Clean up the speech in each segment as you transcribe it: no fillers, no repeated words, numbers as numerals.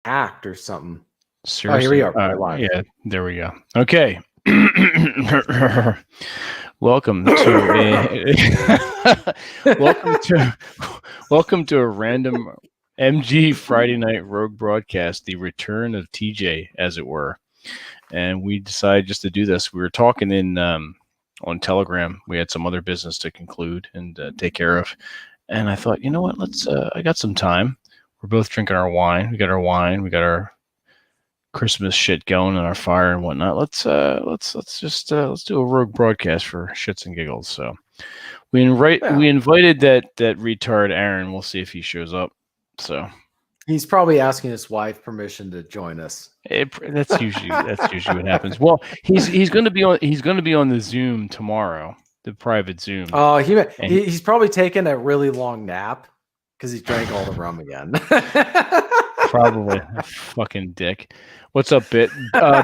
hacked or something. Seriously? Oh, here we are. We're live. Yeah, there we go. Okay. Welcome to welcome to a random MG Friday Night Rogue broadcast, the return of TJ, as it were. And we decided just to do this. We were talking in on Telegram. We had some other business to conclude and take care of. And I thought, you know what? Let's. I got some time. We're both drinking our wine. We got our wine. We got our Christmas shit going and our fire and whatnot. Let's do a rogue broadcast for shits and giggles. So we invited that retard Aaron. We'll see if he shows up. So he's probably asking his wife permission to join us. That's usually what happens. Well, he's going to be on the Zoom tomorrow, the private Zoom. Oh, he's probably taken a really long nap because he drank all the rum again. Probably. Fucking dick. What's up, Bit?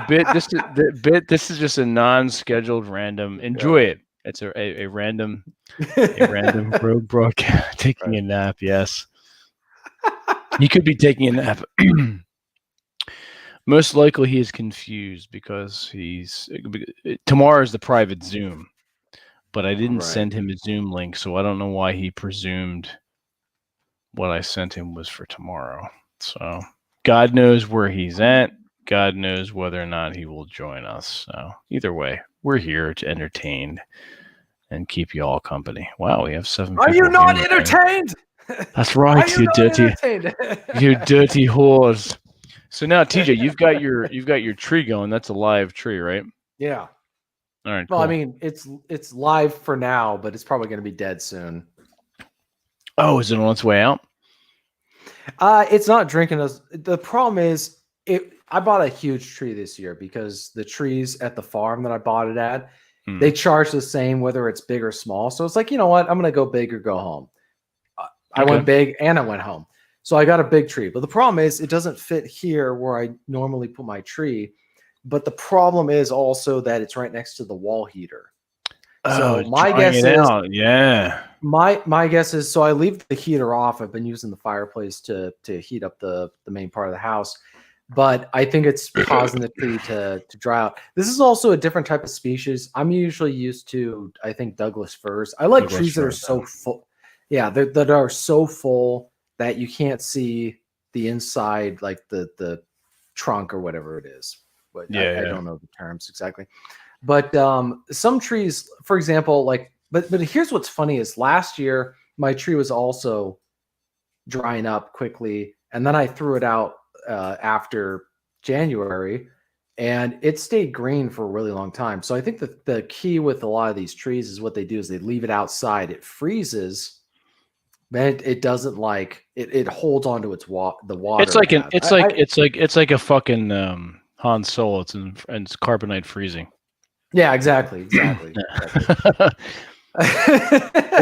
Bit. This is just a non-scheduled random. Enjoy it. It's a random rogue broadcast. Taking a nap. Yes. He could be taking a nap. Most likely, he is confused because tomorrow is the private Zoom, but I didn't send him a Zoom link, so I don't know why he presumed what I sent him was for tomorrow. So God knows where he's at. God knows whether or not he will join us. So either way, we're here to entertain and keep you all company. Wow, we have 7 people. Are you not entertained? That's right, you dirty whores. So now, TJ, you've got your tree going. That's a live tree, right? Yeah. All right. Well, cool. I mean, it's live for now, but it's probably going to be dead soon. Oh, is it on its way out? It's not drinking us. The problem is, I bought a huge tree this year because the trees at the farm that I bought it at, they charge the same whether it's big or small. So it's like, you know what? I'm going to go big or go home. I went big and I went home. So I got a big tree. But the problem is it doesn't fit here where I normally put my tree. But the problem is also that it's right next to the wall heater. So my guess is, my guess is, so I leave the heater off. I've been using the fireplace to heat up the main part of the house, but I think it's causing the tree to dry out. This is also a different type of species. I'm usually used to, I think, Douglas firs. I like trees that are so full. Yeah, that are so full that you can't see the inside, like the trunk or whatever it is. But I don't know the terms exactly. But some trees, for example, like, but here's what's funny is last year my tree was also drying up quickly, and then I threw it out after January, and it stayed green for a really long time. So I think that the key with a lot of these trees is what they do is they leave it outside. It freezes, but it doesn't like it holds onto its the water. It's like a fucking Han Solo. It's carbonite freezing. Yeah, exactly.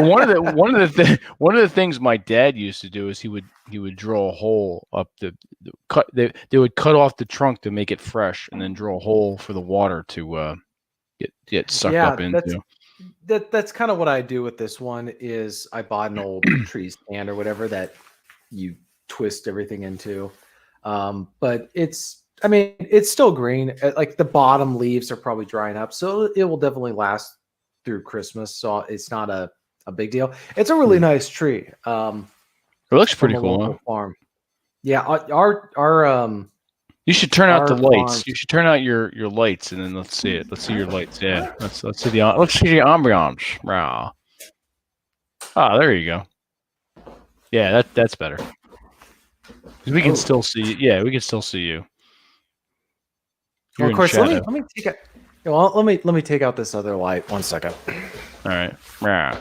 one of the things my dad used to do is he would draw a hole up they would cut off the trunk to make it fresh and then draw a hole for the water to get sucked up into. That's kind of what I do with this one is I bought an old tree stand or whatever that you twist everything into. But it's still green. Like the bottom leaves are probably drying up, so it will definitely last through Christmas. So it's not a big deal. It's a really nice tree. It looks pretty cool. Farm. Yeah, our you should turn out the lights. Farm. You should turn out your lights, and then let's see it. Let's see your lights. Yeah, let's see the ambiance. Wow. Ah, there you go. Yeah, that's better. We can still see. Yeah, we can still see you. Well, of course, let me take it. Well, let me take out this other light. 1 second. All right. Yeah.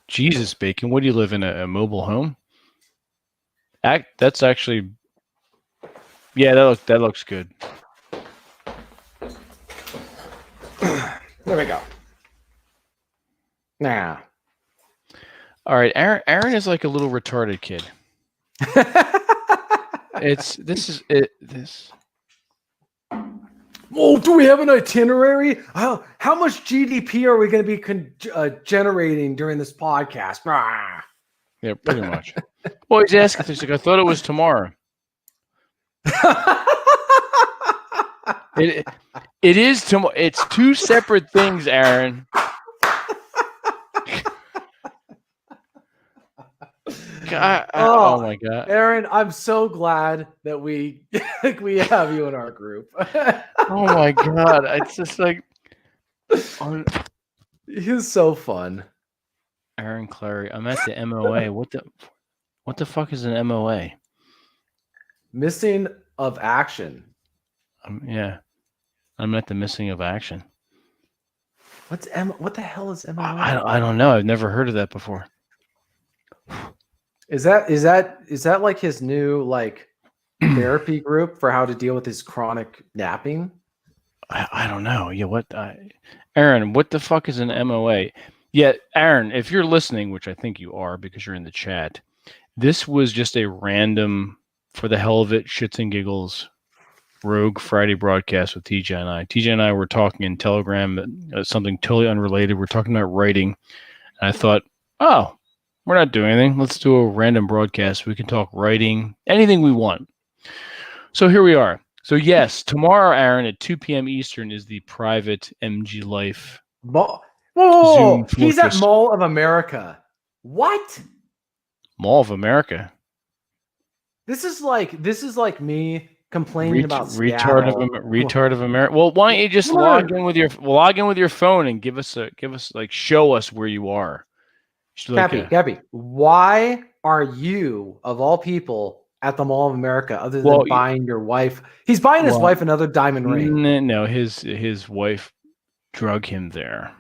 Jesus, Bacon. What do you live in a mobile home? That's actually. Yeah, that looks good. There we go. Nah. All right, Aaron is like a little retarded kid. This. Oh, do we have an itinerary? How much GDP are we going to be generating during this podcast? Yeah, pretty much. Well, he's asking. He's like, I thought it was tomorrow. It is tomorrow. It's two separate things, Aaron. Oh my God, Aaron, I'm so glad that we have you in our group. Oh my God, it's just like he's so fun. Aaron Clarey. I'm at the MOA. What the fuck is an MOA? Missing of action. Yeah, I'm at the missing of action. What the hell is MOA? I don't know. I've never heard of that before. Is that like his new like therapy group for how to deal with his chronic napping? I don't know. Yeah, Aaron, what the fuck is an MOA? Yeah, Aaron, if you're listening, which I think you are because you're in the chat, this was just a random, for the hell of it, shits and giggles, Rogue Friday broadcast with TJ and I. TJ and I were talking in Telegram, something totally unrelated. We're talking about writing. And I thought, oh, we're not doing anything. Let's do a random broadcast. We can talk writing, anything we want. So here we are. So yes, tomorrow, Aaron, at 2 p.m. Eastern is the private MG Life. Whoa, he's at Mall of America. What? Mall of America. This is like me complaining about retard of America. Well, why don't you just log in with your phone and give us show us where you are. Cappy, why are you of all people at the Mall of America other than buying your wife? He's buying his wife another diamond ring. No, his wife drug him there.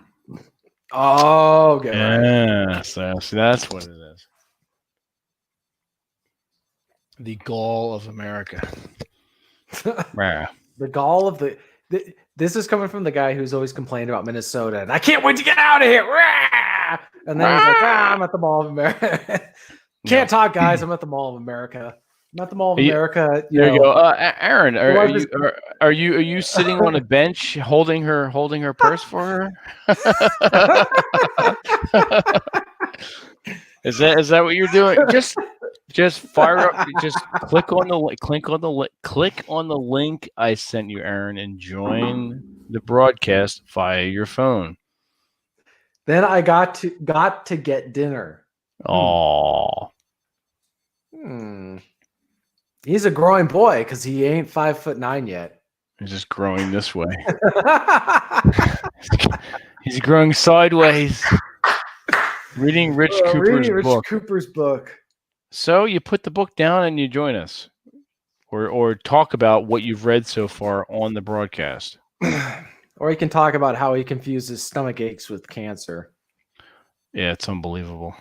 Oh, okay. Yeah, so that's what it is. The gall of America. The gall of the. This is coming from the guy who's always complained about Minnesota, and I can't wait to get out of here. And then he's like, I'm at the Mall of America. Can't talk, guys. I'm at the Mall of America. I'm at the Mall of America. There you go, Aaron. Are you sitting on a bench holding her purse for her? Is that what you're doing? Just fire up. Just click on the link I sent you, Aaron, and join the broadcast via your phone. Then I got to get dinner. Oh. He's a growing boy because he ain't 5'9" yet. He's just growing this way. He's growing sideways. Reading Rich Cooper's book. So you put the book down and you join us, or talk about what you've read so far on the broadcast. Or he can talk about how he confuses stomach aches with cancer. Yeah, it's unbelievable.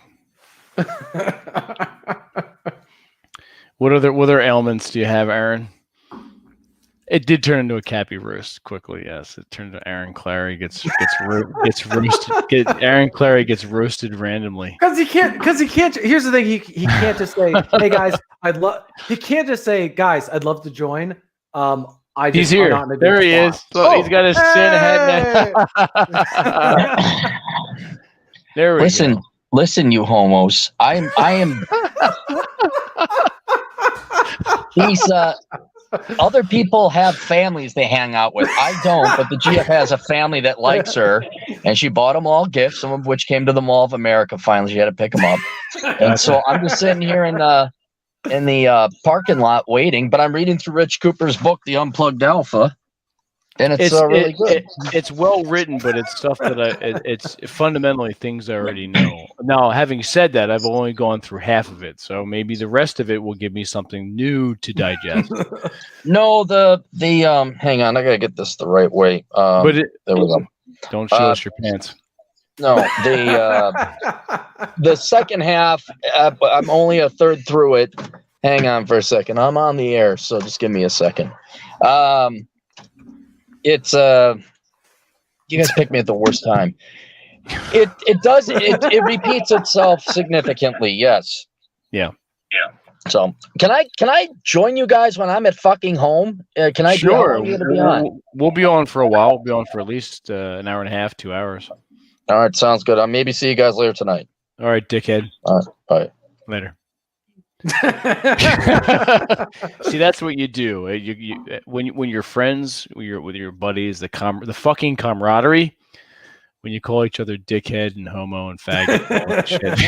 What other ailments do you have, Aaron? It did turn into a Cappy roast quickly. Yes, it turned to Aaron Clarey gets roasted. Aaron Clarey gets roasted randomly because he can't. Here's the thing: he can't just say, "Hey guys, He can't just say, "Guys, I'd love to join." He's here. There he is. So he's got his sin head. There we go. Listen, you homos. I am. He's other people have families they hang out with. I don't, but the GF has a family that likes her, and she bought them all gifts, some of which came to the Mall of America. Finally, she had to pick them up, and so I'm just sitting here in the parking lot waiting. But I'm reading through Rich Cooper's book, The Unplugged Alpha, and it's really good. It's well written, but it's stuff that it's fundamentally things I already know. Now, having said that, I've only gone through half of it, so maybe the rest of it will give me something new to digest. No, the hang on, I gotta get this the right way. There we go. Don't show us your pants. No, the second half, I'm only a third through it. Hang on for a second. I'm on the air, so just give me a second. It's you guys pick me at the worst time. It repeats itself significantly. Yes. Yeah. So can I join you guys when I'm at fucking home? Can I? Sure. We'll be on for a while. We'll be on for at least an hour and a half, 2 hours. All right, sounds good. I'll maybe see you guys later tonight. All right, dickhead. All right. Later. See, that's what you do. When you're friends, with your buddies, the fucking camaraderie. When you call each other dickhead and homo and faggot, and all that shit,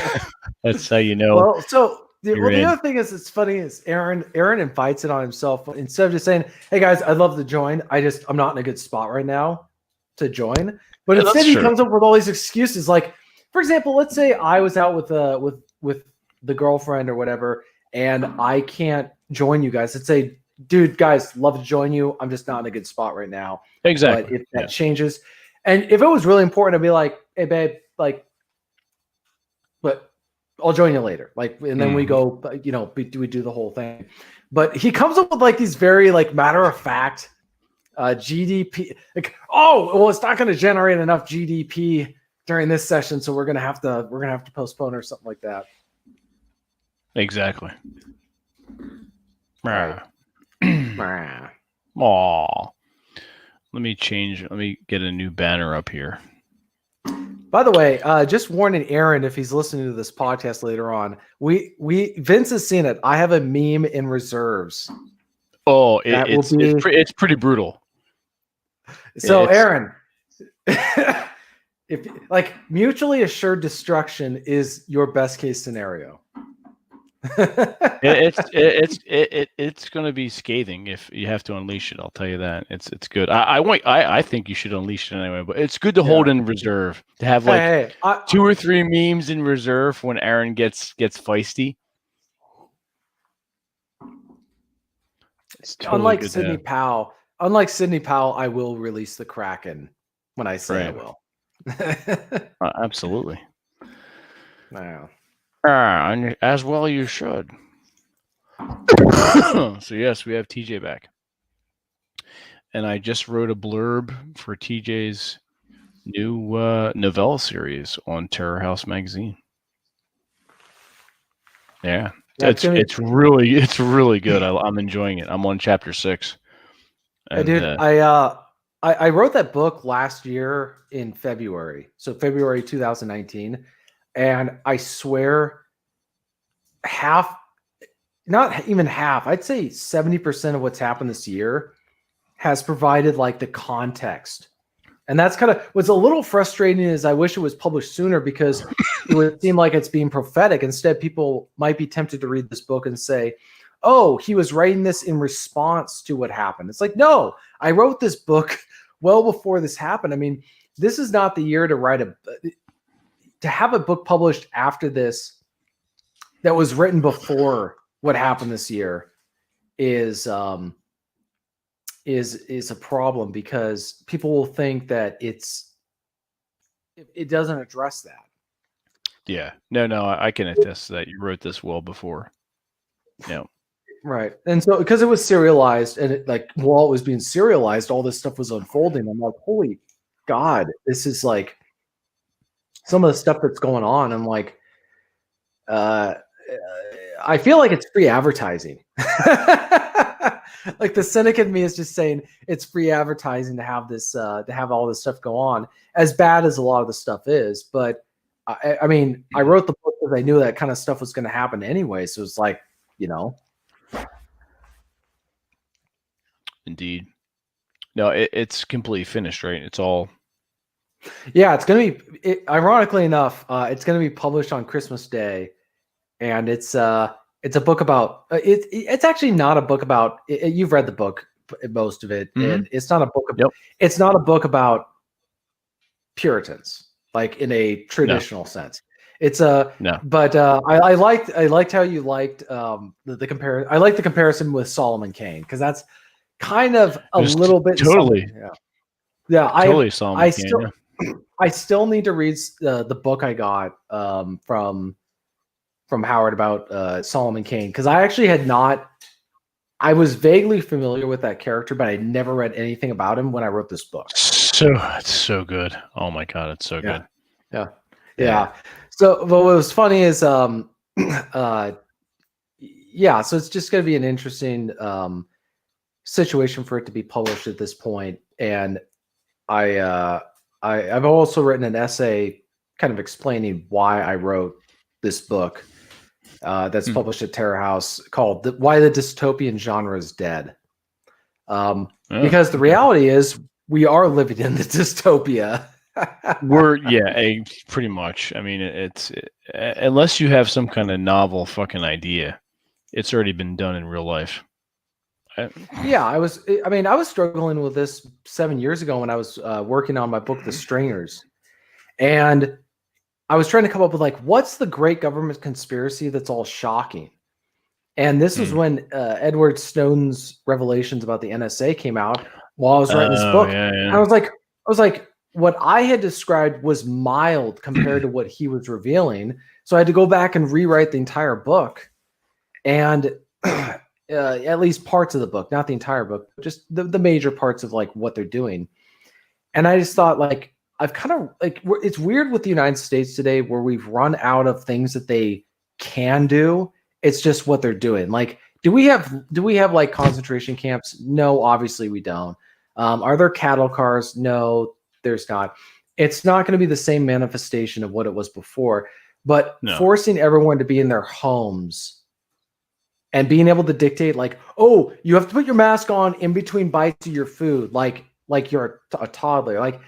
that's how you know. Well, so the in. other thing is, it's funny is Aaron invites it on himself instead of just saying, "Hey guys, I'd love to join. I'm not in a good spot right now to join." But Yeah, instead, he true. comes up with all these excuses. Like, for example, let's say I was out with the girlfriend or whatever, and I can't join you guys. Let's say, dude, guys, love to join you. I'm just not in a good spot right now. Exactly. But if that changes, and if it was really important, I'd be like, "Hey, babe, like, but I'll join you later." Like, and then we go, we do the whole thing. But he comes up with like these very like matter of fact GDP. Like, oh, well, it's not going to generate enough GDP during this session, so we're gonna have to postpone or something like that. Exactly. Right. Aw. Let me get a new banner up here. By the way, just warning Aaron if he's listening to this podcast later on. Vince has seen it. I have a meme in reserves. Oh, it's pretty brutal. So Aaron, if like mutually assured destruction is your best case scenario. It's going to be scathing if you have to unleash it. I'll tell you that. It's good. I think you should unleash it anyway, but it's good to hold in reserve, to have like 2 or 3 memes in reserve when Aaron gets feisty. Totally unlike Sidney Powell, I will release the Kraken when I say I will. Absolutely. No. As well you should. So yes, we have TJ back. And I just wrote a blurb for TJ's new novella series on Terror House magazine. Yeah. It's really good. I'm enjoying it. I'm on chapter 6. And, dude, I wrote that book last year in February. So February 2019. And I swear not even half, I'd say 70% of what's happened this year has provided like the context. And that's kind of what's a little frustrating is I wish it was published sooner because it would seem like it's being prophetic. Instead, people might be tempted to read this book and say, oh, he was writing this in response to what happened. It's like, no, I wrote this book well before this happened. I mean, this is not the year to have a book published after this that was written before what happened this year is a problem because people will think that it doesn't address that. Yeah. No, I can attest that you wrote this well before. No. Right. And so because it was serialized and while it was being serialized, all this stuff was unfolding. I'm like, holy God, this is like some of the stuff that's going on. I'm like, I feel like it's free advertising. Like the cynic in me is just saying it's free advertising to have this, to have all this stuff go on, as bad as a lot of the stuff is. But I mean, I wrote the book because I knew that kind of stuff was going to happen anyway. So it's like, Indeed. No, it's completely finished, right? It's all. Yeah, it's going to be, ironically enough, it's going to be published on Christmas Day. And it's a book about, it's actually not a book about, you've read the book, most of it. Mm-hmm. And it's not a book, it's not a book about Puritans, like in a traditional sense. It's but I liked how you liked the comparison. I like the comparison with Solomon Kane because that's kind of a little bit totally. Totally Solomon Kane. I still need to read the book I got from Howard about Solomon Kane because I actually had not. I was vaguely familiar with that character, but I never read anything about him when I wrote this book. It's so good. Oh my God, it's so good. Yeah. So what was funny is, so it's just going to be an interesting situation for it to be published at this point. And I've also written an essay kind of explaining why I wrote this book. that's published at Terror House called "Why the Dystopian Genre is Dead." Because the reality is we are living in the dystopia. Pretty much. I mean, it's unless you have some kind of novel fucking idea, it's already been done in real life. I was struggling with this 7 years ago when I was working on my book, The Stringers. And I was trying to come up with, like, what's the great government conspiracy that's all shocking? And this was when Edward Snowden's revelations about the NSA came out while I was writing this book. Yeah. And I was like, what I had described was mild compared to what he was revealing. So I had to go back and rewrite the entire book. And at least parts of the book, not the entire book, but just the major parts of, like, what they're doing. And I just thought, like, I've kind of, like, it's weird with the United States today where we've run out of things that they can do. It's just what they're doing. Like, do we have like concentration camps? No, obviously we don't. Are there cattle cars? No, there's not. It's not going to be the same manifestation of what it was before, but forcing everyone to be in their homes and being able to dictate, like, oh, you have to put your mask on in between bites of your food, like you're a toddler. Like,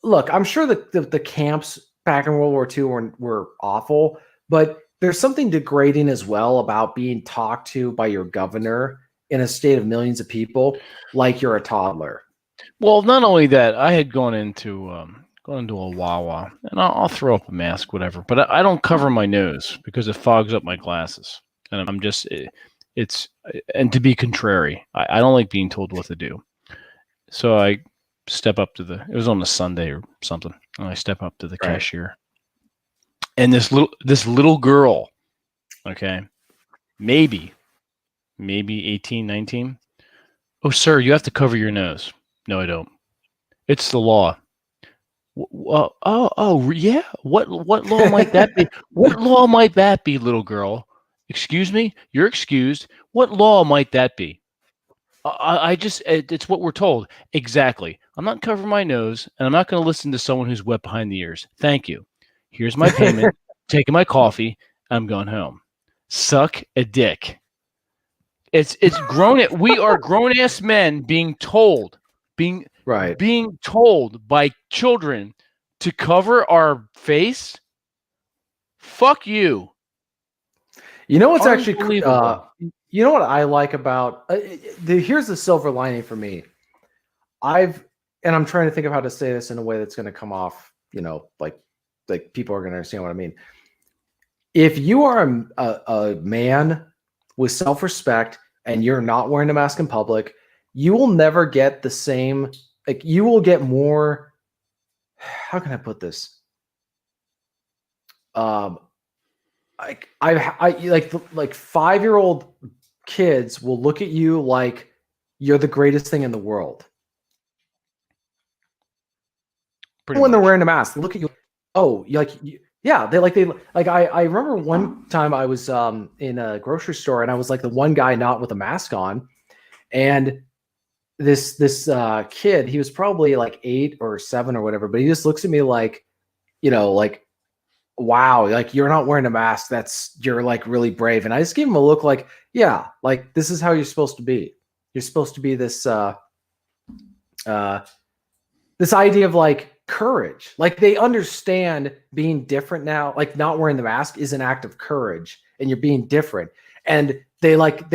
look, I'm sure that the camps back in World War II were awful, but there's something degrading as well about being talked to by your governor in a state of millions of people like you're a toddler. Well, not only that, I had gone into a Wawa, and I'll throw up a mask, whatever, but I don't cover my nose because it fogs up my glasses, and I'm just and to be contrary, I don't like being told what to do, so I step up to it was on a Sunday or something, and I step up to the cashier, and this little girl, okay, maybe 18, 19. Oh, sir, you have to cover your nose. No, I don't. It's the law. Yeah. What law might that be? What law might that be, little girl? Excuse me? You're excused. What law might that be? It's what we're told. Exactly. I'm not covering my nose, and I'm not going to listen to someone who's wet behind the ears. Thank you. Here's my payment. Taking my coffee. I'm going home. Suck a dick. It's grown. We are grown-ass men being told by children to cover our face. Fuck you. You know what's actually you know what I like about here's the silver lining for me. I'm trying to think of how to say this in a way that's going to come off, like people are going to understand what I mean. If you are a man with self-respect and you're not wearing a mask in public, you will never get the same, like, you will get more, how can I put this? Like 5-year-old kids will look at you like you're the greatest thing in the world. When they're wearing a mask, they look at you. Oh, I remember one time I was in a grocery store and I was like the one guy not with a mask on, and this kid, he was probably like 8 or 7 or whatever, but he just looks at me like, like, wow, like, you're not wearing a mask. You're like really brave. And I just gave him a look like, yeah, like, this is how you're supposed to be. You're supposed to be this this idea of, like, courage. Like, they understand being different now. Like, not wearing the mask is an act of courage, and you're being different. And they want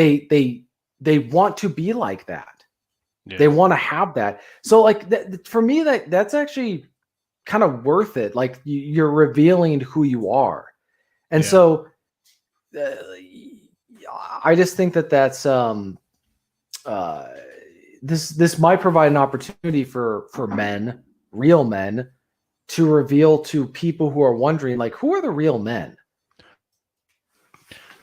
to be like that. Yeah. They want to have that. So, like, for me, that's actually kind of worth it. Like, you're revealing who you are. And so I just think that's this might provide an opportunity for men, real men, to reveal to people who are wondering, like, who are the real men?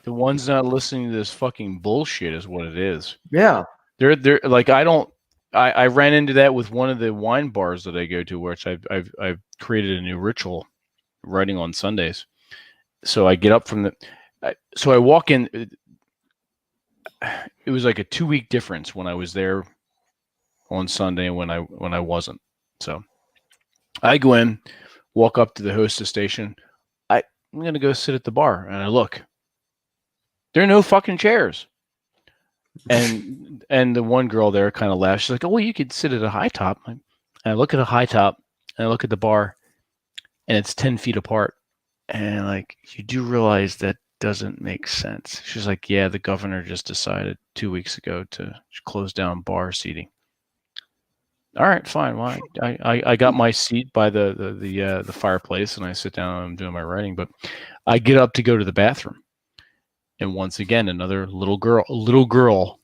The ones not listening to this fucking bullshit is what it is. Yeah. They're like, I ran into that with one of the wine bars that I go to, which I've created a new ritual, writing on Sundays. So I get up from so I walk in. It was like a 2-week difference when I was there on Sunday and when I wasn't. So I go in, walk up to the hostess station. I'm going to go sit at the bar. And I look. There are no fucking chairs. And the one girl there kind of laughs. She's like, oh, well, you could sit at a high top. And I look at a high top, and I look at the bar, and it's 10 feet apart. And like, you do realize that doesn't make sense. She's like, yeah, the governor just decided 2 weeks ago to close down bar seating. All right, fine. Well, I got my seat by the fireplace, and I sit down and I'm doing my writing. But I get up to go to the bathroom. And once again, another little girl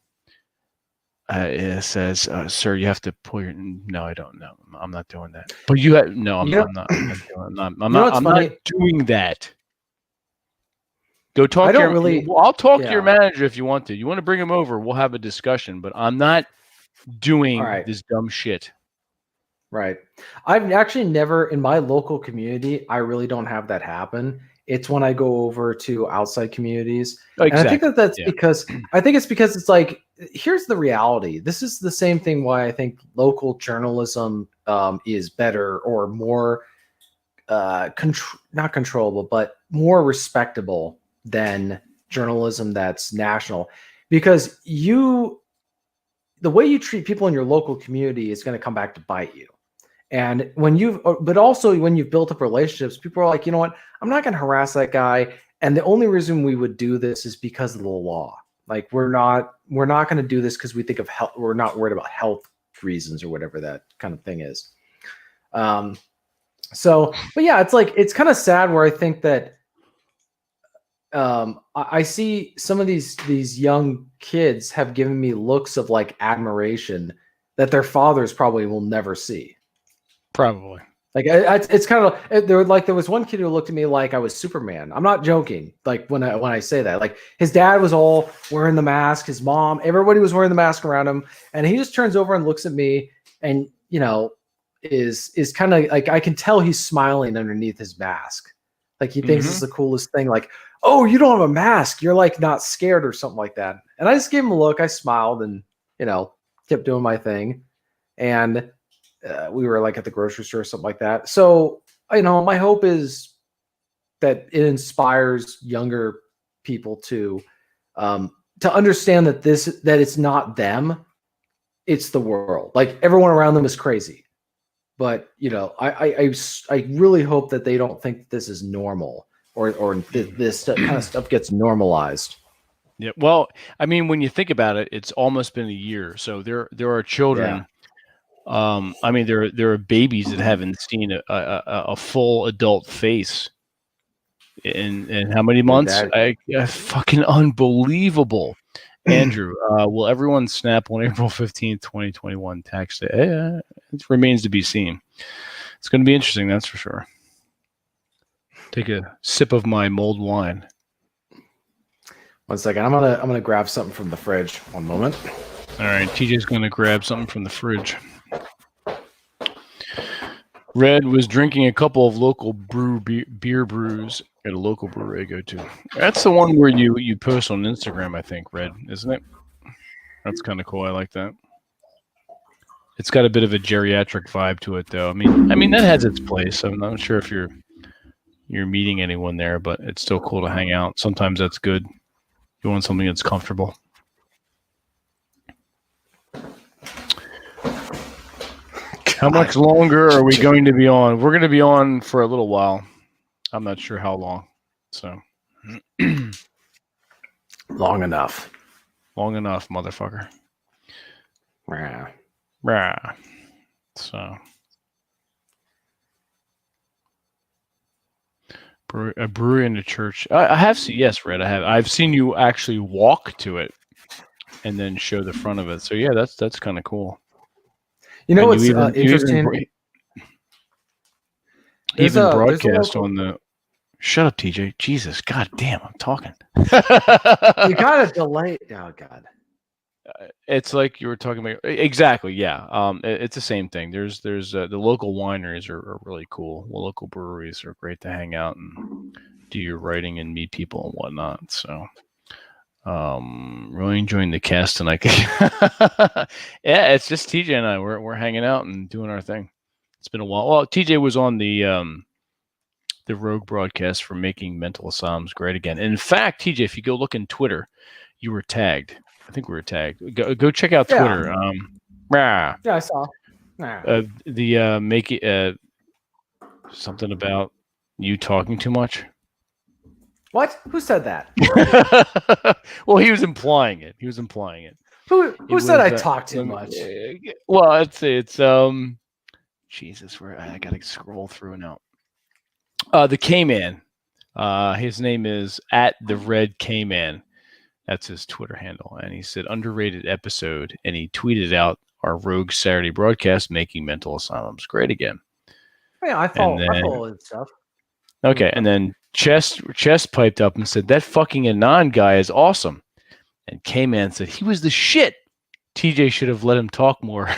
says, "Sir, you have to pull your." No, I don't. No, I'm not doing that. But you have no. I'm not doing that. Go talk. I'll talk to your manager if you want to. You want to bring him over? We'll have a discussion. But I'm not doing this dumb shit. Right. I've actually never in my local community. I really don't have that happen. It's when I go over to outside communities. Oh, exactly. And I think that's because it's like, here's the reality. This is the same thing why I think local journalism is better or more not controllable, but more respectable than journalism that's national. Because the way you treat people in your local community is going to come back to bite you. And but also when you've built up relationships, people are like, you know what, I'm not going to harass that guy. And the only reason we would do this is because of the law. Like we're not going to do this because we think of health. We're not worried about health reasons or whatever that kind of thing is. But yeah, it's kind of sad where I think that I see some of these young kids have given me looks of like admiration that their fathers probably will never see. Probably. Like it's kind of there was one kid who looked at me like I was Superman. I'm not joking. Like when I say that, like his dad was all wearing the mask, his mom, everybody was wearing the mask around him, and he just turns over and looks at me, and is kind of like I can tell he's smiling underneath his mask, like he thinks it's the coolest thing. Like, oh, you don't have a mask, you're like not scared or something like that. And I just gave him a look. I smiled and kept doing my thing, and. We were like at the grocery store or something like that. So, my hope is that it inspires younger people to understand that it's not them, it's the world. Like everyone around them is crazy, but I really hope that they don't think this is normal or this kind of stuff gets normalized. Yeah. Well, I mean, when you think about it, it's almost been a year. So there are children. Yeah. I mean, there are babies that haven't seen a full adult face in how many months? Fucking unbelievable. Andrew, will everyone snap on April 15th, 2021 tax day? It remains to be seen. It's going to be interesting, that's for sure. Take a sip of my mulled wine. 1 second. I'm gonna grab something from the fridge. 1 moment. All right, TJ's going to grab something from the fridge. Red was drinking a couple of local beer brews at a local brewery I go to. That's the one where you post on Instagram, I think, Red, isn't it? That's kind of cool. I like that. It's got a bit of a geriatric vibe to it, though. I mean that has its place. I'm not sure if you're meeting anyone there, but it's still cool to hang out. Sometimes that's good. You want something that's comfortable. How much longer are we going to be on? We're going to be on for a little while. I'm not sure how long. So long enough. Long enough, motherfucker. Rah. So a brewery and a church. I have seen, yes, Red. I've seen you actually walk to it and then show the front of it. So yeah, that's kind of cool. What's interesting? Even broadcast on the. Shut up, TJ. Jesus, God damn, I'm talking. You gotta delay. Oh God. It's like you were talking about. Exactly. Yeah. It's the same thing. There's the local wineries are really cool. The local breweries are great to hang out and do your writing and meet people and whatnot. So. Really enjoying the cast tonight. Yeah, it's just TJ and I. We're hanging out and doing our thing. It's been a while. Well, TJ was on the the Rogue broadcast for making mental asylums great again. And in fact, TJ, if you go look in Twitter, you were tagged. I think we were tagged. Go check out Twitter. Yeah, I saw. Make it something about you talking too much. What? Who said that? Well, he was implying it. Who said I talk too much? Well, it's Jesus, where I gotta scroll through now. The K-Man. His name is @TheRedKman. That's his Twitter handle. And he said underrated episode, and he tweeted out our Rogue Saturday broadcast making mental asylums great again. Yeah, I follow his stuff. Okay, and then Chess piped up and said that fucking Anon guy is awesome. And K-Man said he was the shit. TJ should have let him talk more.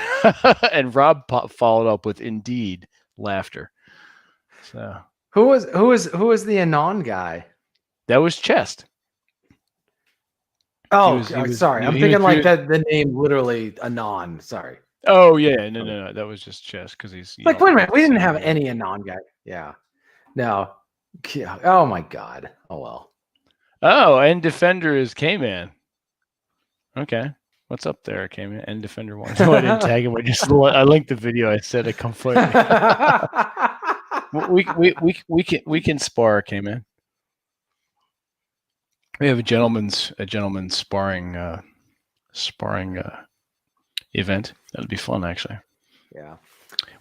And Rob followed up with indeed laughter. So who was the Anon guy? That was Chest. Oh, sorry. I'm thinking like that. The name literally Anon. Sorry. Oh yeah, no. That was just Chest because he's like. Wait a minute. We didn't have any Anon guy. Yeah. No. Yeah. Oh my God. Oh well. Oh, and Defender is K-Man. Okay. What's up there, K-Man? And Defender 1. No, I didn't tag him. I linked the video. I said it come fight me. we can spar, K-Man. We have a gentleman's sparring event. That'd be fun, actually. Yeah.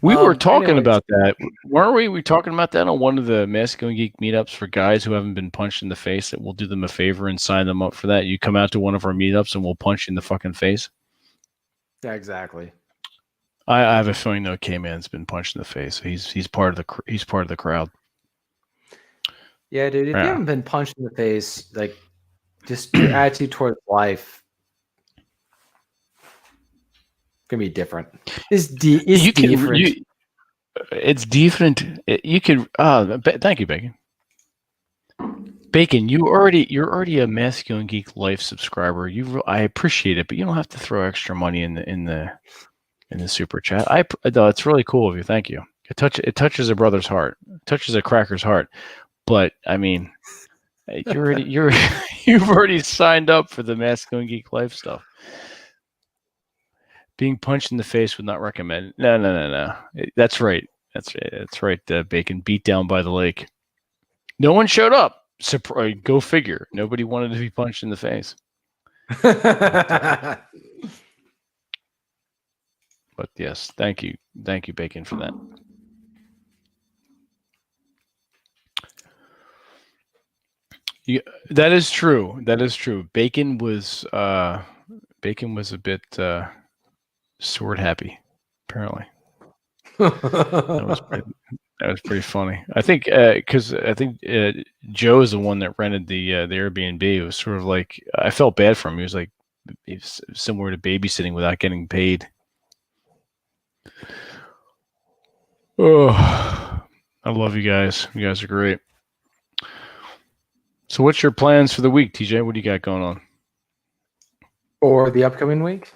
We were talking about that, weren't we? We were talking about that on one of the Masculine Geek meetups for guys who haven't been punched in the face, that we'll do them a favor and sign them up for that. You come out to one of our meetups and we'll punch you in the fucking face. Yeah, exactly. I have a feeling though K-Man's been punched in the face. He's part of the crowd. Yeah, dude. If you haven't been punched in the face, like just your attitude towards life gonna be different. It's different. It's different. You can. Thank you, Bacon. Bacon, you're already a Masculine Geek Life subscriber. I appreciate it, but you don't have to throw extra money in the super chat. It's really cool of you. Thank you. It touches a brother's heart. It touches a cracker's heart. But I mean, you've already signed up for the Masculine Geek Life stuff. Being punched in the face would not recommend. No. That's right. That's right. Bacon beat down by the lake. No one showed up. Go figure. Nobody wanted to be punched in the face. But yes, thank you, Bacon, for that. That is true. Bacon was a bit sword happy, apparently. That was pretty funny. I think because Joe is the one that rented the Airbnb. It was sort of like I felt bad for him. He was like similar to babysitting without getting paid. Oh, I love you guys. You guys are great. So what's your plans for the week, TJ? What do you got going on? Or the upcoming week?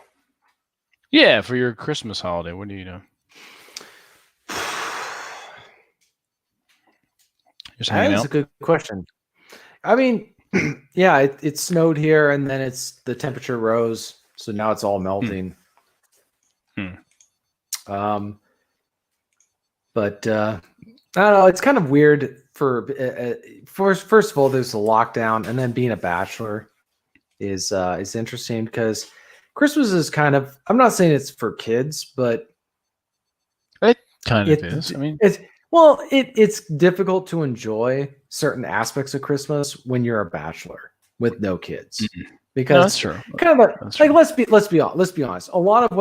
Yeah, for your Christmas holiday. What do you do? Just hanging out? That's a good question. I mean, yeah, it snowed here, and then the temperature rose, so now it's all melting. But I don't know. It's kind of weird for first of all, there's a lockdown, and then being a bachelor is interesting because Christmas is kind of. I'm not saying it's for kids, but it kind of is. I mean, it's difficult to enjoy certain aspects of Christmas when you're a bachelor with no kids. Because that's true. Kind of like let's be honest. A lot of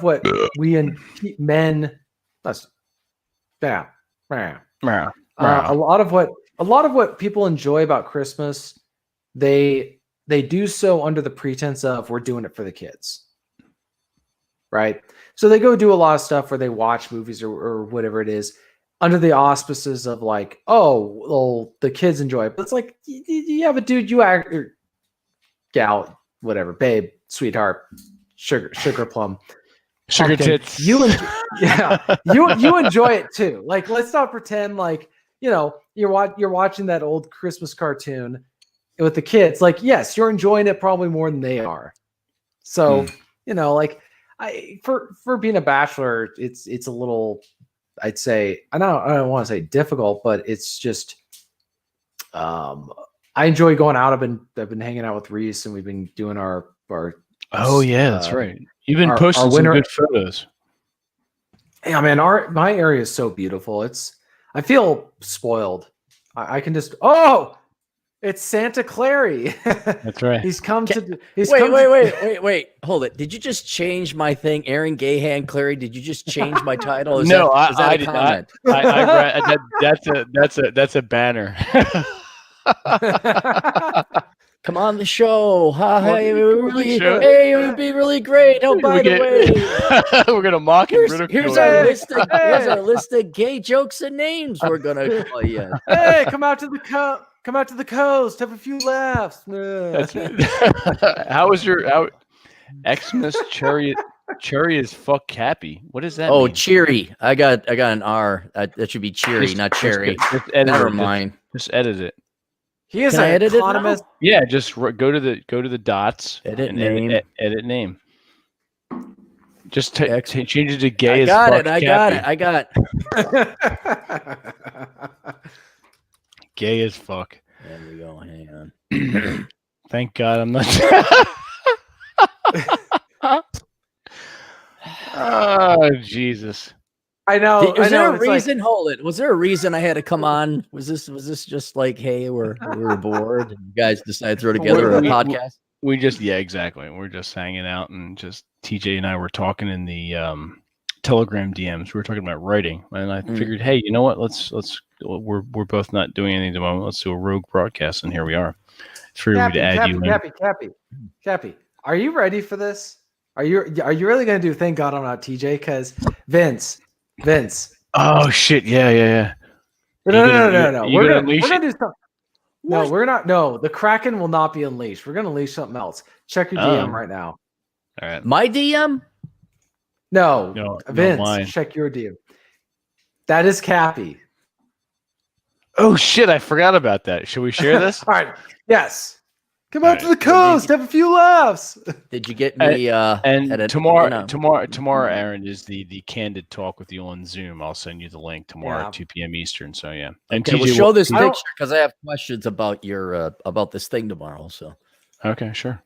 what we and men a lot of what people enjoy about Christmas, they do so under the pretense of we're doing it for the kids. Right? So they go do a lot of stuff where they watch movies or whatever it is under the auspices of like, oh, well, the kids enjoy it. But it's like, yeah, but dude, you act or gal, whatever, babe, sweetheart, sugar plum, sugar tits. You enjoy it too. Like, let's not pretend like you're watching that old Christmas cartoon with the kids. Like, yes, you're enjoying it probably more than they are. So, like for being a bachelor, it's a little, I'd say, I don't want to say difficult, but it's just, I enjoy going out. I've been hanging out with Reese, and we've been doing our. Oh yeah, that's right. You've been posting some good photos. Yeah, man, my area is so beautiful. I feel spoiled. I can just. Oh, it's Santa Clarey. That's right. He's come to. Wait. Hold it. Did you just change my thing, Aaron Gahan Clarey? Did you just change my title? Is No, that I a did comment? That's a banner. Come on the show. Hey, show. Hey, it would be really great. Oh, by the way, we're gonna mock and ridicule. here's our list of gay jokes and names we're gonna call you. Hey, come out to the coast. Have a few laughs. That's it. How was your Xmas cherry? Cherry is fuck Cappy. What does that mean? Cheery. I got an R. That should be cheery, not cherry. Just edit Never it. mind. Just edit it. He is Can I an edit it now? economist. Yeah, just go to the dots. Edit and name. Edit name. Just change it to I gay as got fuck. it. I got it. Gay as fuck. There we go. Hang on. Thank God I'm not. Oh Jesus! I know. Was there a it's like- reason? Hold it. Was there a reason I had to come on? Was this just like, hey, we were bored, and you guys decided to throw together a podcast? We just exactly. We're just hanging out, and just TJ and I were talking in the Telegram DMs. We were talking about writing, and I figured, hey, you know what? Let's we're both not doing anything at the moment. Let's do a rogue broadcast, and here we are. Cappy, are you ready for this? Are you really going to do thank God I'm not TJ? Because Vince. Oh shit! Yeah. No. We're gonna do something. No, What? we're not. No, the Kraken will not be unleashed. We're gonna unleash something else. Check your DM right now. All right. My DM? No, Vince, mine. check your DM. That is Cappy. Oh shit! I forgot about that. Should we share this? All right. Yes. Come out to the coast. Have a few laughs. Did you get me? And tomorrow, Aaron, is the candid talk with you on Zoom. I'll send you the link tomorrow at 2 p.m. Eastern. So yeah. And Okay, TJ we'll show this I don't- picture because I have questions about your about this thing tomorrow. So Okay, sure.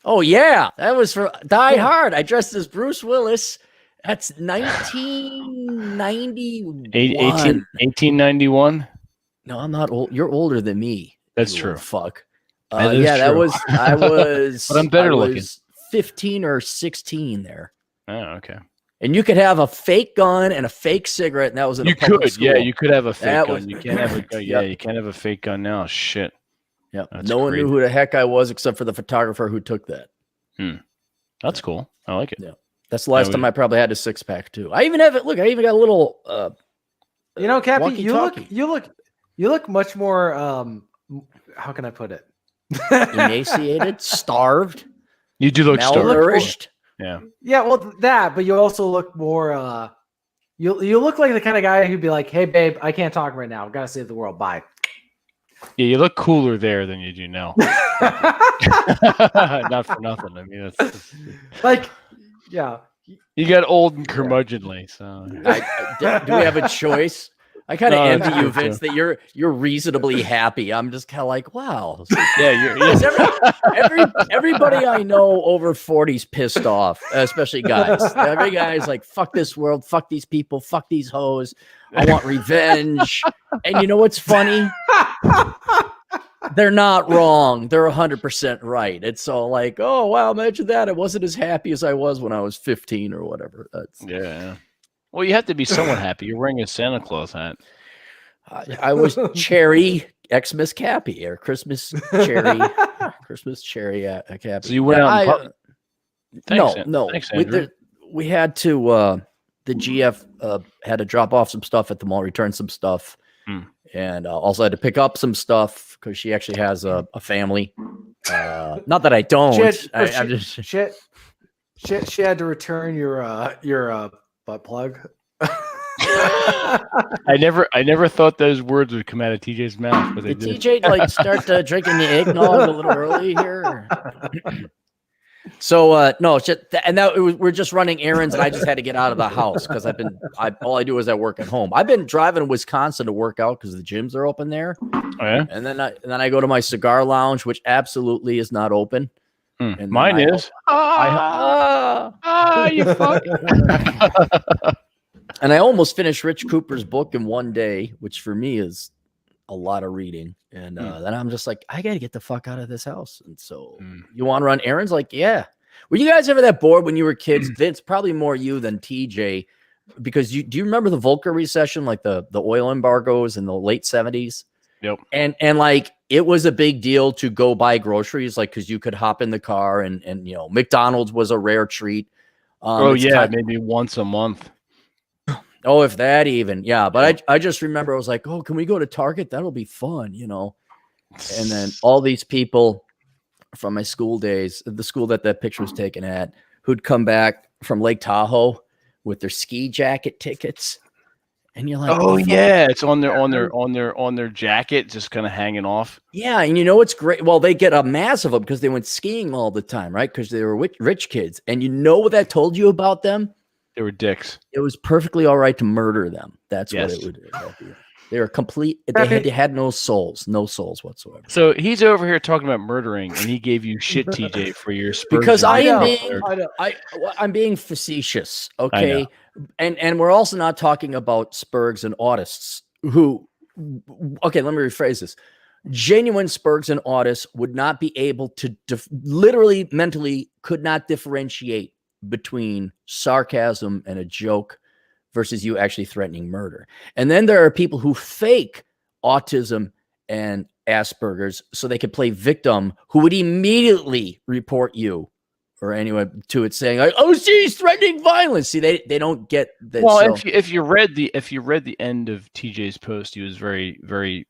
oh yeah, that was for Die Hard. I dressed as Bruce Willis. That's 1991. 1891. No, I'm not old. You're older than me. That's you true. old fuck. That is yeah, that true. was. I was. But I'm better I looking. was 15 or 16 there. Oh, okay. And you could have a fake gun and a fake cigarette, and that was in a You public could, school. yeah. You could have a fake That gun. was- You can't have a gun. Yeah, you can't have a fake gun now. Shit. Yeah, That's no one knew crazy. who the heck I was except for the photographer who took that. That's cool. I like it. Yeah. That's the last we- time I probably had a six pack too. I even have it. Look, I even got a little. Cappy, you walkie-talkie. look much more. How can I put it? Emaciated, starved, You do look starved. malnourished. Yeah. Yeah, well, that, but you also look more. You look like the kind of guy who'd be like, "Hey, babe, I can't talk right now. I've got to save the world. Bye." Yeah, you look cooler there than you do now. Not for nothing. I mean, it's Like, yeah. you got old and curmudgeonly. So Do we have a choice? I kind of No, envy it's you, good, too. Vince, that you're reasonably happy. I'm just kind of like, wow. yeah, Because everybody I know over 40's pissed off, especially guys. Every guy's like, fuck this world, fuck these people, fuck these hoes. I want revenge. And you know what's funny? They're not wrong. They're 100% right. It's all like, oh, wow, imagine that. I wasn't as happy as I was when I was 15 or whatever. That's, yeah. Well, you have to be somewhat happy. You're wearing a Santa Claus hat. I was cherry Xmas Cappy or Christmas cherry Cappy. So you went out and Thanks, no. Thanks, we, Andrew. we had to the GF had to drop off some stuff at the mall, return some stuff, and also had to pick up some stuff because she actually has a family. Not that I don't. Shit. I'm just Shit. She had to return your butt plug. I never thought those words would come out of TJ's mouth, but they Did did. TJ like start drinking the eggnog a little early here? So no, we're just running errands, and I just had to get out of the house because all I do is I work at home. I've been driving to Wisconsin to work out because the gyms are open there. Oh, yeah? And then I go to my cigar lounge, which absolutely is not open. And mine is. You fuck. And I almost finished Rich Cooper's book in one day, which for me is a lot of reading. And then I'm just like, I got to get the fuck out of this house. And so you want to run errands? Like, yeah. Were you guys ever that bored when you were kids? Vince, probably more you than TJ, because do you remember the Volcker recession, like the oil embargoes in the late 70s? Yep. And like, it was a big deal to go buy groceries, like, because you could hop in the car and McDonald's was a rare treat. Maybe once a month. Oh, if that even. Yeah. But I just remember I was like, oh, can we go to Target? That'll be fun, And then all these people from my school days, the school that picture was taken at, who'd come back from Lake Tahoe with their ski jacket tickets. And you're like, oh yeah, it's on their jacket, just kind of hanging off. Yeah, and it's great. Well, they get a mass of them because they went skiing all the time, right? Because they were rich kids. And you know what that told you about them? They were dicks. It was perfectly all right to murder them. That's what it would do. They were complete. They had no souls whatsoever. So he's over here talking about murdering, and he gave you shit, TJ, for your Spurs. Because I'm being facetious, okay? And we're also not talking about Spurgs and autists who. Okay, let me rephrase this. Genuine Spurgs and autists would not be able to literally mentally could not differentiate between sarcasm and a joke versus you actually threatening murder. And then there are people who fake autism and Asperger's so they could play victim, who would immediately report you or anyone to it saying, like, oh, she's threatening violence. See, they don't get that. Well, if you read the end of TJ's post, he was very, very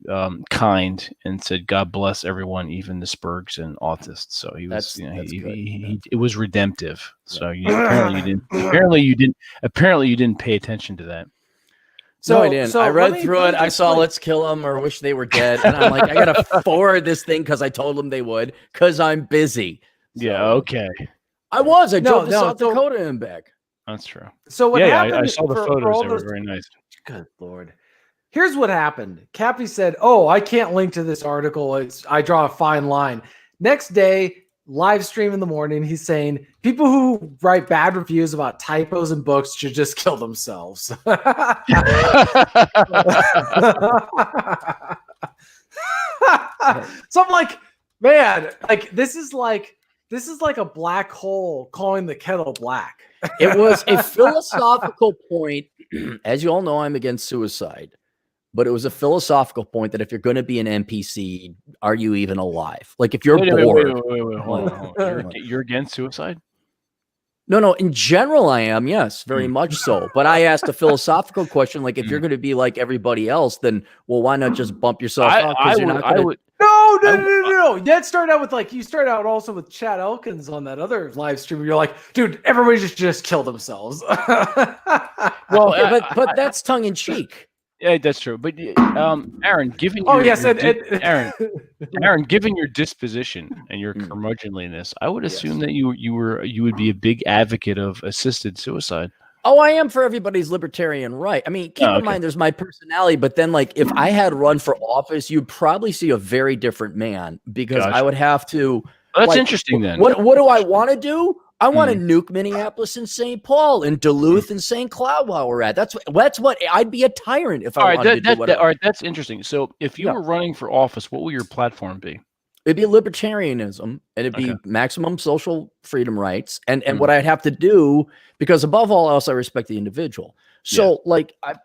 kind and said, God bless everyone, even the Spurgs and autists. So he was, it was redemptive. So apparently you didn't pay attention to that. No, I didn't. I read through it. I saw "Let's kill them" or "Wish they were dead," and I'm like, I gotta forward this thing because I told them they would because I'm busy. Yeah. Okay. I drove to South Dakota and back. That's true. So what happened? I saw the photos. They were very nice. Good Lord. Here's what happened. Cappy said, "Oh, I can't link to this article. I draw a fine line." Next day, live stream in the morning, he's saying people who write bad reviews about typos in books should just kill themselves. So I'm like, man, like this is like a black hole calling the kettle black. It was a philosophical point. As you all know, I'm against suicide, but it was a philosophical point that if you're going to be an NPC, are you even alive? Like if you're bored. Wait, hold on. You're against suicide? No. In general, I am. Yes, very much so. But I asked a philosophical question. Like if you're going to be like everybody else, then, well, why not just bump yourself out? No. That started out with you started out also with Chad Elkins on that other live stream. You're like, dude, everybody just kill themselves. Well, but that's tongue in cheek. Yeah, that's true. But Aaron, given Aaron, given your disposition and your curmudgeonliness, I would assume that you would be a big advocate of assisted suicide. Oh, I am for everybody's libertarian right. I mean, keep in mind, there's my personality, but then if I had run for office, you'd probably see a very different man because I would have to. Well, that's interesting then. What do I want to do? I want to nuke Minneapolis and St. Paul and Duluth and St. Cloud while we're at. That's what I'd be a tyrant if I wanted to do whatever. All right, that's interesting. So if you were running for office, what will your platform be? It'd be libertarianism, and it'd be maximum social freedom rights. And what I'd have to do, because above all else, I respect the individual. So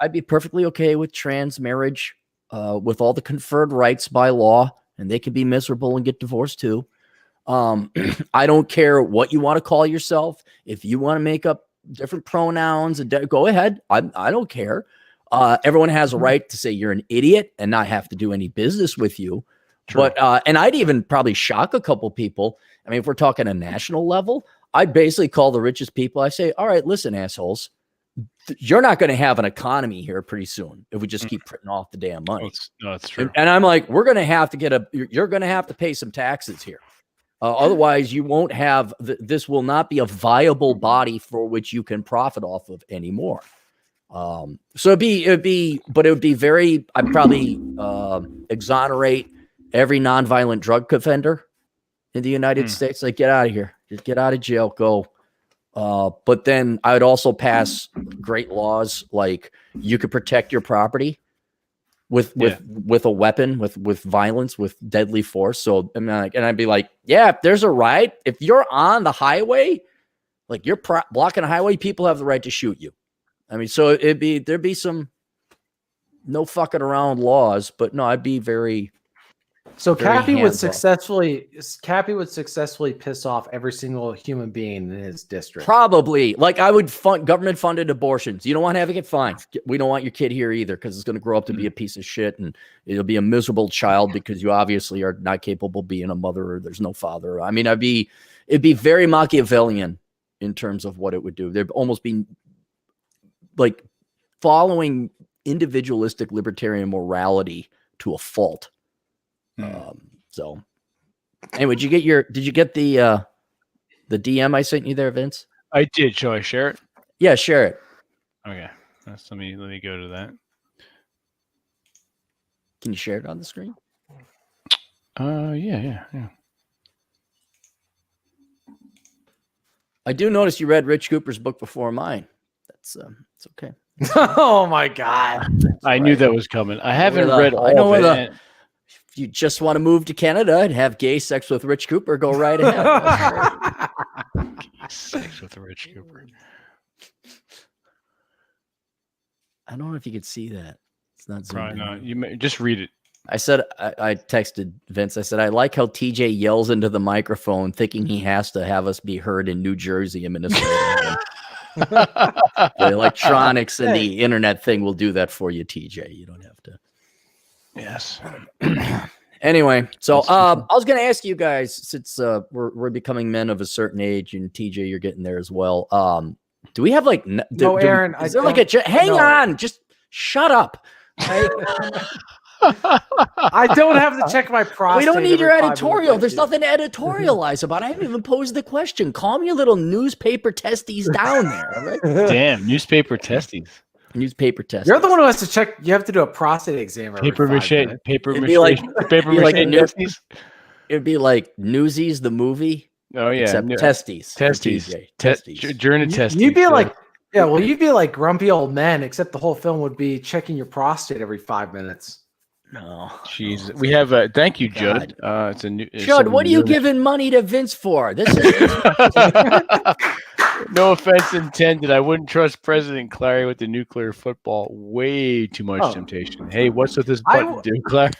I'd be perfectly okay with trans marriage, with all the conferred rights by law, and they can be miserable and get divorced too. I don't care what you want to call yourself. If you want to make up different pronouns and go ahead. I don't care. Everyone has a right to say you're an idiot and not have to do any business with you. True. But and I'd even probably shock a couple people. I mean, if we're talking a national level, I basically call the richest people. I say, all right, listen, assholes, you're not going to have an economy here pretty soon if we just keep printing off the damn money. No, that's true. And I'm like, we're going to have to you're going to have to pay some taxes here. Otherwise, you won't have this will not be a viable body for which you can profit off of anymore. So it would be very, I'd probably exonerate every nonviolent drug offender in the United States. Like, get out of here, just get out of jail, go. But then I would also pass great laws, like you could protect your property with a weapon, with violence, with deadly force. So and I'd be like, yeah, if there's a riot, if you're on the highway, like you're blocking a highway, people have the right to shoot you. I mean, so there'd be some no fucking around laws, but no, I'd be very. So Cappy would successfully piss off every single human being in his district. Probably. Like I would fund government funded abortions. You don't want to have a kid? Fine. We don't want your kid here either because it's going to grow up to be a piece of shit and it'll be a miserable child because you obviously are not capable of being a mother or there's no father. I mean, it'd be very Machiavellian in terms of what it would do. There'd almost be like following individualistic libertarian morality to a fault. So anyway, did you get the DM I sent you there, Vince? I did. Shall I share it? Yeah, share it. Okay. Let me go to that. Can you share it on the screen? Yeah. I do notice you read Rich Cooper's book before mine. That's it's okay. Oh my God. I knew that was coming. I haven't read all of it. If you just want to move to Canada and have gay sex with Rich Cooper, go right ahead. Gay sex with Rich Cooper. I don't know if you could see that. It's not probably not. You may, just read it. I said I texted Vince. I said I like how TJ yells into the microphone, thinking he has to have us be heard in New Jersey and Minnesota. The electronics and the internet thing will do that for you, TJ. You don't have to. Yes. Anyway, so I was going to ask you guys, since we're becoming men of a certain age, and TJ, you're getting there as well. Do we have like no, Aaron? Is there like a hang on? Just shut up. I don't have to check my prostate. We don't need your editorial. There's nothing to editorialize about. I haven't even posed the question. Calm your little newspaper testes down there. All right? Damn, newspaper testes. Newspaper test. You're the one who has to check. You have to do a prostate exam. Paper mache. It'd be like Newsies, the movie. Oh yeah, except testes. Testes. Journey testes. You'd be like, you'd be like Grumpy Old Men, except the whole film would be checking your prostate every 5 minutes. No, jeez. We have a thank you, Judd. It's a new Judd. What are you giving money to Vince for? This is. No offense intended. I wouldn't trust President Clarey with the nuclear football. Way too much temptation. Hey, what's with this button, dude, Clarey?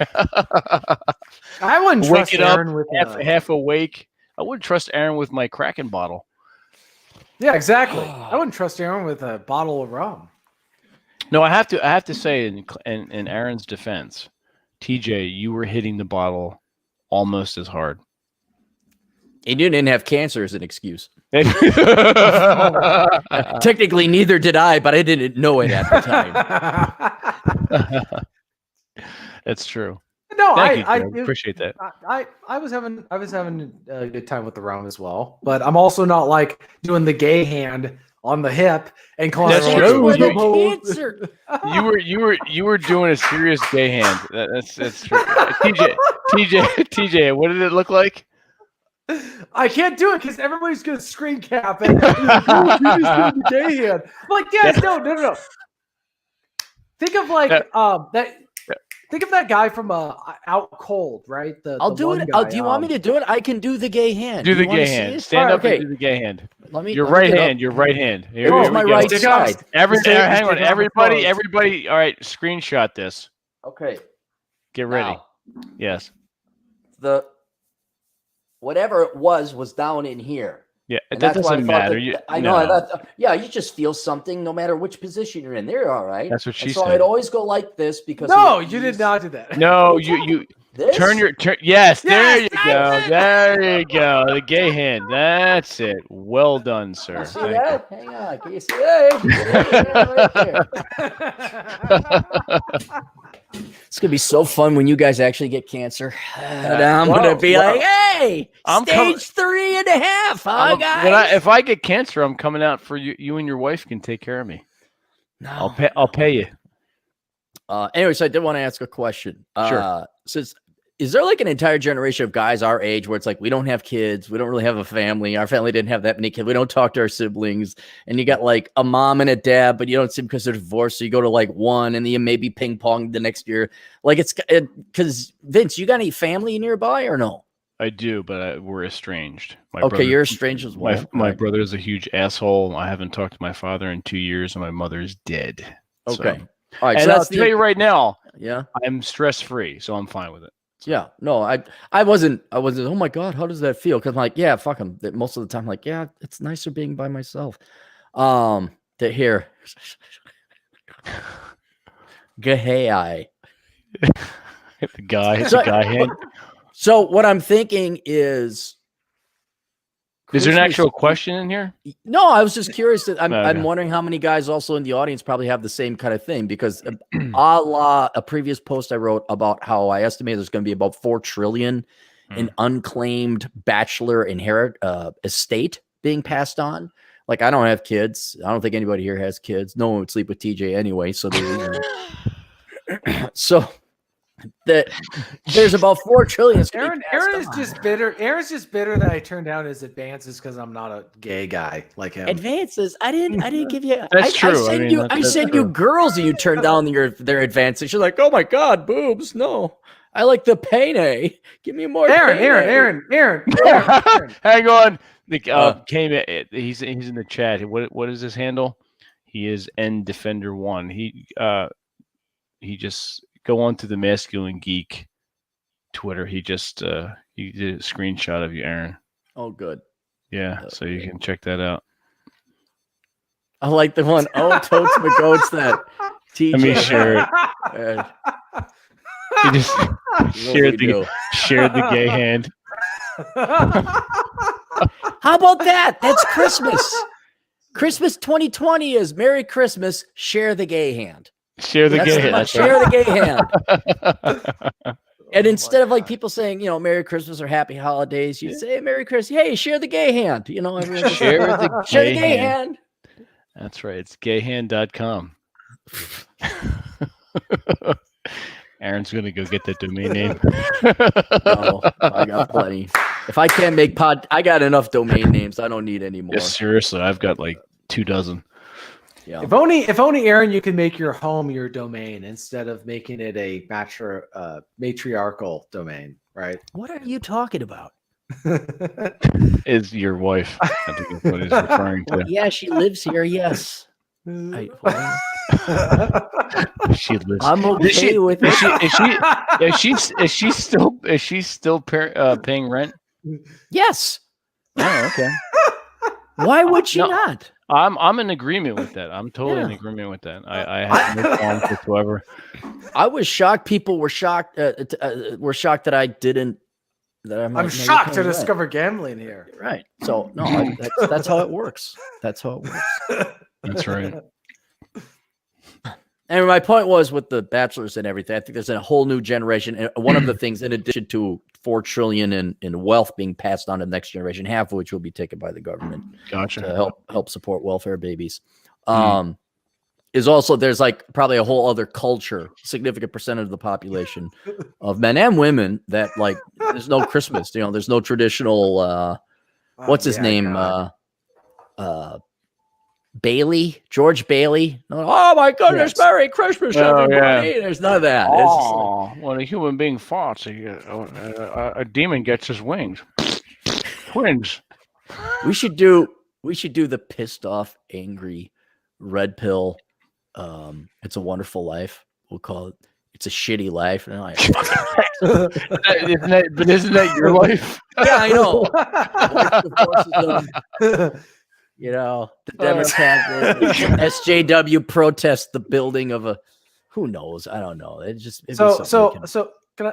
I wouldn't trust Aaron with half awake. I wouldn't trust Aaron with my Kraken bottle. Yeah, exactly. I wouldn't trust Aaron with a bottle of rum. No, I have to say in Aaron's defense, TJ, you were hitting the bottle almost as hard. And you didn't have cancer as an excuse. Technically, neither did I, but I didn't know it at the time. That's true. No, I appreciate that. I was having a good time with the rum as well, but I'm also not like doing the gay hand on the hip and calling cancer. You were doing a serious gay hand. That's true. TJ, what did it look like? I can't do it because everybody's gonna screen cap it. You just doing the gay hand. I'm like, guys, no. Think of like that. Think of that guy from Out Cold, right? I'll do it. Do you want me to do it? I can do the gay hand. Do the gay hand. Stand up and do the gay hand. Your right hand. Here's my right side. Hang on, everybody. All right, screenshot this. Okay. Get ready. Yes. Whatever it was down in here. Yeah, that doesn't matter. I know. You just feel something no matter which position you're in. They're all right. That's what she said. So I'd always go like this because. No, you did not do that. No, you This? Yes, there Yes, you go. There you go. The gay hand. That's it. Well done, sir. See Thank that? Hang on. Can you see that? Right there. It's gonna be so fun when you guys actually get cancer. And I'm gonna be like, "Hey, I'm stage 3.5, huh, guys?" If I get cancer, I'm coming out for you. You and your wife can take care of me. No, I'll pay you. Anyways, I did want to ask a question. Sure. Is there like an entire generation of guys our age where it's like we don't have kids, we don't really have a family, our family didn't have that many kids, we don't talk to our siblings, and you got like a mom and a dad, but you don't see them because they're divorced, so you go to like one, and then you maybe ping pong the next year. Like it's because Vince, you got any family nearby or no? I do, but we're estranged. You're estranged as well. My brother is a huge asshole. I haven't talked to my father in 2 years, and my mother's dead. Okay. So. All right. And So I'll tell you right now, yeah, I'm stress free, so I'm fine with it. yeah. No, I wasn't. Oh my god, how does that feel? Because I'm like, yeah, fuck them. Most of the time, I'm like, yeah, it's nicer being by myself. To hear, Gahai. The guy hand. So what I'm thinking is there an actual question in here? No, I was just curious. That I'm Okay. wondering how many guys also in the audience probably have the same kind of thing, because a la a previous post I wrote about how I estimate there's going to be about 4 trillion in unclaimed bachelor estate being passed on. Like, I don't have kids. I don't think anybody here has kids. No one would sleep with TJ anyway. So so that there's about 4 trillion. Aaron is just bitter. Aaron's just bitter that I turned down his advances because I'm not a gay guy like him. Advances? I didn't give you. That's true. I sent you girls and you turned down their advances. You're like, oh my god, boobs. No, I like the penne. Give me more. Aaron. Hang on. He's in the chat. What is his handle? He is NDefender1. He just go on to the Masculine Geek Twitter. He just he did a screenshot of you, Aaron. Oh, good. Yeah, so you can check that out. I like the one. Oh, totes my goats that. TJ. Let me share it. He just shared the gay hand. How about that? That's Christmas. Christmas 2020 is Merry Christmas. Share the gay hand. Share the gay hand. Share the gay hand. And instead of like people saying, Merry Christmas or Happy Holidays, you say Merry Christmas. Hey, share the gay hand. Everyone share the gay hand. That's right. It's gayhand.com. Aaron's going to go get that domain name. No, I got plenty. If I can't make I got enough domain names. I don't need any more. Yes, seriously. I've got like 24. Yeah. If only Aaron, you could make your home your domain instead of making it a matriarchal domain, right? What are you talking about? Is your wife? I think that's what he's referring to. Yeah, she lives here. Yes. She lives. I'm okay with it. Is she still paying rent? Yes. Oh, okay. Why would she not? I'm in agreement with that. I'm totally in agreement with that. I have no qualms whatsoever. I was shocked. People were shocked. Were shocked that I didn't. I'm shocked to discover gambling here. Right. So no, that's how it works. That's how it works. That's right. And my point was with the bachelors and everything, I think there's a whole new generation. And one of the things, in addition to 4 trillion in wealth being passed on to the next generation, half of which will be taken by the government to help support welfare babies, is also there's like probably a whole other culture, significant percentage of the population of men and women that like there's no Christmas, there's no traditional what's his name? George Bailey. Oh my goodness, yes. Merry Christmas, everybody. Yeah. There's none of that. Oh, when a human being farts, a demon gets his wings. Twins. We should do the pissed off, angry, red pill. It's a Wonderful Life. We'll call it. It's a shitty life. And like, isn't that your life? Yeah, I know. The Democrat SJW protest the building of a, who knows? I don't know. So can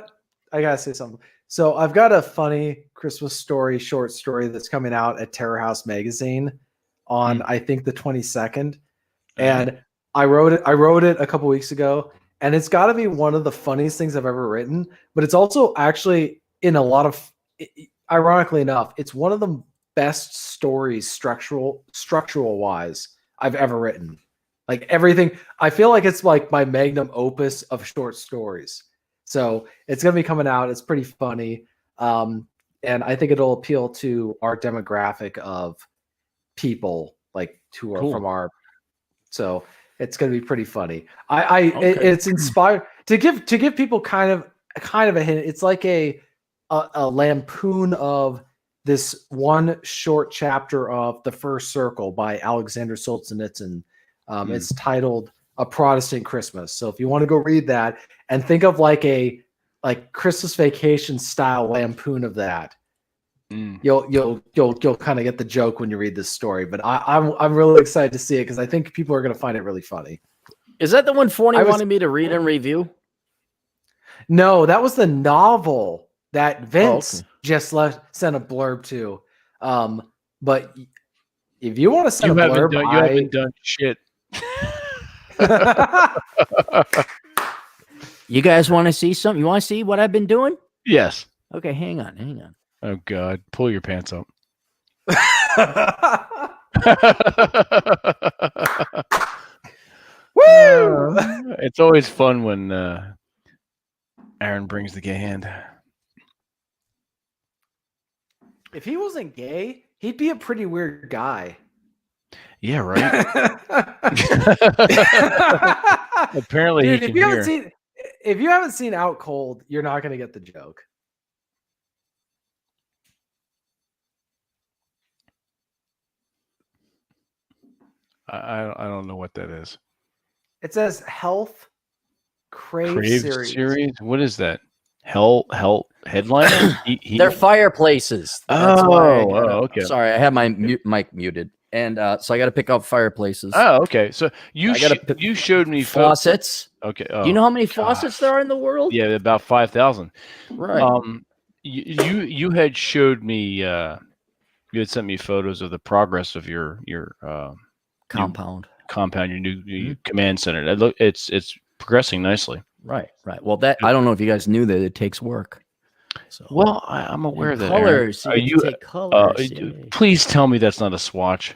gotta say something. So I've got a funny Christmas story, short story that's coming out at Terror House Magazine on I think the 22nd, and I wrote it a couple weeks ago, and it's got to be one of the funniest things I've ever written. But it's also actually in a lot of, ironically enough, it's one of the best stories structural wise I've ever written. Like everything, I feel like it's like my magnum opus of short stories. So it's going to be coming out. It's pretty funny. And I think it'll appeal to our demographic of people like who are from our, so it's going to be pretty funny. It's inspired to give people kind of a hint. It's like a lampoon of this one short chapter of The First Circle by Alexander Solzhenitsyn. It's titled A Protestant Christmas. So if you want to go read that and think of like Christmas Vacation style lampoon of that, you'll kind of get the joke when you read this story. But I'm really excited to see it because I think people are going to find it really funny. Is that the one Forney wanted me to read and review? No, that was the novel that Vince just sent a blurb to. But if you want to send a blurb, you haven't done shit. You guys want to see something? You want to see what I've been doing? Yes. Okay, hang on. Oh God, pull your pants up. Woo! It's always fun when Aaron brings the gay hand. If he wasn't gay, he'd be a pretty weird guy. Yeah, right. Apparently, dude, he can hear. If you haven't seen Out Cold, you're not going to get the joke. I don't know what that is. It says Health Crave series. What is that? Hell headliner? They're fireplaces. Okay. Sorry, I have my mic muted, and so I got to pick up fireplaces. Oh, okay. So you showed me faucets. Okay. Do you know how many faucets there are in the world? Yeah, about 5,000. Right. You had showed me. You had sent me photos of the progress of your compound, your new command center. It's progressing nicely. Right. Well, I don't know if you guys knew that it takes work. So, well, I'm aware of that. Colors. You take colors. Please tell me that's not a swatch.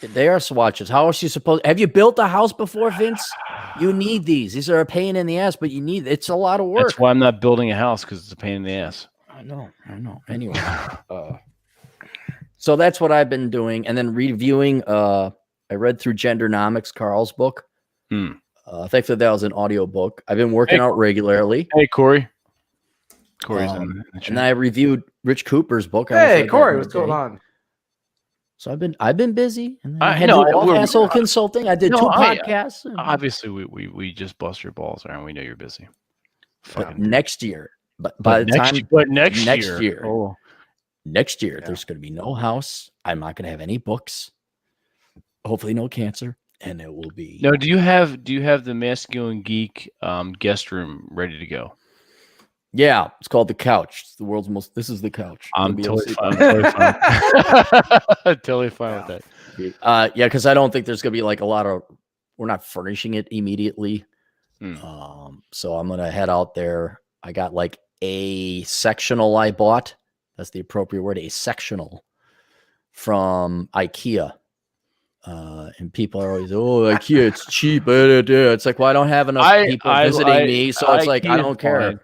They are swatches. How else you supposed? Have you built a house before, Vince? You need these. These are a pain in the ass, but it's a lot of work. That's why I'm not building a house, because it's a pain in the ass. I know. Anyway, so that's what I've been doing, and then reviewing. I read through Gendernomics, Carl's book. Thankfully, that was an audio book. I've been working out regularly. Hey, Corey. Corey's in the chat. And I reviewed Rich Cooper's book. Hey, Corey, what's going on? So I've been busy. And I had asshole consulting. I did 2 podcasts. Obviously, we just bust your balls, Aaron. We know you're busy. But next year, next year, there's going to be no house. I'm not going to have any books. Hopefully, no cancer. And it will be. No, do you have the Masculine Geek guest room ready to go? Yeah, it's called the Couch. It's the world's most. This is the couch. I'm totally fine. Totally fine with that. Yeah, because I don't think there's gonna be like a lot of. We're not furnishing it immediately. So I'm gonna head out there. I got like a sectional I bought. That's the appropriate word. A sectional from IKEA. And people are always, IKEA, it's cheap. It's like, well, I don't have enough people visiting me, so it's like I don't care. Fine.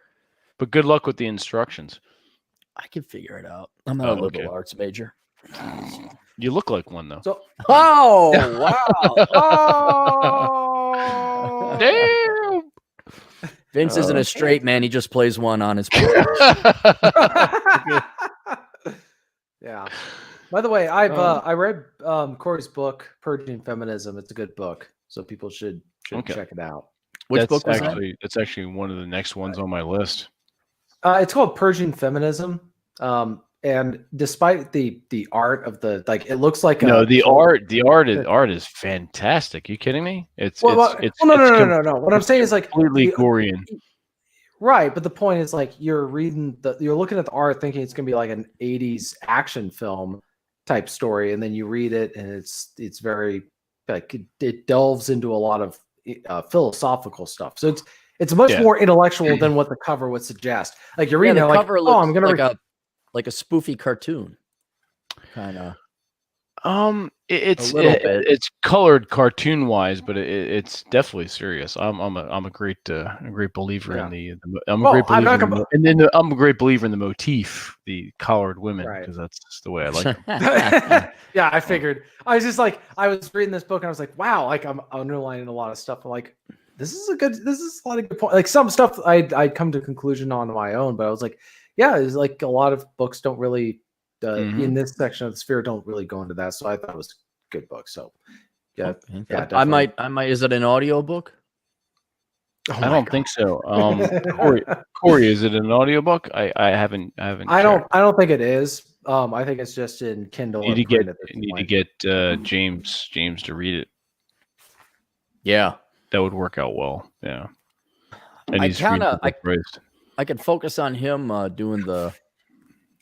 But good luck with the instructions. I can figure it out. I'm not a liberal arts major. You look like one though. So, wow! Oh, damn! Vince isn't a straight man. He just plays one on his. Yeah. By the way, I read Corey's book, Purging Feminism. It's a good book, so people should check it out. Which book was that? It's actually one of the next ones on my list. It's called Purging Feminism. And despite the art of the it looks like the art is fantastic. You kidding me? No. What I'm saying is like completely Gorian. Right, but the point is like you're looking at the art thinking it's gonna be like an 80s action film type story, and then you read it and it's very like it delves into a lot of philosophical stuff. So it's much more intellectual than what the cover would suggest. Like you're reading the it like, cover oh, looks I'm gonna like a spoofy cartoon, kind of. It's A little bit. it's colored cartoon wise, but it's definitely serious. I'm a great believer in the I'm a great believer I'm a great believer in the motif, the collared women, because that's just the way I like them. Yeah, I figured. I was just like, I was reading this book and I was like, wow, like I'm underlining a lot of stuff. I'm like, this is a lot of good point. Like some stuff I'd come to a conclusion on my own, but I was like, yeah, it's like a lot of books don't really in this section of the sphere don't really go into that. So I thought it was a good book. So yeah, I might. Is it an audio book? Oh I don't think so. Corey, is it an audiobook? I haven't. I don't think it is. I think it's just in Kindle. You need to get James to read it. Yeah, that would work out well. Yeah, and I could focus on him doing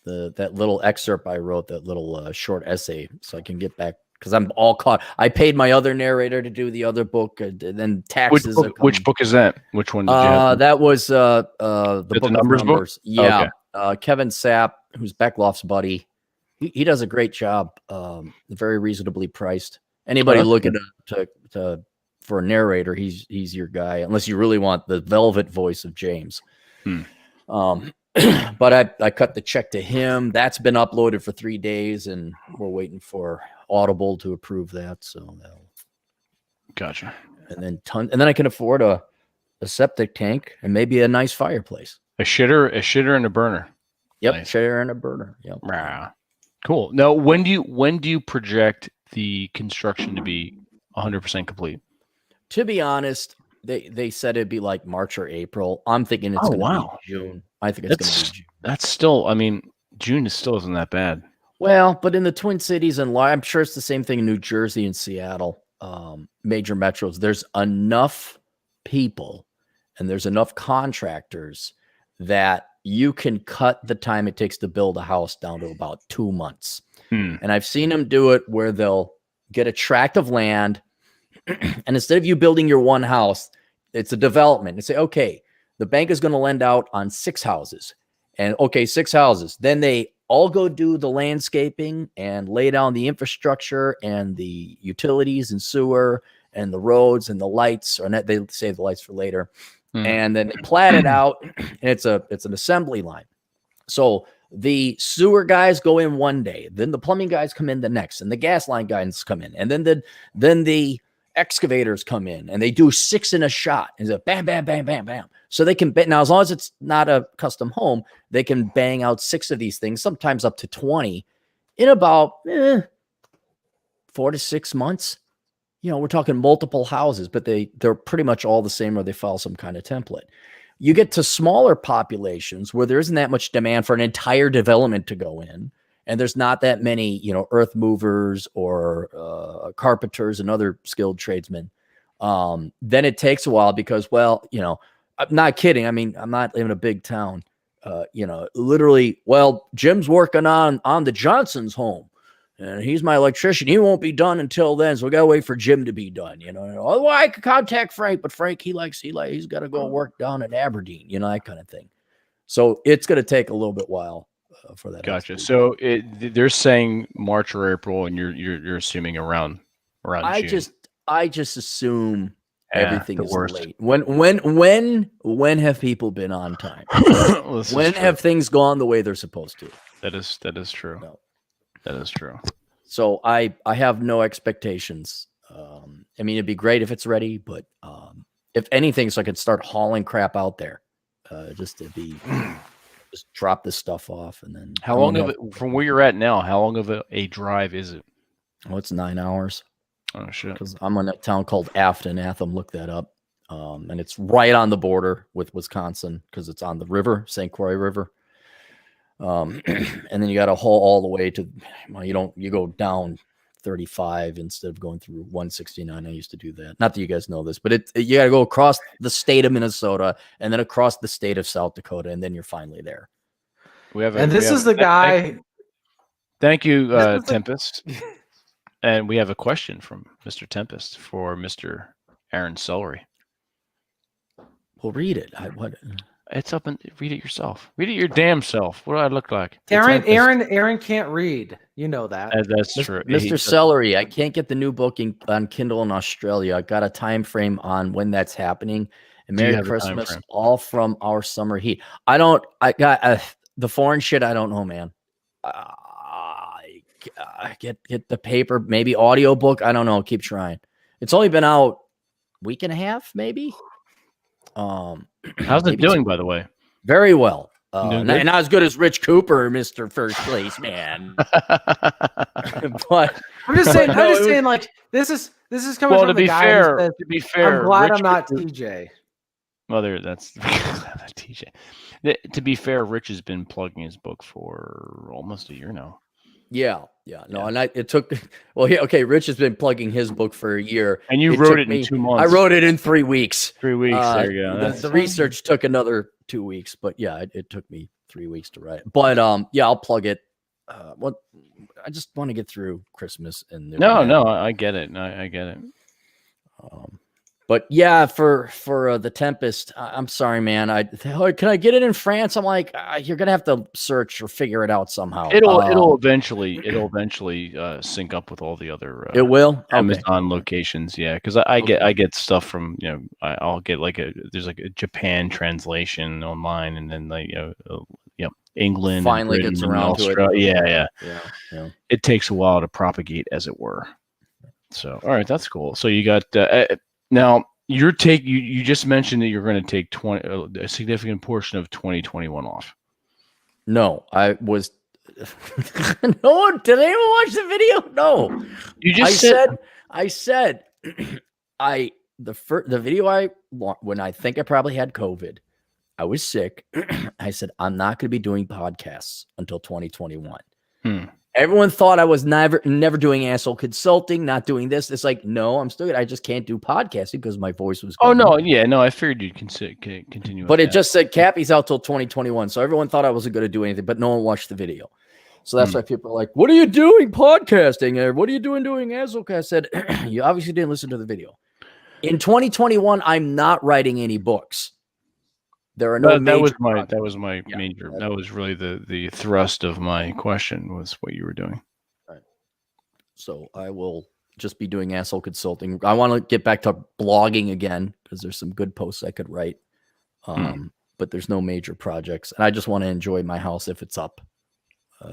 that little excerpt I wrote, that little short essay, so I can get back, because I'm all caught. I paid my other narrator to do the other book, and then taxes. Which book is that? Which one did you have? That was the book of numbers. Book? Yeah, okay. Kevin Sapp, who's Beckloff's buddy, he does a great job. Very reasonably priced. Anybody looking to for a narrator, he's your guy, unless you really want the velvet voice of James. But I cut the check to him. That's been uploaded for 3 days, and we're waiting for Audible to approve that. So gotcha. And then I can afford a septic tank and maybe a nice fireplace. A shitter and a burner. Yep, nice. Shitter and a burner. Yep. Rah. Cool. Now, when do you project the construction to be 100% complete? To be honest, they said it'd be like March or April. I'm thinking it's going to be June. I think it's going to be June. That's still, I mean, June still isn't that bad. Well, but in the Twin Cities, and I'm sure it's the same thing in New Jersey and Seattle, major metros, there's enough people and there's enough contractors that you can cut the time it takes to build a house down to about 2 months. And I've seen them do it where they'll get a tract of land, and instead of you building your one house, it's a development. And say, okay, the bank is going to lend out on 6 houses. And okay, 6 houses. Then they all go do the landscaping and lay down the infrastructure and the utilities and sewer and the roads and the lights, or not, they save the lights for later. And then they plat it out, and it's an assembly line. So the sewer guys go in one day, then the plumbing guys come in the next, and the gas line guys come in, and then the excavators come in, and they do 6 in a shot, and it's bam, bam, bam, bam, bam. So they can now, as long as it's not a custom home, they can bang out 6 of these things, sometimes up to 20, in about 4 to 6 months. You know, we're talking multiple houses, but they're pretty much all the same, or they follow some kind of template. You get to smaller populations where there isn't that much demand for an entire development to go in, and there's not that many, earth movers or carpenters and other skilled tradesmen. Then it takes a while because, well, I'm not kidding. I mean, I'm not in a big town. Literally, well, Jim's working on the Johnson's home, and he's my electrician. He won't be done until then, so we gotta wait for Jim to be done. Oh, well, I could contact Frank, but Frank, he's got to go work down in Aberdeen, that kind of thing. So it's gonna take a little bit while for that. Gotcha. So they're saying March or April, and you're assuming around June. I just assume everything is late. When have people been on time? When have things gone the way they're supposed to? That is true. No. That is true. So I have no expectations. I mean, it'd be great if it's ready, but if anything, so I could start hauling crap out there, just drop this stuff off, and then. How long of it from where you're at now? How long of a drive is it? Oh, it's 9 hours. Oh shit! Because I'm in a town called Afton. Look that up, and it's right on the border with Wisconsin because it's on the river, St. Croix River. And then you got to haul all the way to, you go down 35 instead of going through 169. I used to do that. Not that you guys know this, but you got to go across the state of Minnesota and then across the state of South Dakota, and then you're finally there. This is the guy. Thank you, Tempest. And we have a question from Mr. Tempest for Mr. Aaron Clarey. Well, read it. It's up and read it yourself. Read it your damn self. What do I look like? Aaron can't read. You know that. That's true. Mr. Celery, I can't get the new book on Kindle in Australia. I got a time frame on when that's happening. And Merry Christmas, all from our summer heat. I got the foreign shit. I don't know, man. Get the paper, maybe audiobook. I don't know. Keep trying. It's only been out a week and a half, maybe. How's it doing, by the way? Very well. Not as good as Rich Cooper, Mr. First Place Man. But I'm just saying, like this is coming from the guy who says, to be fair, I'm glad Rich I'm not Cooper, TJ. Mother, that's TJ. To be fair, Rich has been plugging his book for almost a year now. Yeah. No, and it took. Well, yeah, okay. Rich has been plugging his book for a year, and you wrote it in 2 months. I wrote it in 3 weeks. 3 weeks. There you go. The research took another 2 weeks, but yeah, it took me 3 weeks to write. But yeah, I'll plug it. I just want to get through Christmas and no, I get it. I get it. But yeah, for the Tempest, I'm sorry, man. Can I get it in France? I'm like, you're gonna have to search or figure it out somehow. It'll eventually sync up with all the other. It will Amazon locations, yeah. Because I get stuff from I'll get there's like a Japan translation online, and then England finally and gets around to it. Yeah. It takes a while to propagate, as it were. So all right, that's cool. So you got. Now, you just mentioned that you're going to take a significant portion of 2021 off. No, I was. No, did anyone watch the video? No, you just I said, the video when I think I probably had COVID, I was sick. I said I'm not going to be doing podcasts until 2021. Everyone thought I was never doing asshole consulting, not doing this. It's like, no, I'm still. I just can't do podcasting because my voice was. Oh no, yeah, no, I figured you'd continue. But it just said Cappy's out till 2021, so everyone thought I wasn't going to do anything. But no one watched the video, so that's why people are like, "What are you doing podcasting? Or what are you doing asshole?" I said, "You obviously didn't listen to the video." In 2021, I'm not writing any books. There are no. That was my major. That was really the thrust of my question was what you were doing. Right. So I will just be doing asshole consulting. I want to get back to blogging again because there's some good posts I could write. But there's no major projects, and I just want to enjoy my house if it's up.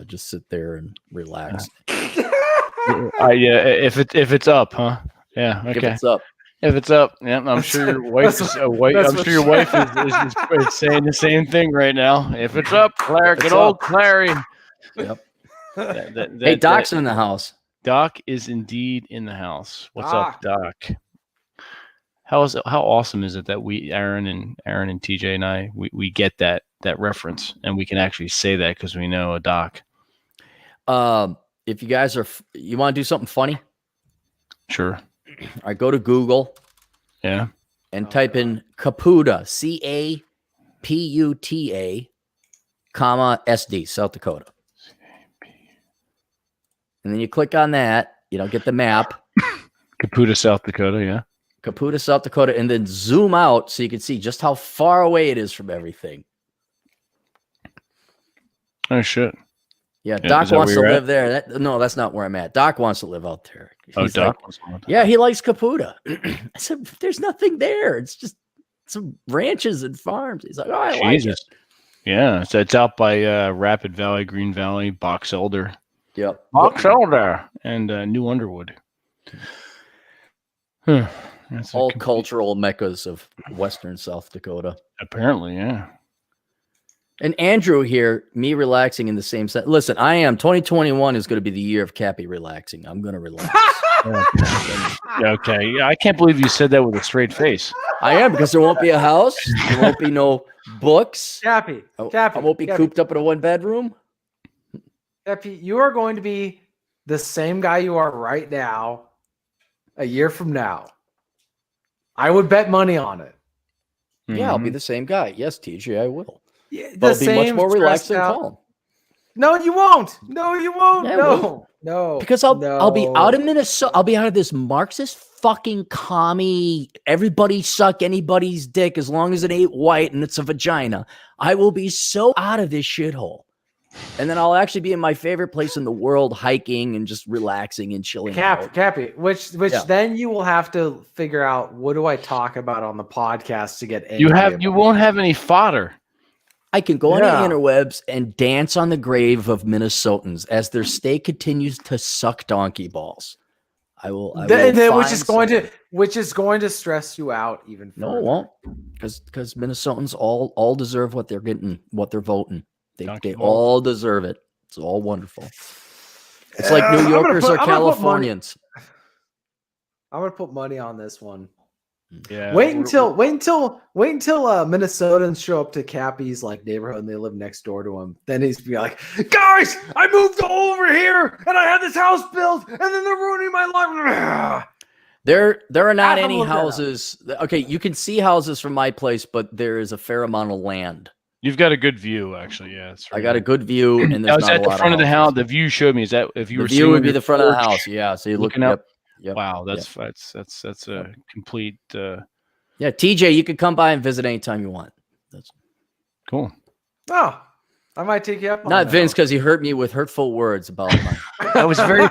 Just sit there and relax. If it's up, huh? Yeah. Okay. If it's up. If it's up, yeah, I'm sure your wife is saying the same thing right now. If it's up, Claire, good old Clarey. Yep. Hey, Doc's in the house. Doc is indeed in the house. What's up, Doc? How awesome is it that Aaron and TJ and I we get that reference and we can actually say that because we know a Doc. If you guys you want to do something funny, sure. I go to Google, and type in Caputa, CAPUTA, SD, South Dakota, and then you click on that. Get the map. Caputa, South Dakota, yeah. Caputa, South Dakota, and then zoom out so you can see just how far away it is from everything. Oh shit. Yeah, Doc wants to live there. No, that's not where I'm at. Doc wants to live out there. He's Doc. Yeah, he likes Caputa. I said, "There's nothing there. It's just some ranches and farms." He's like, "Oh, I like it." Yeah, so it's out by Rapid Valley, Green Valley, Box Elder. Yep, Box Elder and New Underwood. That's all cultural meccas of Western South Dakota. Apparently, yeah. And Andrew here, me relaxing in the same set. Listen, 2021 is going to be the year of Cappy relaxing. I'm going to relax. Okay. Yeah, I can't believe you said that with a straight face. I am, because there won't be a house. There won't be no books. Cappy. I won't be cooped up in a 1-bedroom. Cappy, you are going to be the same guy you are right now, a year from now. I would bet money on it. Yeah, I'll be the same guy. Yes, TJ, I will. Yeah, But I'll be much more relaxed and calm. No, you won't. No, you won't. Yeah, I No. Because I'll be out of Minnesota. I'll be out of this Marxist fucking commie. Everybody suck anybody's dick as long as it ain't white and it's a vagina. I will be so out of this shithole. And then I'll actually be in my favorite place in the world, hiking and just relaxing and chilling. Cappy, which then you will have to figure out, what do I talk about on the podcast to get angry You won't have any fodder. I can go on the interwebs and dance on the grave of Minnesotans as their state continues to suck donkey balls. Which is going to stress you out even further. No, it won't, because Minnesotans all deserve what they're getting, what they're voting. They all deserve it. It's all wonderful. It's like New Yorkers or Californians. I'm gonna put money on this one. Yeah. Wait until Minnesotans show up to Cappy's like neighborhood and they live next door to him. Then he's be like, guys, I moved over here and I had this house built and then they're ruining my life. There are not any houses. Okay, you can see houses from my place, but there is a fair amount of land. You've got a good view, actually. Yeah, I got a good view, and there's not at the front of the house. The view showed me. Is that if you were view would be the front of the house? Yeah, so you're looking up. Yep. Wow, that's a complete. Yeah, TJ, you could come by and visit anytime you want. That's cool. Oh, I might take you up on Not that. Vince, because he hurt me with hurtful words about my I was very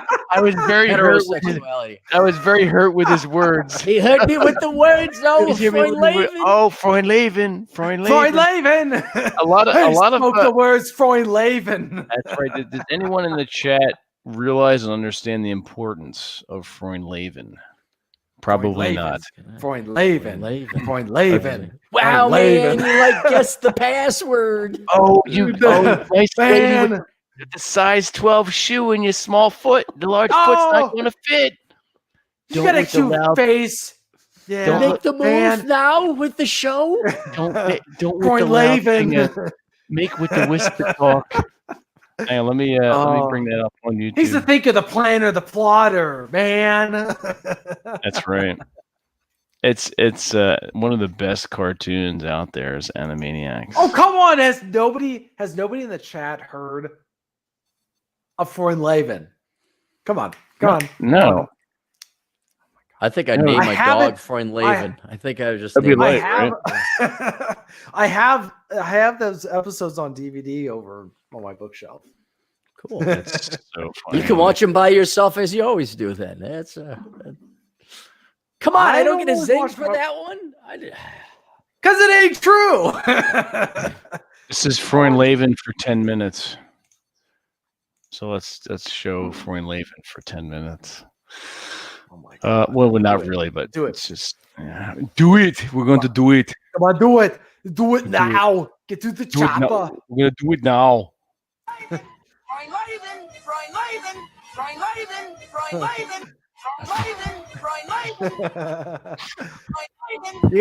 hurt. heterosexuality. I was very hurt with his words. He hurt me with the words. No, Freundleben. Freundleben. A lot of the words Freundleben. That's right. Did anyone in the chat realize and understand the importance of Freundleben? Probably not. Freundleben. Wow, man, you guessed the password. Nice lady with the size 12 shoe in your small foot. The large foot's not going to fit. You got a cute face. Yeah. Make the move now with the show. Don't with the make with the whisper talk. Hang on, let me bring that up on YouTube. He's the thinker, the planner, the plotter, man. That's right. It's one of the best cartoons out there is Animaniacs. Oh, come on. Has nobody in the chat heard of Freundleben? Come on. No. I think I'd name my dog Freundleben. I think I would just name late, I have those episodes on DVD over on my bookshelf. Cool. That's so funny. You can watch them by yourself as you always do then. That's come on, I don't get a zing for that one. Because it ain't true. This is Freundleben for 10 minutes. So let's show Freundleben for 10 minutes. Oh my God. Well, not really, but do it. It's just do it. We're going to do it. Come on, do it. Do it now. Get to the chopper. We're going to do it now. You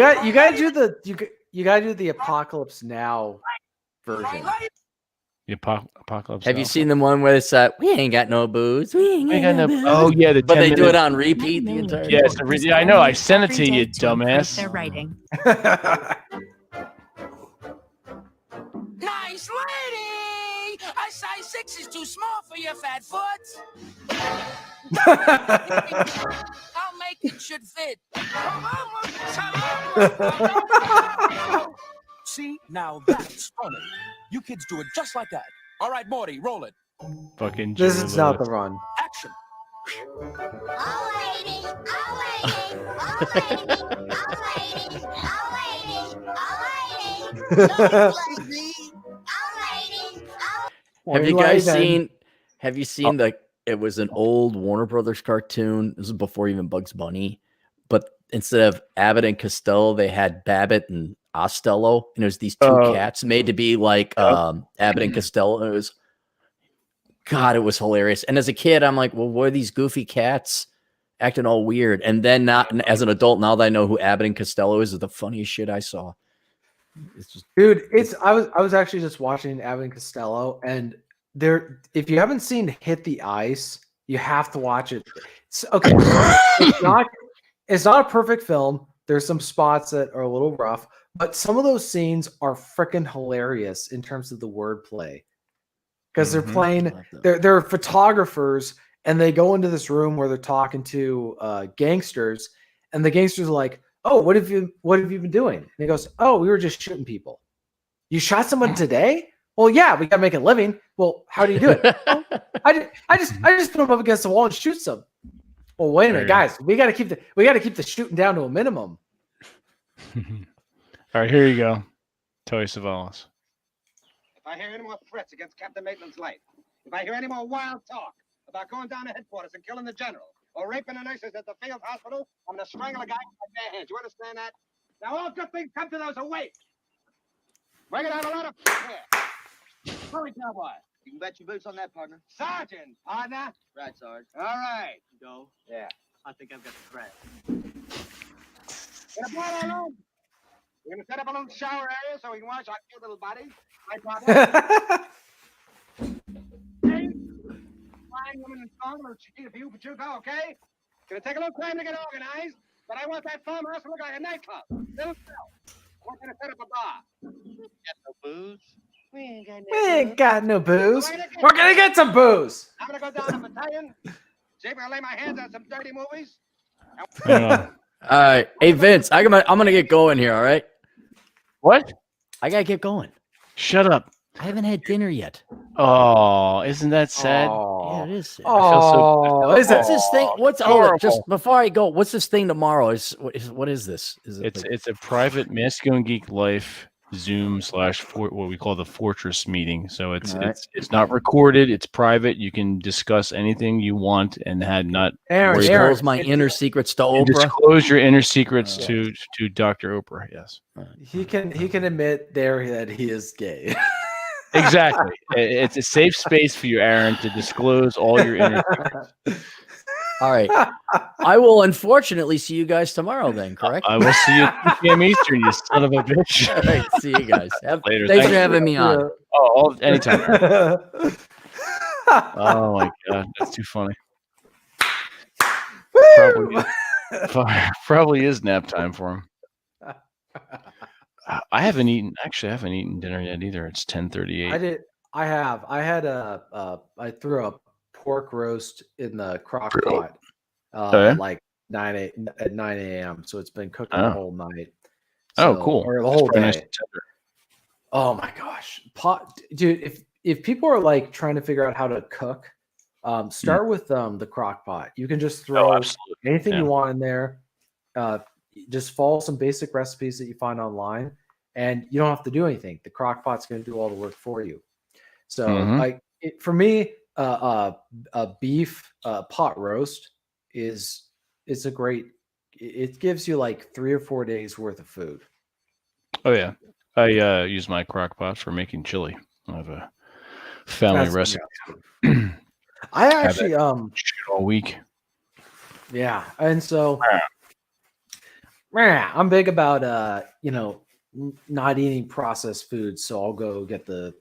gotta do the Apocalypse Now version. The Apocalypse. Have you seen the one where it's we ain't got no booze. We ain't got no booze. Oh yeah, but they do it on repeat the entire time. Yes, I know. I sent it to you, dumbass. They're writing. Nice lady! A size 6 is too small for your fat foot. I'll make it should fit. See, now that's funny. You kids do it just like that. All right, Morty, roll it. Fucking this is not the run. Action. Have you seen it was an old Warner Brothers cartoon. This was before even Bugs Bunny, but instead of Abbott and Costello, they had Babbitt and Ostello, and it was these two cats made to be like Abbott and Costello. And it was hilarious. And as a kid, I'm like, well, what are these goofy cats acting all weird? And then not as an adult, now that I know who Abbott and Costello is the funniest shit I saw. It's just, dude, I was actually just watching Abbott and Costello, and if you haven't seen Hit the Ice, You have to watch it. Okay, it's not a perfect film. There's some spots that are a little rough, but some of those scenes are freaking hilarious in terms of the wordplay. Because they're playing, they're photographers, and they go into this room where they're talking to gangsters, and the gangsters are like, "Oh, what have you been doing?" And he goes, "Oh, we were just shooting people." "You shot someone today?" "Well, yeah, we got to make a living." "Well, how do you do it?" "Well, I just put them up against the wall and shoot some." "Well, wait a minute, guys. We got to keep the shooting down to a minimum." All right, here you go. Toy Savalas. If I hear any more threats against Captain Maitland's life, if I hear any more wild talk about going down to headquarters and killing the general, or raping the nurses at the field hospital, I'm going to strangle a guy with my bare hands. You understand that? Now, all good things come to those who wait. We're going to have a lot of fun here. Hurry, cowboy. You can bet your boots on that, partner. Sergeant, partner. Right, Sarge. All right. Go. Yeah. I think I've got the crack. Get a ball alone. We're going to set up a little shower area so we can wash our cute little bodies. Right, partner? Hey, fine woman and song, a little chiquita for you, Pachuco, okay? Gonna take a little time to get organized, but I want that farmhouse to look like a nightclub. Little cell. We're gonna set up a bar. Got no booze. We ain't got We ain't got no booze. We're gonna get some booze. I'm gonna go down to battalion. See if I can lay my hands on some dirty movies. All right. Hey, Vince, I'm gonna get going here. All right. What? I gotta get going. Shut up. I haven't had dinner yet. Oh, isn't that sad? Yeah, it is. Oh, is What's it? this thing? What's horrible. just before I go? What's this thing tomorrow? What is this? Is it? It's a private Masculine Geek Life Zoom / what we call the Fortress meeting. So it's not recorded. It's private. You can discuss anything you want and had not Aaron, disclose my inner secrets to you Oprah? disclose your inner secrets to Dr. Oprah. Yes, He can admit there that he is gay. exactly. It's a safe space for you, Aaron, to disclose all your inner secrets. All right. I will unfortunately see you guys tomorrow then, correct? I will see you at 2 p.m. Eastern, you son of a bitch. All right. See you guys. Later. Thanks Thank for you. having me on. Anytime. Oh my god, that's too funny. Probably is nap time for him. I haven't eaten dinner yet either. It's 10:38. I threw a pork roast in the crock pot like 9 a.m. So it's been cooking the whole night. Oh, cool. Or the whole day. Nice and tender. Oh my gosh. Dude, if people are like trying to figure out how to cook, start with the crock pot. You can just throw anything you want in there. Just follow some basic recipes that you find online, and you don't have to do anything. The crock pot's going to do all the work for you. So for me, a beef pot roast is a great. It gives you like 3 or 4 days worth of food. Oh yeah, I use my crock pot for making chili. I have a family recipe. I actually all week. Yeah, and so I'm big about not eating processed foods, so I'll go get the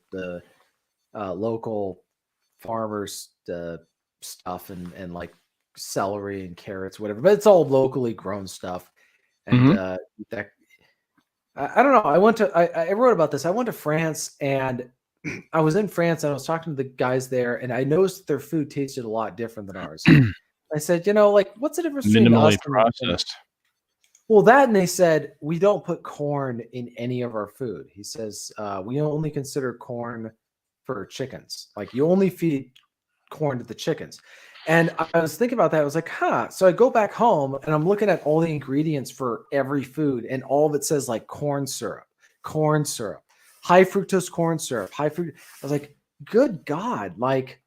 local farmers stuff and like celery and carrots, whatever, but it's all locally grown stuff. And that I don't know. I wrote about this. I went to France, and I was in France and I was talking to the guys there, and I noticed their food tasted a lot different than ours. I said, like, what's the difference between us minimally processed? Well, that, and they said, we don't put corn in any of our food. He says, we only consider corn for chickens. Like, you only feed corn to the chickens. And I was thinking about that. I was like, So I go back home and I'm looking at all the ingredients for every food, and all of it says like corn syrup, high fructose corn syrup, high fruit. I was like, good God. Like,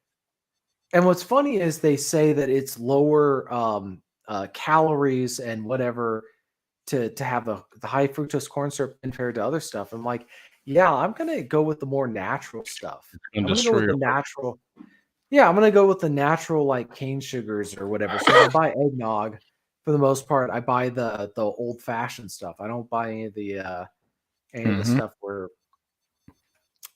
and what's funny is they say that it's lower calories and whatever to have the high fructose corn syrup compared to other stuff. I'm like, yeah, I'm going to go with the more natural stuff. I'm going to go with the natural. Yeah, I'm going to go with the natural, like cane sugars or whatever. So I buy eggnog for the most part. I buy the old fashioned stuff. I don't buy any of the stuff where,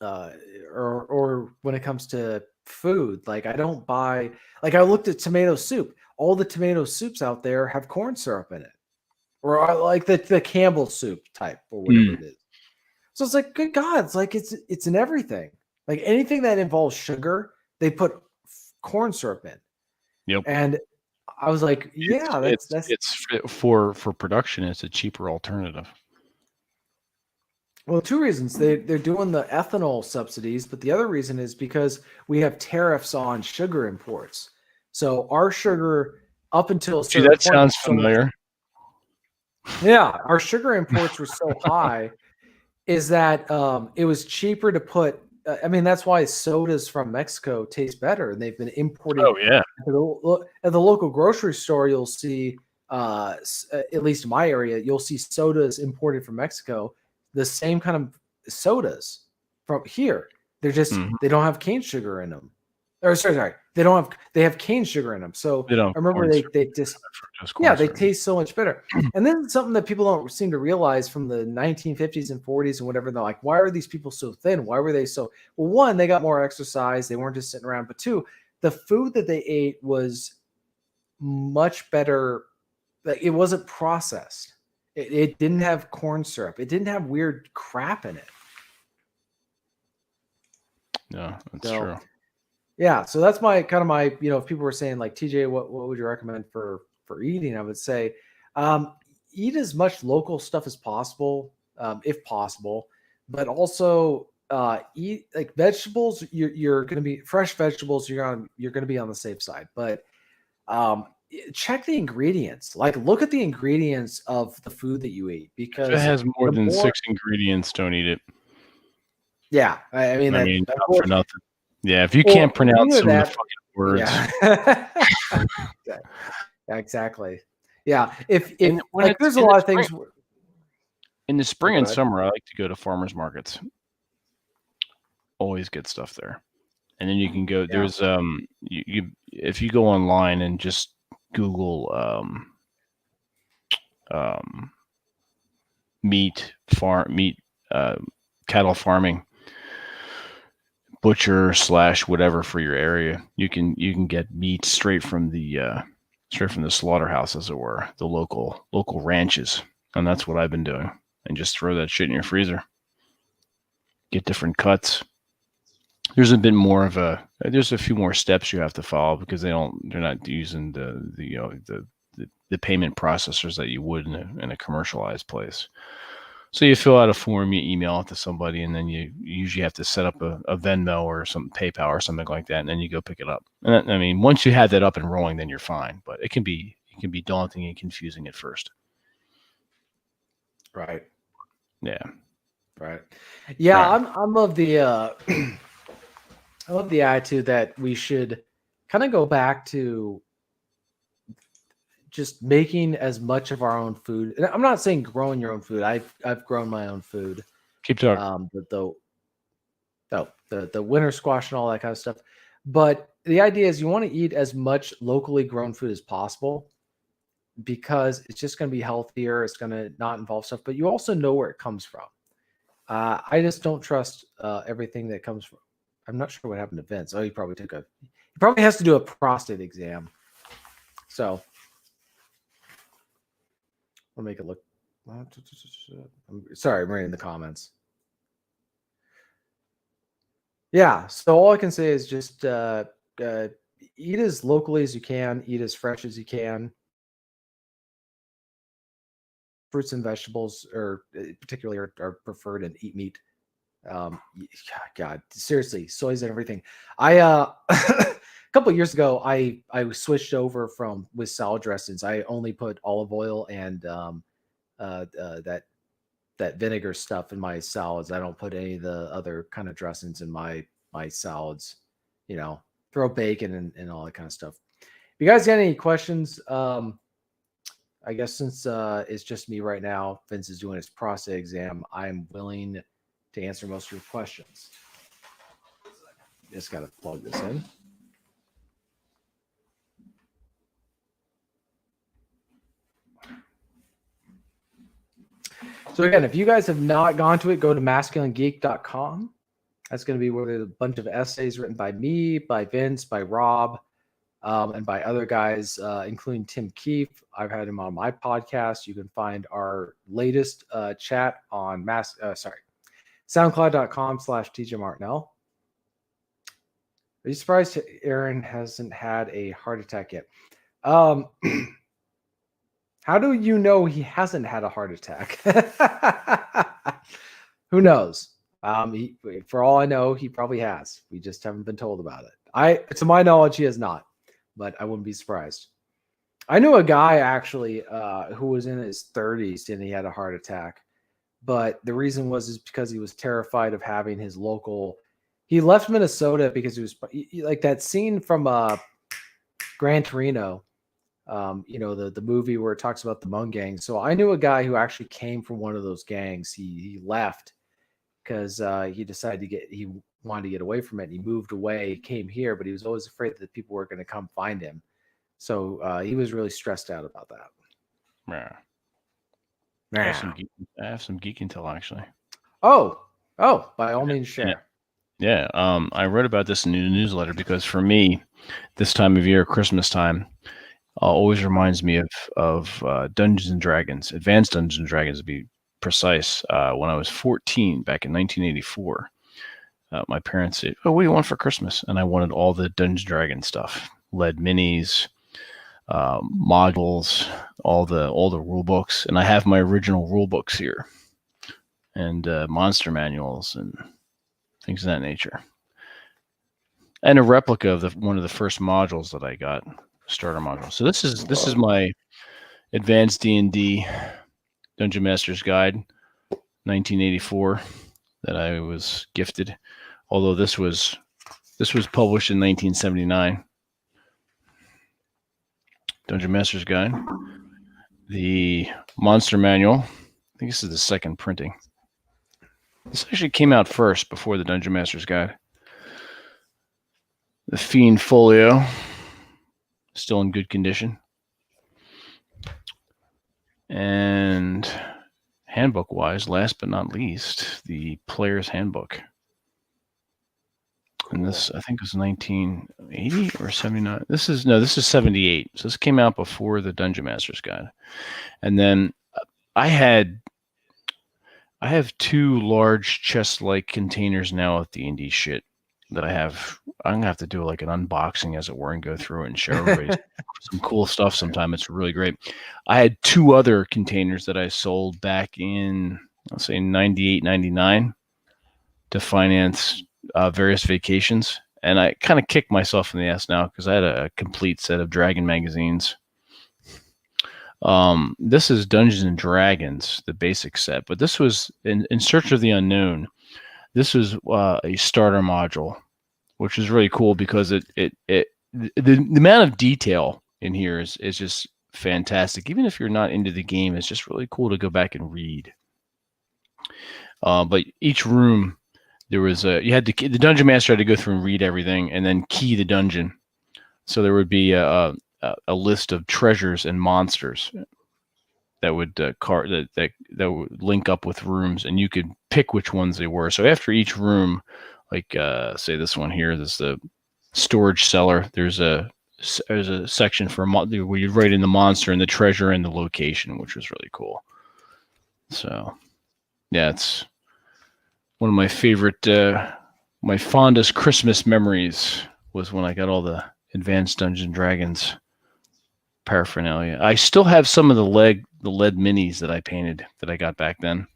or when it comes to food. Like I don't buy. Like I looked at tomato soup. All the tomato soups out there have corn syrup in it, or like the Campbell soup type or whatever it is. So it's like, good God, it's like it's in everything. Like anything that involves sugar, they put corn syrup in. Yep. And I was like, yeah, that's for production. It's a cheaper alternative. Well, two reasons. They're doing the ethanol subsidies, but the other reason is because we have tariffs on sugar imports. So our sugar up until a certain that point, sounds familiar. Yeah, our sugar imports were so high, is that it was cheaper to put. I mean, that's why sodas from Mexico taste better, and they've been importing. Oh yeah. At the local grocery store, you'll see, at least in my area, you'll see sodas imported from Mexico. The same kind of sodas from here. They're just they don't have cane sugar in them. Or sorry, they have cane sugar in them. So I remember they just they taste so much better. And then something that people don't seem to realize from the 1950s and 40s and whatever, they're like, why are these people so thin? Why were they so? Well, one, they got more exercise. They weren't just sitting around. But two, the food that they ate was much better. Like it wasn't processed. It didn't have corn syrup. It didn't have weird crap in it. No, that's true. Yeah, so that's my if people were saying like, TJ, what would you recommend for eating? I would say eat as much local stuff as possible, if possible, but also eat like vegetables. You're going to be fresh vegetables. You're going to be on the safe side, but check the ingredients. Like look at the ingredients of the food that you eat, because if it has more than 6 ingredients, don't eat it. Yeah, I mean, not for nothing. Yeah, if you can't pronounce some of the fucking words. Yeah. Yeah, exactly. Yeah, if like there's a lot of things. In the spring and summer, I like to go to farmers markets. Always get stuff there, and then you can go. There's you if you go online and just Google cattle farming, butcher / whatever for your area, you can get meat straight from the slaughterhouse, as it were, the local ranches. And that's what I've been doing, and just throw that shit in your freezer, get different cuts. There's a bit more of there's a few more steps you have to follow, because they're not using the payment processors that you would in a commercialized place. So you fill out a form, you email it to somebody, and then you usually have to set up a Venmo or some PayPal or something like that, and then you go pick it up. And I mean, once you have that up and rolling, then you're fine. But it can be daunting and confusing at first. Right. Yeah. Right. Yeah, right. I'm of the I love the attitude that we should kind of go back to just making as much of our own food. And I'm not saying growing your own food. I've grown my own food. Keep talking. The winter squash and all that kind of stuff. But the idea is you want to eat as much locally grown food as possible, because it's just going to be healthier. It's going to not involve stuff, but you also know where it comes from. I just don't trust everything that comes from. I'm not sure what happened to Vince. Oh, he probably has to do a prostate exam. So I'll make it look. Sorry, I'm reading the comments. Yeah, so all I can say is just eat as locally as you can, eat as fresh as you can. Fruits and vegetables particularly are preferred, and eat meat. God, seriously, soys and everything. A couple of years ago, I switched over with salad dressings. I only put olive oil and that vinegar stuff in my salads. I don't put any of the other kind of dressings in my salads. Throw bacon and all that kind of stuff. If you guys got any questions, I guess since it's just me right now, Vince is doing his prostate exam, I'm willing to answer most of your questions. Just got to plug this in. So again, if you guys have not gone to it, go to masculinegeek.com. That's going to be with a bunch of essays written by me, by Vince, by Rob, and by other guys, including Tim Keefe. I've had him on my podcast. You can find our latest chat on SoundCloud.com/TJ Martinell. Are you surprised Aaron hasn't had a heart attack yet? How do you know he hasn't had a heart attack? Who knows? For all I know, he probably has. We just haven't been told about it. To my knowledge, he has not, but I wouldn't be surprised. I knew a guy actually who was in his 30s and he had a heart attack, but the reason was because he was terrified of having his local. He left Minnesota because he was like that scene from Gran Torino, the movie where it talks about the Hmong gang. So I knew a guy who actually came from one of those gangs. He left because he decided he wanted to get away from it. And he moved away, came here, but he was always afraid that people were going to come find him. So he was really stressed out about that. Yeah. Yeah. I have some geek intel actually. Oh, by all means, share. Yeah. I wrote about this in the newsletter because for me, this time of year, Christmas time, always reminds me of Dungeons and Dragons, Advanced Dungeons and Dragons to be precise. When I was 14, back in 1984, my parents said, "Oh, what do you want for Christmas?" And I wanted all the Dungeons and Dragons stuff, lead minis, modules, all the rule books, and I have my original rule books here, and monster manuals and things of that nature, and a replica of one of the first modules that I got, starter module. So this is my Advanced D&D Dungeon Master's Guide, 1984, that I was gifted. Although this was published in 1979. Dungeon Master's Guide. The Monster Manual. I think this is the second printing. This actually came out first before the Dungeon Master's Guide. The Fiend Folio. Still in good condition. And handbook-wise, last but not least, the Player's Handbook. And this, I think, was 1980 or 79. This is 78. So this came out before the Dungeon Master's Guide. And then I have two large chest-like containers now of D&D shit that I have. I'm gonna have to do like an unboxing, as it were, and go through it and show everybody some cool stuff sometime. It's really great. I had two other containers that I sold back in, let's say, 98, 99 to finance various vacations, and I kind of kicked myself in the ass now because I had a complete set of Dragon magazines. This is Dungeons and Dragons, the basic set, but this was in Search of the Unknown. This was a starter module, which is really cool because the amount of detail in here is just fantastic. Even if you're not into the game, it's just really cool to go back and read. But each room, there was the dungeon master had to go through and read everything and then key the dungeon. So there would be a list of treasures and monsters that would that would link up with rooms, and you could pick which ones they were. So after each room, like say this one here, this is the storage cellar. There's a section for where you write in the monster and the treasure and the location, which was really cool. So yeah, it's one of my favorite, my fondest Christmas memories was when I got all the Advanced Dungeons and Dragons paraphernalia. I still have some of the lead minis that I painted that I got back then.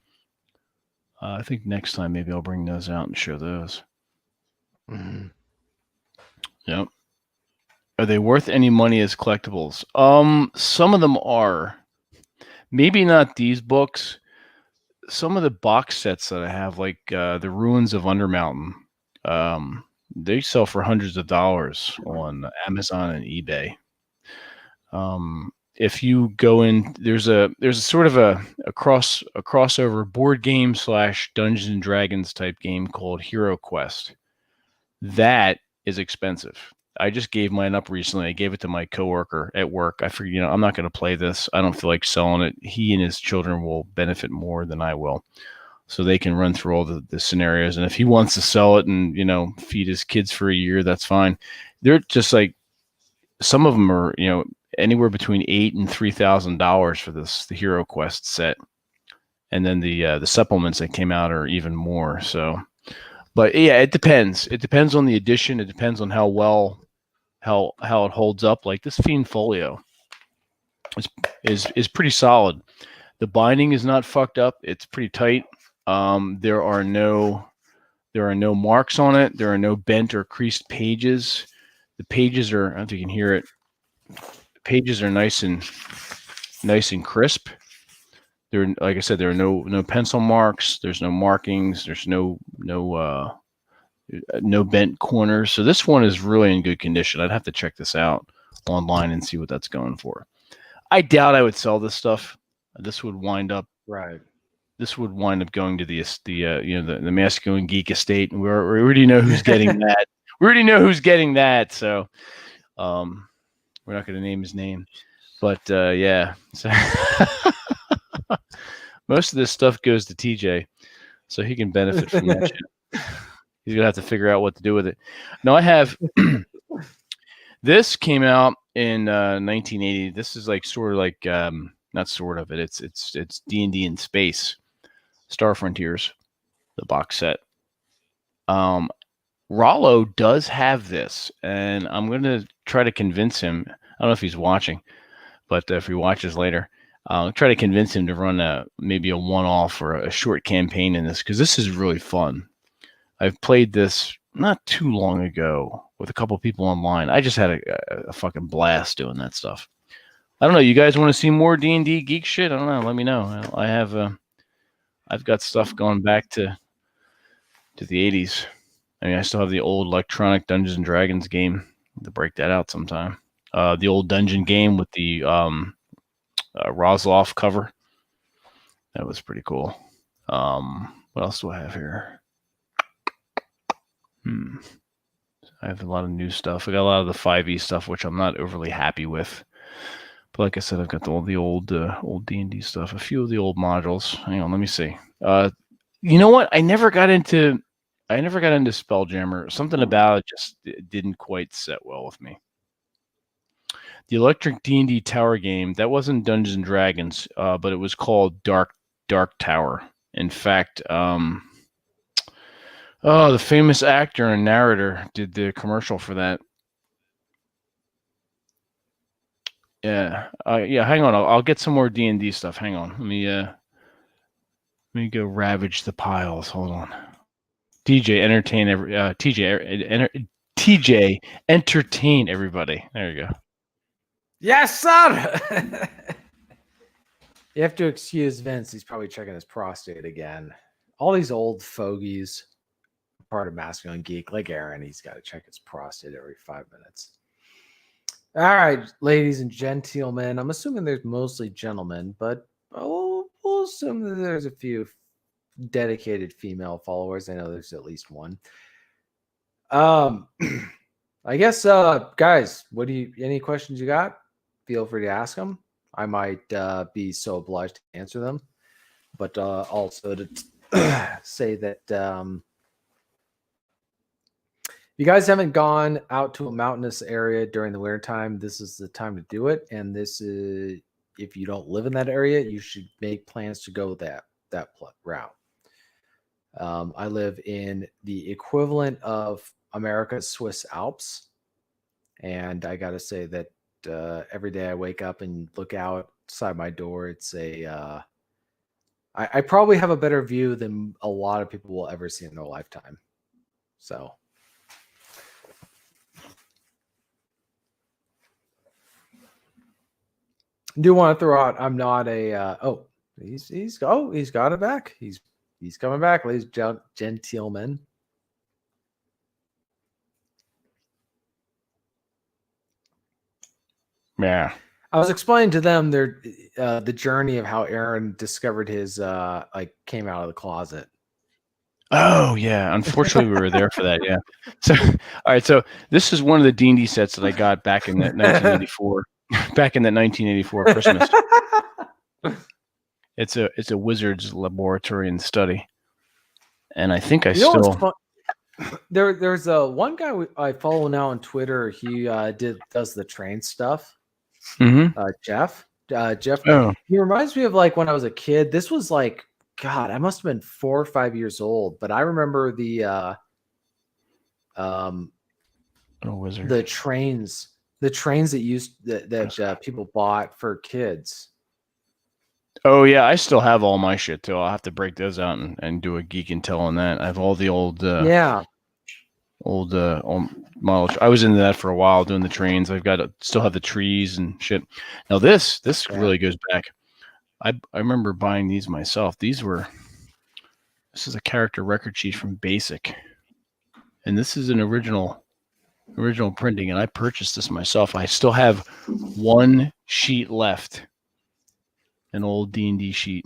I think next time maybe I'll bring those out and show those. Mm-hmm. Yep. Are they worth any money as collectibles? Some of them are. Maybe not these books. Some of the box sets that I have, like the Ruins of Undermountain, they sell for hundreds of dollars on Amazon and eBay. If you go in, there's a sort of a crossover board game / Dungeons and Dragons type game called Hero Quest. That is expensive. I just gave mine up recently. I gave it to my coworker at work. I figured, I'm not going to play this. I don't feel like selling it. He and his children will benefit more than I will. so they can run through all the scenarios. And if he wants to sell it and, feed his kids for a year, that's fine. They're just like, some of them are, anywhere between $8,000 and $3,000 for the Hero Quest set. And then the supplements that came out are even more. So, but yeah, it depends. It depends on the edition. It depends on how it holds up. Like this Fiend Folio is pretty solid. The binding is not fucked up. It's pretty tight. There are no marks on it. There are no bent or creased pages. The pages are, I don't know if you can hear it. The pages are nice and crisp. There, like I said, there are no pencil marks. There's no markings. There's no bent corners. So this one is really in good condition. I'd have to check this out online and see what that's going for. I doubt I would sell this stuff. This would wind up Right. This would wind up going to the Masculine Geek estate, and we already know who's getting that. We already know who's getting that. So, we're not going to name his name, but yeah. So most of this stuff goes to TJ, so he can benefit from that shit. He's gonna have to figure out what to do with it. No, I have. This came out in 1980. This is like sort of like not sort of it. It's D&D in space, Star Frontiers, the box set. Rollo does have this, and I'm gonna try to convince him. I don't know if he's watching, but if he watches later, I'll try to convince him to run maybe a one-off or a short campaign in this, because this is really fun. I've played this not too long ago with a couple people online. I just had a fucking blast doing that stuff. I don't know. You guys want to see more D&D geek shit? I don't know. Let me know. I have I've got stuff going back to the 80s. I mean, I still have the old electronic Dungeons and Dragons game. I'll have to break that out sometime. The old dungeon game with the Rosloff cover. That was pretty cool. What else do I have here? I have a lot of new stuff. I got a lot of the 5e stuff, which I'm not overly happy with. But like I said, I've got all the old D&D stuff. A few of the old modules. Hang on, let me see. You know what? I never got into Spelljammer. Something about it just didn't quite set well with me. The Electric D&D Tower game, that wasn't Dungeons and Dragons, but it was called Dark Tower. In fact, the famous actor and narrator did the commercial for that. Yeah, hang on. I'll get some more D&D stuff. Hang on. Let me go ravage the piles. Hold on. TJ entertain everybody. There you go. Yes, sir. You have to excuse Vince. He's probably checking his prostate again. All these old fogies, part of Masculine Geek, like Aaron, he's got to check his prostate every 5 minutes. All right, ladies and gentlemen. I'm assuming there's mostly gentlemen, but we'll assume that there's a few dedicated female followers. I know there's at least one. I guess, guys, any questions you got? Feel free to ask them. I might be so obliged to answer them, but also to say that if you guys haven't gone out to a mountainous area during the wintertime, this is the time to do it. And this is, if you don't live in that area, you should make plans to go that route. I live in the equivalent of America's Swiss Alps, and I got to say that every day I wake up and look outside my door, it's I probably have a better view than a lot of people will ever see in their lifetime. So. Do want to throw out, I'm not a he's got it back. He's coming back, ladies and gentlemen. Yeah. I was explaining to them the journey of how Aaron discovered his came out of the closet. Oh yeah. Unfortunately, we were there for that. Yeah. So all right. So this is one of the D&D sets that I got back in that 1984. Back in that 1984 Christmas. It's a wizard's laboratory and study. And I think I You know what's still. fun? There's one guy I follow now on Twitter. He does the train stuff. Mm-hmm. Jeff. Jeff. Oh, He reminds me of like when I was a kid. This was like, God, I must have been 4 or 5 years old. But I remember the wizard. the trains that people bought for kids. Oh yeah, I still have all my shit too. I'll have to break those out and do a geek and tell on that. I have all the old old model. I was into that for a while doing the trains. I've got still have the trees and shit. Now this really goes back. I remember buying these myself. This is a character record sheet from Basic, and this is an original printing, and I purchased this myself. I still have one sheet left, an old D&D sheet.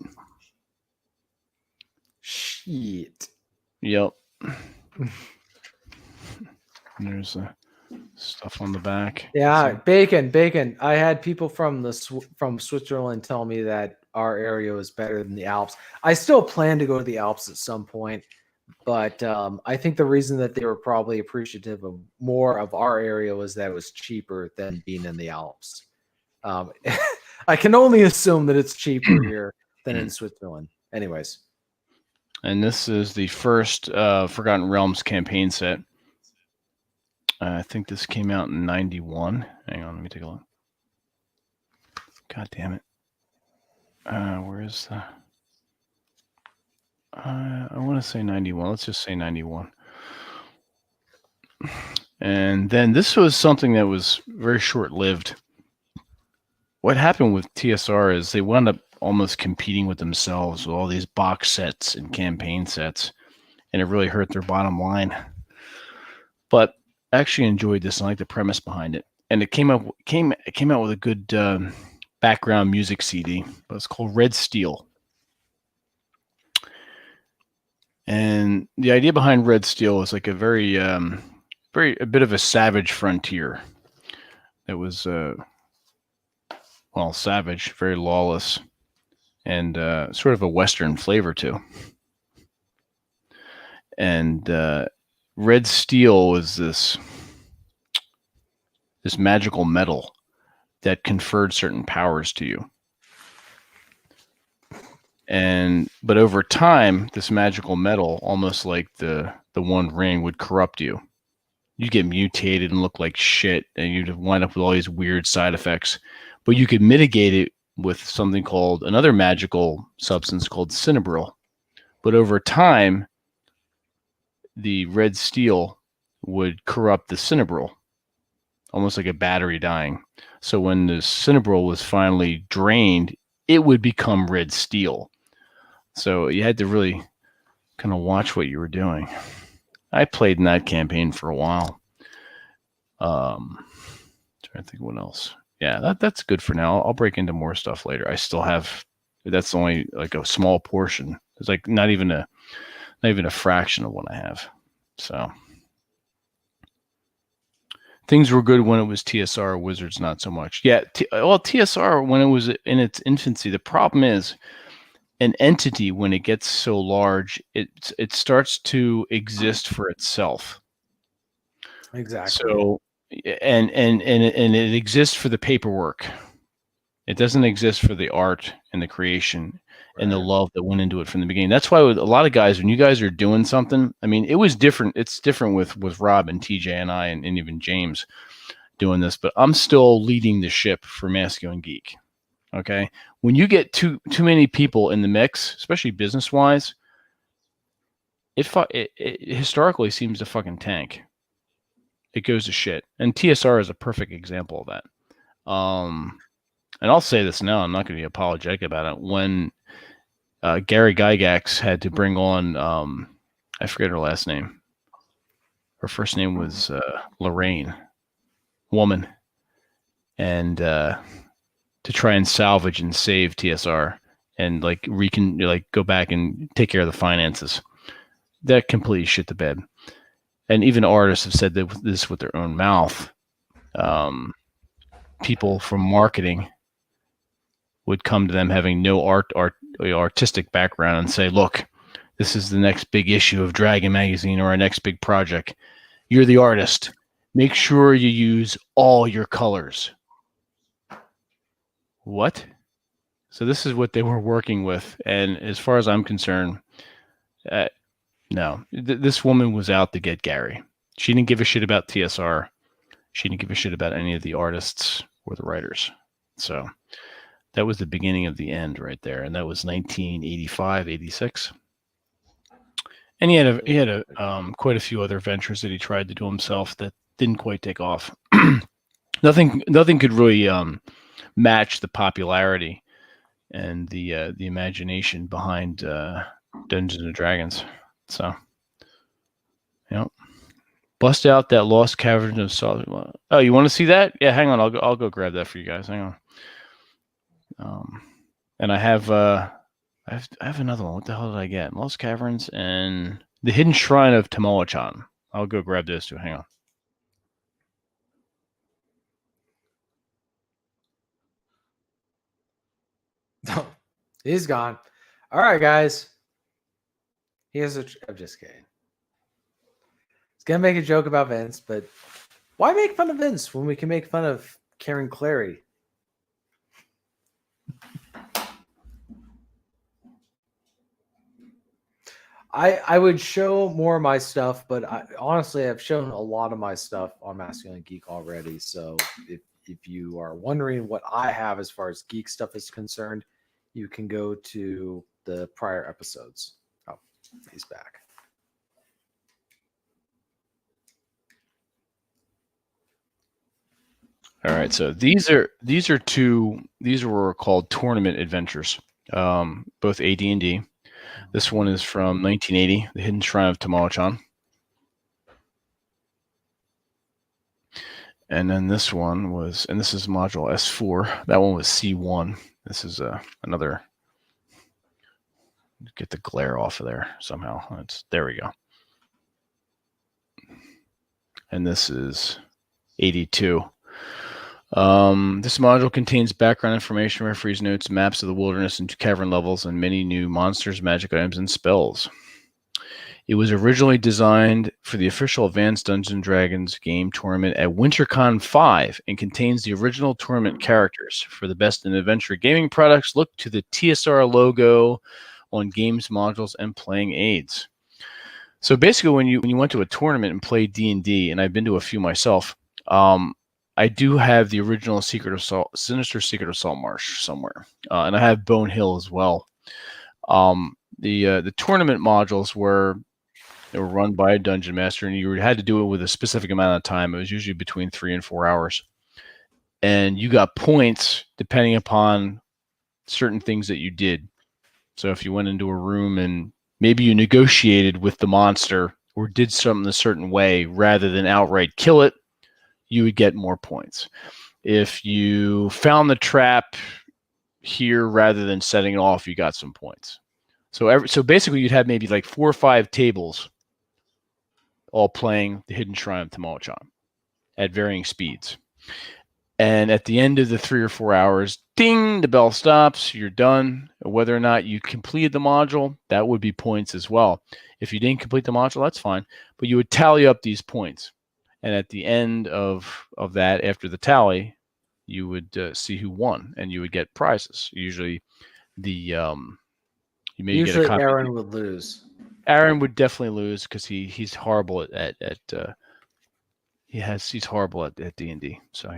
Shit. Yep. There's stuff on the back. Yeah, bacon. I had people from Switzerland tell me that our area was better than the Alps. I still plan to go to the Alps at some point, but I think the reason that they were probably appreciative of more of our area was that it was cheaper than being in the Alps. I can only assume that it's cheaper here than in Switzerland. Anyways. And this is the first Forgotten Realms campaign set. I think this came out in 91. Hang on, let me take a look. God damn it. Where is the... I want to say 91. Let's just say 91. And then this was something that was very short-lived. What happened with TSR is they wound up almost competing with themselves with all these box sets and campaign sets, and it really hurt their bottom line. But I actually enjoyed this and I like the premise behind it. And it came out with a good background music CD, but it's called Red Steel. And the idea behind Red Steel is like a a bit of a savage frontier. It was savage, very lawless, and sort of a Western flavor too. And Red Steel was this magical metal that conferred certain powers to you. But over time, this magical metal, almost like the One Ring, would corrupt you. You'd get mutated and look like shit, and you'd wind up with all these weird side effects. But you could mitigate it with something called another magical substance called Cinebril. But over time, the Red Steel would corrupt the Cinebril, almost like a battery dying. So when the Cinebril was finally drained, it would become Red Steel. So you had to really kind of watch what you were doing. I played in that campaign for a while. Trying to think what else. Yeah, that's good for now. I'll break into more stuff later. I still have. That's only like a small portion. It's like not even a fraction of what I have. So things were good when it was TSR. Wizards not so much. Yeah, TSR when it was in its infancy. The problem is, an entity when it gets so large, it starts to exist for itself. Exactly. So, and it exists for the paperwork. It doesn't exist for the art and the creation and the love that went into it from the beginning. That's why with a lot of guys, when you guys are doing something, I mean, it was different. It's different with Rob and TJ and I and even James doing this, but I'm still leading the ship for Masculine Geek. Okay. When you get too many people in the mix, especially business wise, it historically seems to fucking tank. It goes to shit. And TSR is a perfect example of that. And I'll say this now, I'm not going to be apologetic about it. When Gary Gygax had to bring on, I forget her last name. Her first name was Lorraine, woman. And to try and salvage and save TSR and go back and take care of the finances. That completely shit the bed. And even artists have said this with their own mouth. People from marketing would come to them having no artistic background and say, look, This is the next big issue of Dragon Magazine or our next big project. You're the artist. Make sure you use all your colors. What? So this is what they were working with. And as far as I'm concerned, no. This woman was out to get Gary. She didn't give a shit about TSR. She didn't give a shit about any of the artists or the writers. So that was the beginning of the end right there. And that was 1985, 86. And he had quite a few other ventures that he tried to do himself that didn't quite take off. Nothing could really match the popularity and the imagination behind Dungeons and Dragons. So, bust out that Lost Caverns of Solid. Oh, you want to see that? Yeah, hang on. I'll go grab that for you guys. Hang on. And I have another one. What the hell did I get? Lost Caverns and the Hidden Shrine of Tamawachan. I'll go grab those two. Hang on. He's gone. All right, guys. I'm just kidding. It's gonna make a joke about Vince, but why make fun of Vince when we can make fun of Aaron Clarey? I would show more of my stuff, but honestly, I've shown a lot of my stuff on Masculine Geek already. So if you are wondering what I have as far as geek stuff is concerned, you can go to the prior episodes. Oh, he's back. All right, so these are what were called tournament adventures, both AD&D. This one is from 1980, The Hidden Shrine of Tamawachan. And then this one was, and this is module S4. That one was C1. This is another. Get the glare off of there somehow. There we go. And this is 82. This module contains background information, referees notes, maps of the wilderness and cavern levels, and many new monsters, magic items, and spells. It was originally designed for the official Advanced Dungeons & Dragons game tournament at WinterCon 5 and contains the original tournament characters. For the best in adventure gaming products, look to the TSR logo on games, modules, and playing aids. So basically, when you went to a tournament and played D&D, and I've been to a few myself, I do have the original Sinister Secret of Saltmarsh somewhere, and I have Bone Hill as well. The tournament modules were run by a dungeon master, and you had to do it with a specific amount of time. It was usually between 3 and 4 hours, and you got points depending upon certain things that you did. So if you went into a room and maybe you negotiated with the monster or did something a certain way rather than outright kill it, you would get more points. If you found the trap here rather than setting it off, you got some points. So basically, you'd have maybe like 4 or 5 tables all playing the Hidden Shrine of Tamawachan at varying speeds. And at the end of the 3 or 4 hours, ding, the bell stops, you're done. Whether or not you completed the module, that would be points as well. If you didn't complete the module, that's fine. But you would tally up these points. And at the end of that, after the tally, you would see who won, and you would get prizes. Usually, Usually Aaron would lose. Aaron would definitely lose because he's horrible he's horrible at D&D. So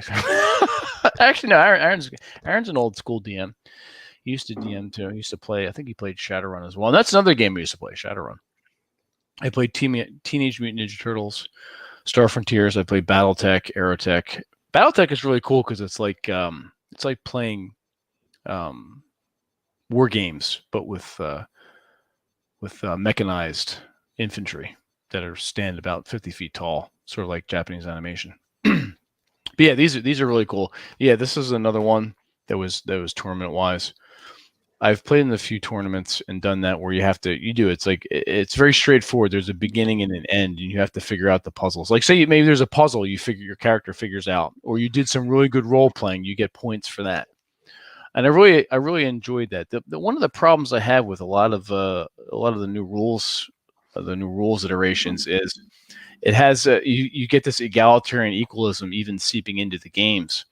actually, no, Aaron's an old school DM. He used to DM too. He used to play. I think he played Shadowrun as well. And that's another game we used to play, Shadowrun. I played Teenage Mutant Ninja Turtles, Star Frontiers. I played BattleTech, Aerotech. BattleTech is really cool because it's like playing war games, but with mechanized infantry that stand about 50 feet tall, sort of like Japanese animation. But yeah, these are really cool. Yeah, this is another one that was tournament wise. I've played in a few tournaments and done that where it's very straightforward. There's a beginning and an end, and you have to figure out the puzzles. Like say maybe there's a puzzle your character figures out, or you did some really good role playing, you get points for that. And I really enjoyed that. One of the problems I have with a lot of the new rules, iterations is it has you get this egalitarian equalism even seeping into the games.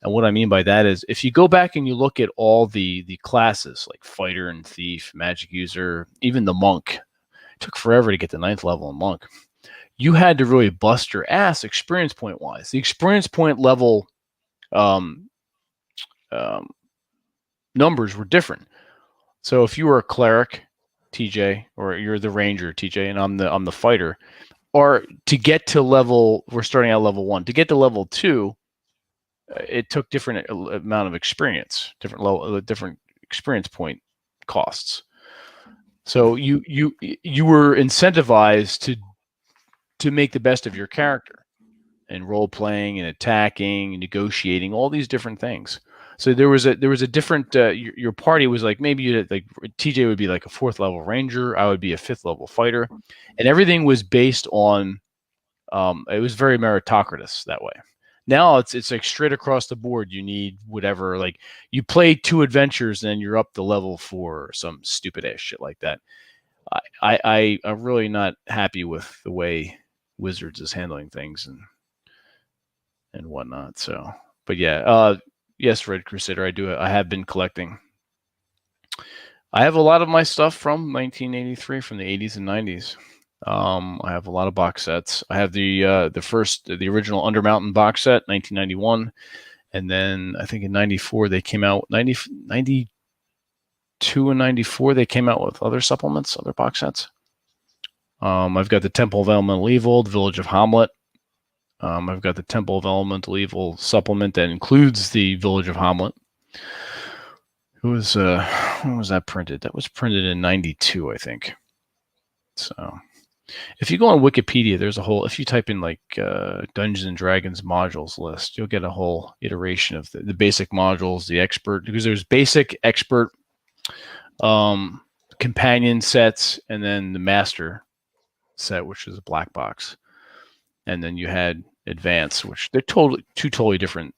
And what I mean by that is if you go back and you look at all the classes like fighter and thief, magic user, even the monk, it took forever to get the 9th level in monk. You had to really bust your ass experience point wise. The experience point level numbers were different. So if you were a cleric, TJ, or you're the ranger, TJ, and I'm the fighter, or to get to level, we're starting at level 1. To get to level 2, it took different amount of experience, different experience point costs. So you were incentivized to make the best of your character and role playing and attacking and negotiating, all these different things. So there was a different your party was like maybe you like TJ would be like a 4th level ranger, I would be a 5th level fighter, and everything was based on it was very meritocratic that way. Now it's like straight across the board. You need whatever, like you play 2 adventures and you're up the level for some stupid ass shit like that. I'm really not happy with the way Wizards is handling things and whatnot. So, but yeah, yes, Red Crusader, I have been collecting. I have a lot of my stuff from 1983, from the 80s and 90s. I have a lot of box sets. I have the original Undermountain box set, 1991, and then I think in 94 they came out 92 and 94 they came out with other supplements, other box sets. I've got the Temple of Elemental Evil, the Village of Hamlet. I've got the Temple of Elemental Evil supplement that includes the Village of Hamlet. When was that printed? That was printed in 92, I think. So if you go on Wikipedia, there's a whole, if you type in like Dungeons and Dragons modules list, you'll get a whole iteration of the basic modules, the expert, because there's basic, expert, companion sets, and then the master set, which is a black box. And then you had advanced, which they're two totally different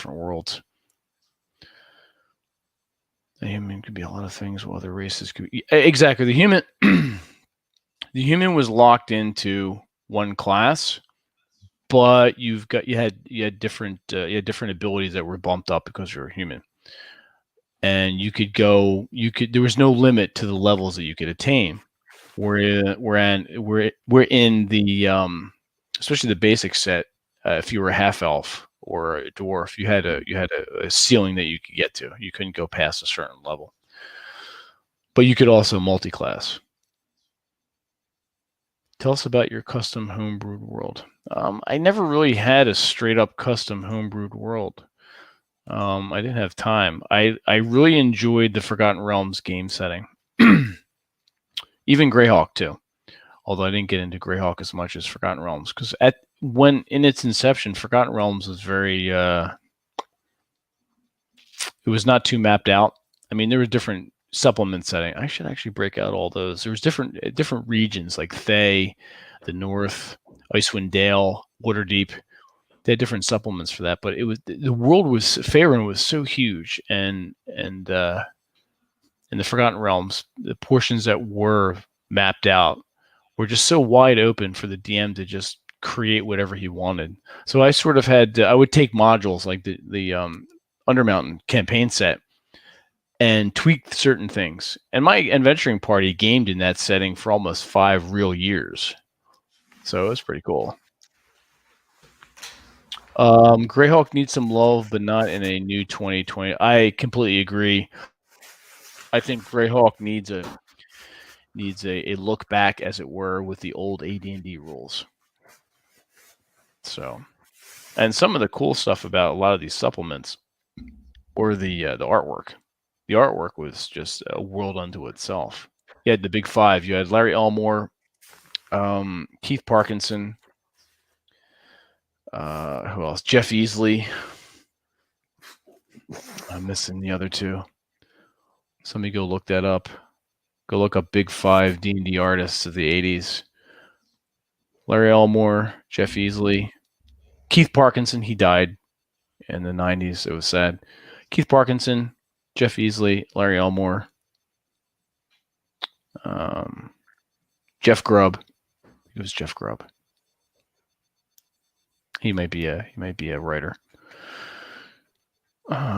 worlds. The human could be a lot of things, while other races could be, exactly. The human the human was locked into one class, but you had different abilities that were bumped up because you're a human. And there was no limit to the levels that you could attain. We're in the especially the basic set, if you were a half elf or a dwarf, you had a ceiling that you could get to. You couldn't go past a certain level. But you could also multi-class. Tell us about your custom homebrewed world. I never really had a straight up custom homebrewed world. I didn't have time. I really enjoyed the Forgotten Realms game setting. Even Greyhawk too. Although I didn't get into Greyhawk as much as Forgotten Realms, because when in its inception, Forgotten Realms was very it was not too mapped out. I mean, there were different supplement setting. I should actually break out all those. There was different regions like Thay, the North, Icewind Dale, Waterdeep. They had different supplements for that, but it was the world was Faerun was so huge, and in the Forgotten Realms, the portions that were mapped out were just so wide open for the DM to just create whatever he wanted. So I sort of had I would take modules like the Undermountain campaign set and tweak certain things. And my adventuring party gamed in that setting for almost 5 real years. So it was pretty cool. Greyhawk needs some love, but not in a new 2020. I completely agree. I think Greyhawk needs a look back, as it were, with the old AD&D rules. So, and some of the cool stuff about a lot of these supplements, or the artwork. The artwork was just a world unto itself. You had the big 5. You had Larry Elmore, Keith Parkinson. Who else? Jeff Easley. I'm missing the other 2. Somebody go look that up. Go look up Big 5 D&D artists of the 80s. Larry Elmore, Jeff Easley, Keith Parkinson. He died in the 90s. It was sad. Keith Parkinson, Jeff Easley, Larry Elmore, Jeff Grubb. It was Jeff Grubb. He might be a writer.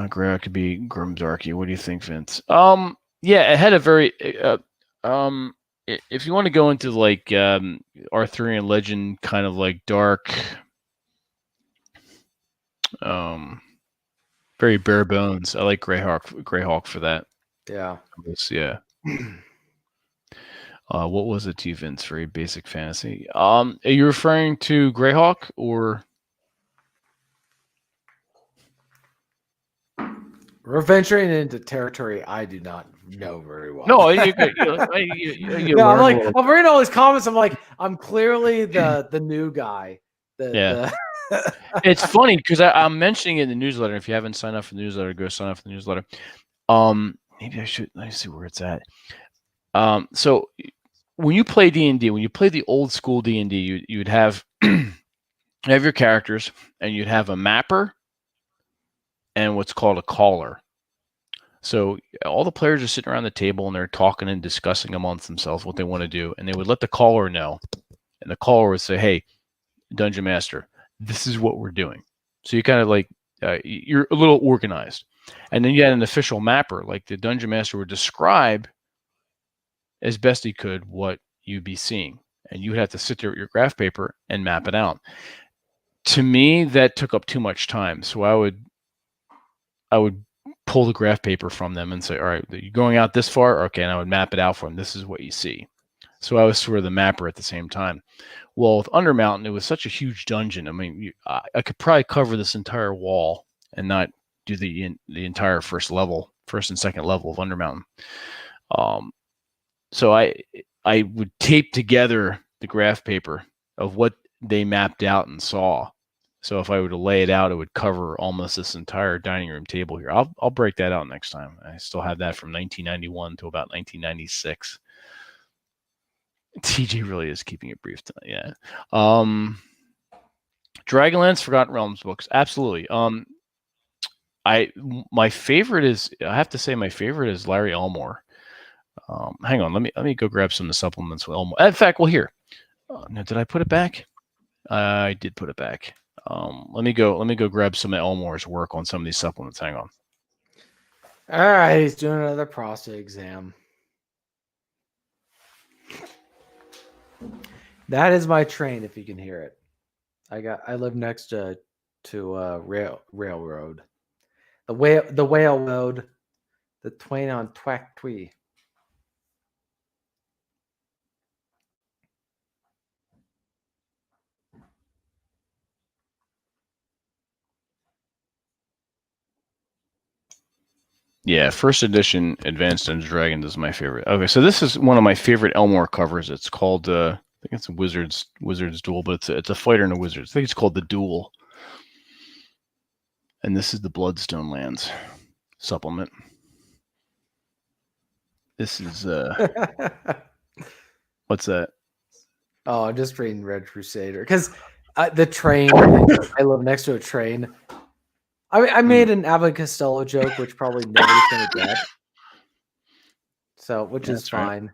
Greg could be Grimdarky. What do you think, Vince? Yeah, it had a very if you want to go into like Arthurian legend, kind of like dark, very bare bones. I like Greyhawk for that. Yeah. Yeah. What was it to you, Vince? Very basic fantasy. Are you referring to Greyhawk or? We're venturing into territory I do not know very well. No, I'm reading all these comments. I'm like, I'm clearly the new guy. It's funny because I'm mentioning it in the newsletter. If you haven't signed up for the newsletter, go sign up for the newsletter. Maybe I should. Let me see where it's at. So when you play D&D, when you play the old school D&D, you'd have your characters, and you'd have a mapper and what's called a caller. So all the players are sitting around the table and they're talking and discussing amongst themselves what they want to do, and they would let the caller know, and the caller would say, "Hey, Dungeon Master, this is what we're doing." So you kind of like you're a little organized, and then you had an official mapper, like the Dungeon Master would describe as best he could what you'd be seeing, and you would have to sit there with your graph paper and map it out. To me, that took up too much time, so I would pull the graph paper from them and say, all right, you're going out this far? Okay, and I would map it out for them. This is what you see. So I was sort of the mapper at the same time. Well, with Undermountain, it was such a huge dungeon. I mean, I could probably cover this entire wall and not do the entire first and second level of Undermountain. So I would tape together the graph paper of what they mapped out and saw. So if I were to lay it out, it would cover almost this entire dining room table here. I'll break that out next time. I still have that from 1991 to about 1996. TJ really is keeping it brief tonight. Yeah. Dragonlance Forgotten Realms books. Absolutely. My favorite is, I have to say, my favorite is Larry Elmore. Hang on, let me go grab some of the supplements with Elmore. In fact, well, here. Now, did I put it back? I did put it back. Let me go grab some of Elmore's work on some of these supplements. Hang on. All right, he's doing another prostate exam. That is my train, if you can hear it. I live next to railroad. The whale road, the twain on twack twee. Yeah, first edition Advanced Dungeons & Dragons is my favorite. Okay, so this is one of my favorite Elmore covers. It's called, I think it's a Wizard's Duel, but it's a fighter and a wizard. I think it's called The Duel. And this is the Bloodstone Lands supplement. This is, what's that? Oh, I'm just reading Red Crusader. Because the train, I live next to a train. I made an Abbott Costello joke, which probably nobody's going to get. So, which is fine. Right.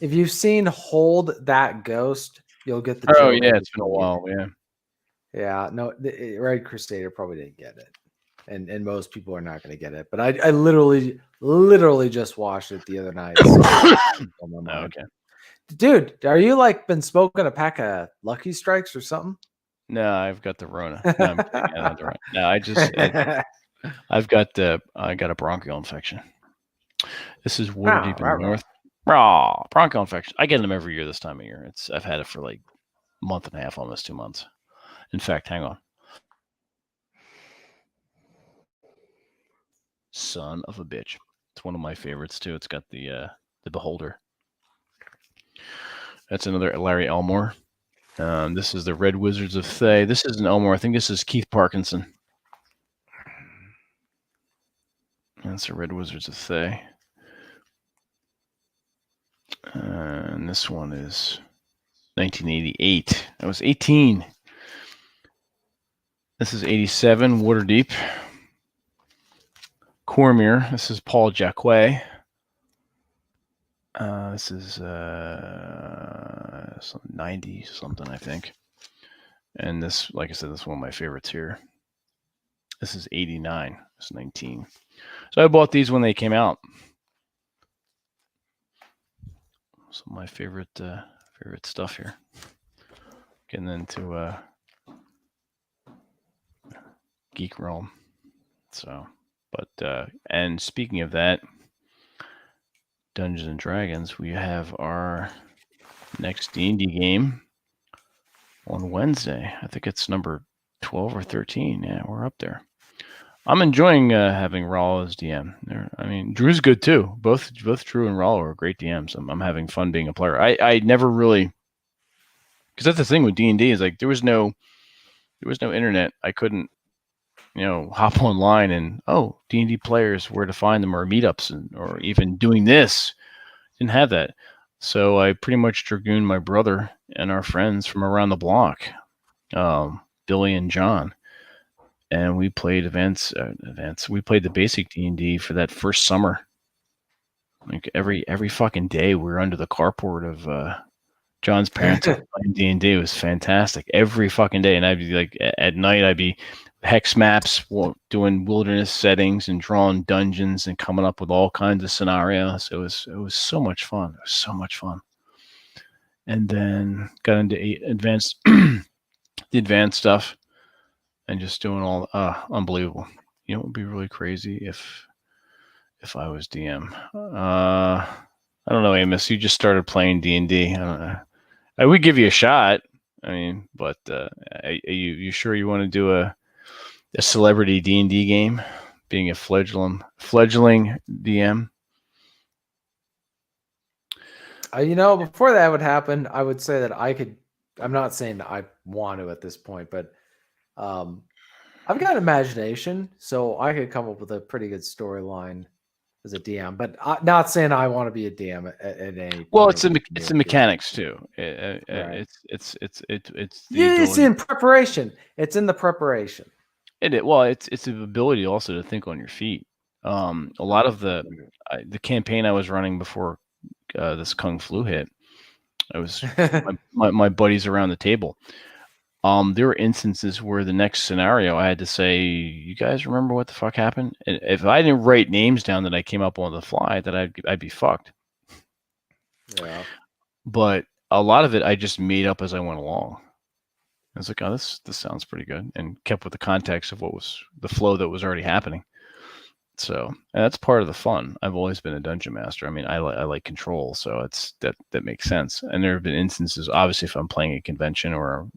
If you've seen Hold That Ghost, you'll get the joke. Oh, yeah, it's been a while, yeah. Yeah, no, Red Crusader probably didn't get it. And most people are not going to get it. But I literally just watched it the other night. Okay. Dude, are you like been smoking a pack of Lucky Strikes or something? No, I've got the Rona. No, I got a bronchial infection. This is Waterdeep in the north. Bronchial infection. I get them every year this time of year. I've had it for like a month and a half, almost 2 months. In fact, hang on. Son of a bitch. It's one of my favorites too. It's got the Beholder. That's another Larry Elmore. This is the Red Wizards of Thay. This is an Elmore. I think this is Keith Parkinson. That's the Red Wizards of Thay. And this one is 1988. I was 18. This is 87, Waterdeep. Cormier. This is Paul Jacquet. This is 90 something, I think. And this, like I said, this is one of my favorites here. This is 89. It's 19. So I bought these when they came out. Some of my favorite stuff here. Getting into Geek realm. So, but and speaking of that, Dungeons and Dragons, we have our next D&D game on Wednesday. I think it's number 12 or 13. Yeah, we're up there. I'm enjoying having Raul as DM. I mean, Drew's good too. Both Drew and Raul are great DMs. I'm having fun being a player. I never really, because that's the thing with D&D is like there was no internet. I couldn't, hop online and D&D players, where to find them, or meetups, or even doing this. Didn't have that. So I pretty much dragooned my brother and our friends from around the block, Billy and John. And we played events. We played the basic D&D for that first summer. Like every fucking day, we were under the carport of John's parents playing D&D. It was fantastic every fucking day. And I'd be like, at night, I'd be hex maps, doing wilderness settings and drawing dungeons and coming up with all kinds of scenarios. It was so much fun. It was so much fun. And then got into advanced, the advanced stuff. And just doing all unbelievable. It would be really crazy if I was DM. I don't know, Amos. You just started playing D&D. I don't know. I would give you a shot. I mean, but are you sure you want to do a celebrity D&D game? Being a fledgling DM. Before that would happen, I would say that I could. I'm not saying that I want to at this point, but. I've got imagination, so I could come up with a pretty good storyline as a DM. But not saying I want to be a DM at any. Well, it's the mechanics too. Right. It's in preparation. It's in the preparation. It's the ability also to think on your feet. A lot of the campaign I was running before this Kung Flu hit, I was my buddies around the table. There were instances where the next scenario I had to say, "You guys remember what the fuck happened?" And if I didn't write names down that I came up on the fly, that I'd be fucked. Yeah. But a lot of it I just made up as I went along. I was like, "Oh, this sounds pretty good," and kept with the context of what was the flow that was already happening. So, and that's part of the fun. I've always been a dungeon master. I mean, I like control, so it's that makes sense. And there have been instances, obviously, if I'm playing a convention or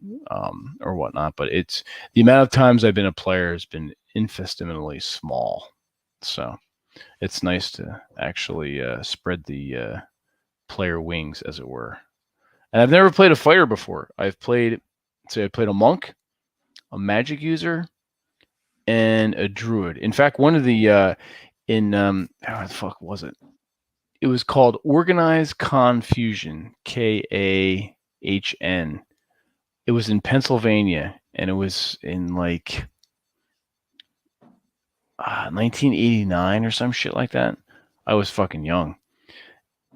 whatnot, but it's the amount of times I've been a player has been infinitesimally small. So, it's nice to actually spread the player wings, as it were. And I've never played a fighter before. I played a monk, a magic user, and a druid. In fact, one of the how the fuck was it? It was called Organized Confusion, Kahn. It was in Pennsylvania, and it was in like 1989 or some shit like that. I was fucking young,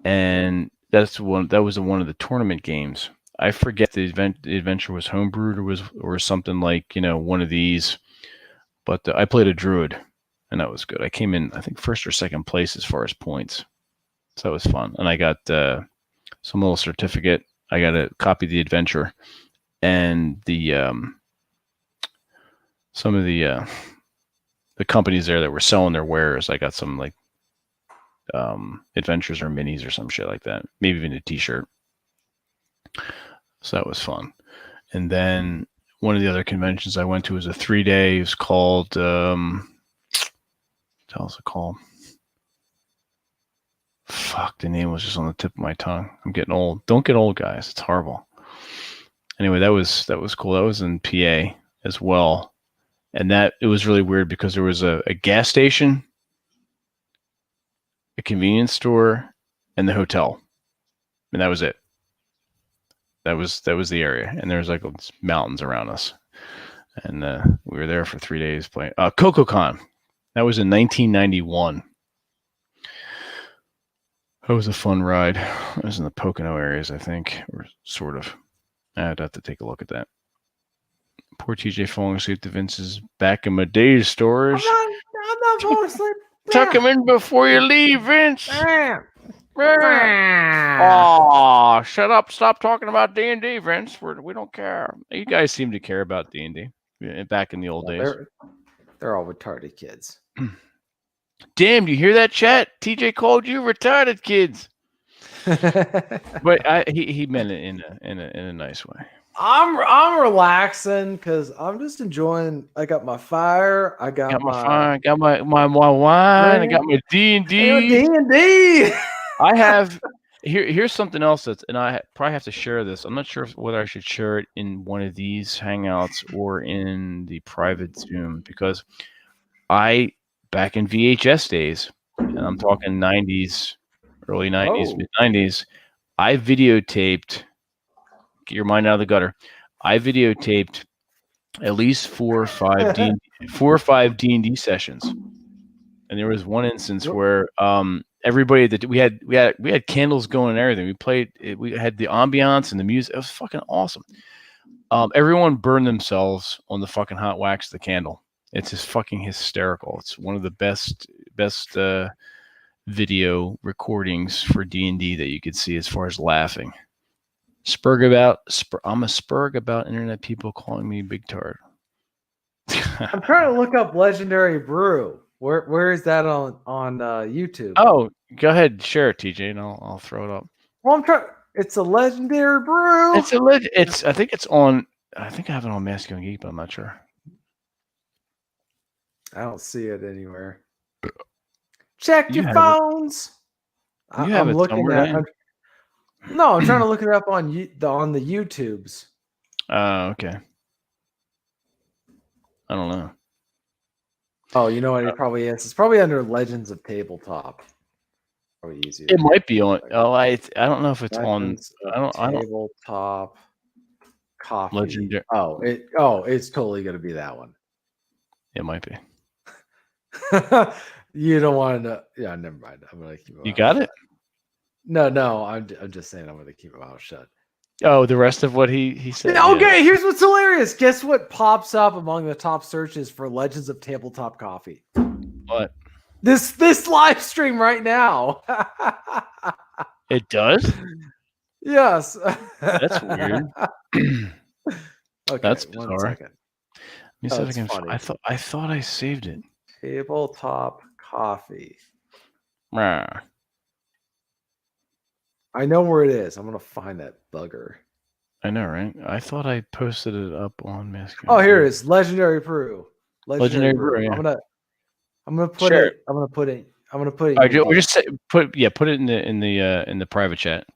and that was one of the tournament games. I forget the adventure was homebrewed or something like one of these. But I played a druid, and that was good. I came in, I think, first or second place as far as points. So that was fun. And I got some little certificate. I got a copy of the adventure. And some of the companies there that were selling their wares, I got some like adventures or minis or some shit like that. Maybe even a t-shirt. So that was fun. And then one of the other conventions I went to was a 3-day. It was called, what was it called? Fuck, the name was just on the tip of my tongue. I'm getting old. Don't get old, guys. It's horrible. Anyway, that was cool. That was in PA as well. And it was really weird because there was a gas station, a convenience store, and the hotel. And that was it. That was the area, and there was like mountains around us, and we were there for 3 days playing CocoCon. That was in 1991. That was a fun ride. It was in the Pocono areas, I think, or sort of. I'd have to take a look at that. Poor TJ falling asleep to Vince's back in my days stores. I'm not falling asleep. Tuck him in before you leave, Vince. Ah. Oh, shut up! Stop talking about D&D, Vince. We don't care. You guys seem to care about D&D back in the old days. They're all retarded kids. Damn, you hear that, chat? TJ called you retarded kids. But he meant it in a nice way. I'm relaxing because I'm just enjoying. I got my fire. I got my fire. Got my wine. I got my D&D. D&D. I have here's something else and I probably have to share this. I'm not sure whether I should share it in one of these hangouts or in the private Zoom, because back in VHS days, and I'm talking 90s, early 90s, mid 90s, I videotaped. Get your mind out of the gutter. I videotaped at least 4 or 5 D&D sessions, and there was one instance where everybody that we had candles going and everything. We played. We had the ambiance and the music. It was fucking awesome. Everyone burned themselves on the fucking hot wax of the candle. It's just fucking hysterical. It's one of the best video recordings for D&D that you could see as far as laughing. I'm a spurg about internet people calling me big tard. I'm trying to look up Legendary Brew. Where is that on YouTube? Oh, go ahead, share it, TJ, and I'll throw it up. Well, I'm trying. It's a Legendary Brew. I think it's on. I think I have it on Masculine Geek, but I'm not sure. I don't see it anywhere. Check your phones. I'm looking at. No, I'm trying to look it up on the YouTubes. Okay. I don't know. Oh, you know what it probably is? It's probably under Legends of Tabletop. Probably easier. It might be on. Oh, I don't know if it's Legends on. I don't. Tabletop Coffee. Legendary. It's totally gonna be that one. It might be. You don't want to know. Yeah, never mind. I'm gonna keep it. You got it? No. I'm just saying I'm gonna keep my mouth shut. Oh, the rest of what he said. Okay, here's what's hilarious. Guess what pops up among the top searches for Legends of Tabletop Coffee? What? This live stream right now. It does? Yes. That's weird. Okay, that's bizarre. 1 second. Let me see if I can. Funny. I thought I saved it. Tabletop Coffee. Rah. I know where it is. I'm gonna find that bugger. I know, right? I thought I posted it up on Masculine. Oh, here it is. Legendary Brew. Legendary Brew. Yeah. I'm gonna put it. I'm gonna put it. We just put it in the private chat.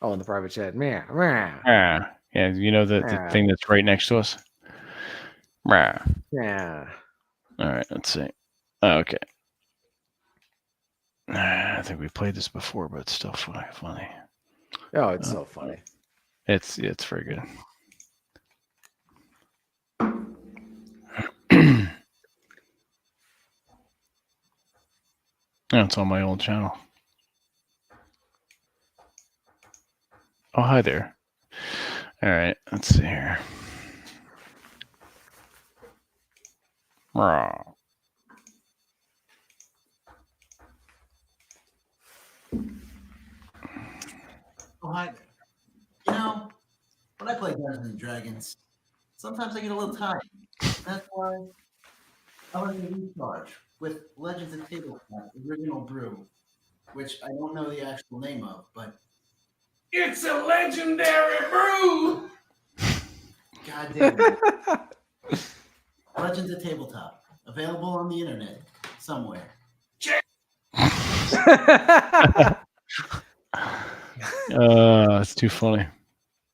Oh, in the private chat. Yeah, you know the thing that's right next to us. Yeah. All right, let's see. Okay. I think we played this before, but it's still funny. Oh, it's so funny. It's very good. It's on my old channel. Oh, hi there. All right, let's see here. Raw. Oh, hi there. You know, when I play Dungeons and Dragons, sometimes I get a little tired. That's why I want to recharge with Legends of Tabletop Original Brew, which I don't know the actual name of, but it's a legendary brew! God damn it. Legends of Tabletop, available on the internet somewhere. It's too funny.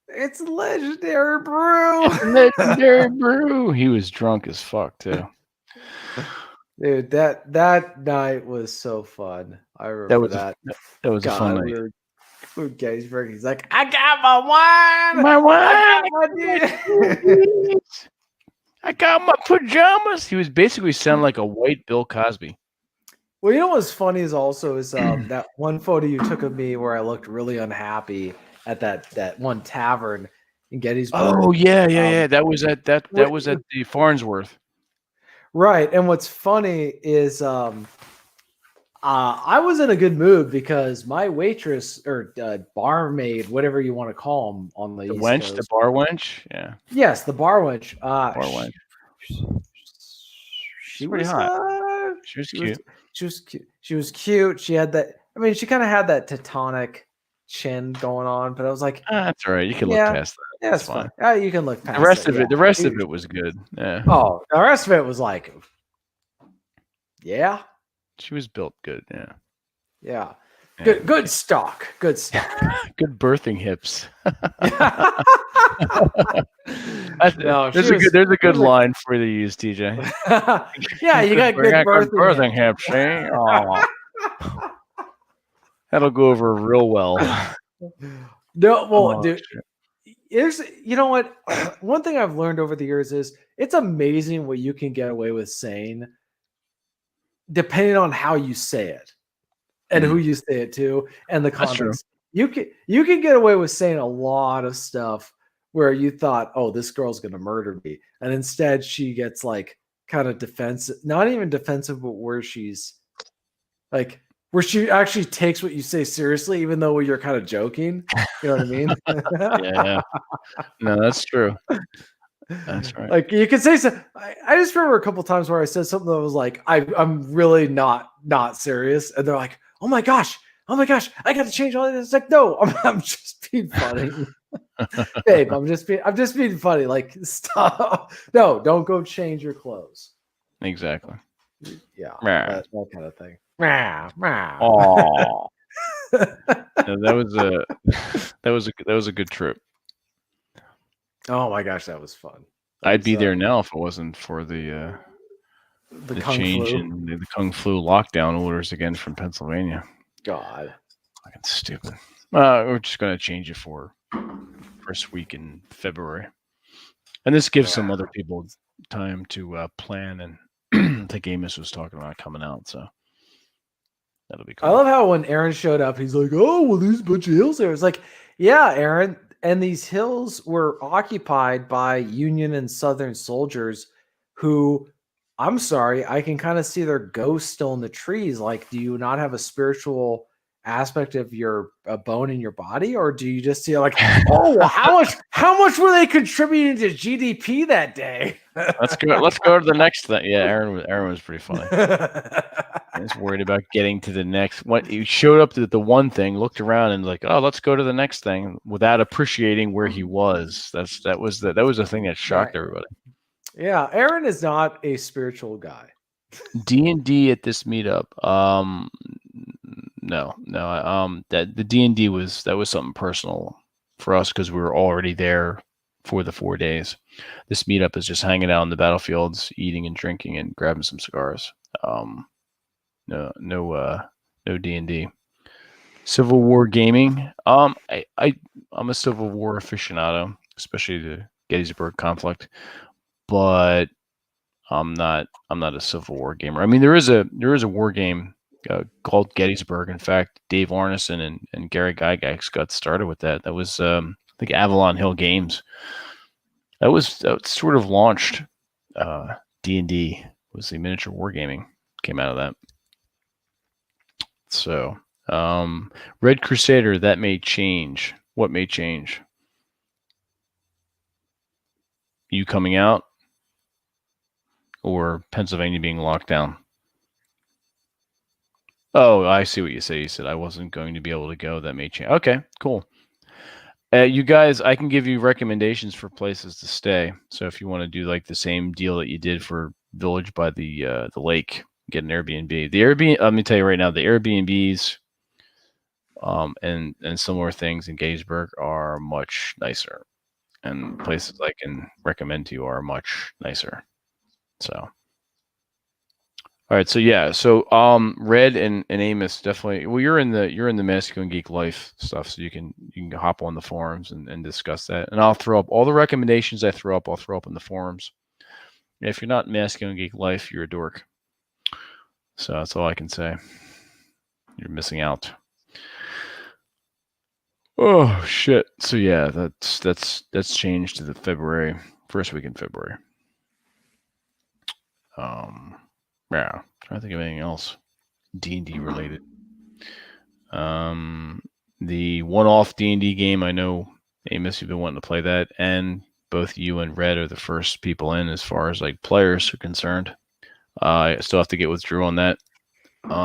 It's Legendary Brew. Legendary Brew. He was drunk as fuck too. Dude, that night was so fun. I remember that. That was a fun night. We were Gettysburg. He's like, I got my wine. My wine. I got my I got my pajamas. He was basically sounding like a white Bill Cosby. Well, you know what's funny is that one photo you took of me where I looked really unhappy at that one tavern in Gettysburg. Oh yeah. That was at the Farnsworth. Right. And what's funny is I was in a good mood because my waitress or barmaid, whatever you want to call them on the East wench, Coast. the bar wench. Yeah. Yes, the bar wench. Bar wench. She pretty was hot. She was cute. She was cute. She was cute. She had that. I mean, she kind of had that Teutonic chin going on, but I was like, that's all right. You can look past that. Yeah, it's fine. You can look past the rest it. of it. The rest of it was good. Yeah. Oh, the rest of it was like, yeah. She was built good. Yeah. Yeah. Good stock. Good stock. Good birthing hips. There's a good line for you to use, TJ. Yeah, you got good birthing hips. Oh. That'll go over real well. No, well, dude. You know what? One thing I've learned over the years is it's amazing what you can get away with saying, depending on how you say it and who you say it to and the context. You can get away with saying a lot of stuff where you thought, oh, this girl's gonna murder me, and instead she gets like kind of defensive, not even defensive, but where she's like. Where she actually takes what you say seriously, even though you're kind of joking. You know what I mean? Yeah. No, that's true. That's right. Like you could say so. I just remember a couple times where I said something that was like, I'm really not serious, and they're like, oh my gosh, I got to change all this. It's like, no, I'm just being funny, babe. I'm just being funny. Like, stop. No, don't go change your clothes. Exactly. Yeah, that kind of thing. Oh, that was a good trip. Oh my gosh, that was fun. I'd be there now if it wasn't for the change in the Kung Flu lockdown orders again from Pennsylvania. God, fucking stupid. We're just gonna change it for first week in February, and this gives some other people time to plan. And I think Amos was talking about coming out, so. That'll be cool. I love how when Aaron showed up, he's like, oh, well, there's a bunch of hills there. It's like, yeah, Aaron. And these hills were occupied by Union and Southern soldiers who, I'm sorry, I can kind of see their ghosts still in the trees. Like, do you not have a spiritual aspect of your bone in your body? Or do you just see like, oh, well, how much were they contributing to GDP that day? Let's go to the next thing. Yeah, Aaron was pretty funny. I was worried about getting to the next one. He showed up to the one thing, looked around, and like, oh, let's go to the next thing, without appreciating where he was. That was the thing that shocked everybody. Yeah, Aaron is not a spiritual guy. D&D at this meetup. No. That the D&D was something personal for us because we were already there for the 4 days. This meetup is just hanging out on the battlefields, eating and drinking and grabbing some cigars. No D&D. Civil War gaming. I'm a Civil War aficionado, especially the Gettysburg conflict, but I'm not a Civil War gamer. I mean, there is a war game called Gettysburg. In fact, Dave Arneson and Gary Gygax got started with that. That was I think Avalon Hill Games. That sort of launched D&D. Was the miniature wargaming came out of that. So Red Crusader, that may change. What may change? You coming out or Pennsylvania being locked down? Oh, I see what you say. You said I wasn't going to be able to go. That may change. Okay, cool. You guys, I can give you recommendations for places to stay. So if you want to do like the same deal that you did for Village by the lake, get an Airbnb. The Airbnb, let me tell you right now, the Airbnbs and similar things in Gettysburg are much nicer, and places I can recommend to you are much nicer. So, all right, so yeah, so Red and Amos definitely. Well, you're in the Masculine Geek Life stuff, so you can hop on the forums and discuss that. And I'll throw up all the recommendations I throw up. I'll throw up in the forums. If you're not Masculine Geek Life, you're a dork. So that's all I can say. You're missing out. Oh shit! So yeah, that's changed to the February first week in February. Yeah, trying to think of anything else D&D related. The one-off D&D game. I know Amos, you've been wanting to play that, and both you and Red are the first people in as far as like players are concerned. I still have to get with Drew on that.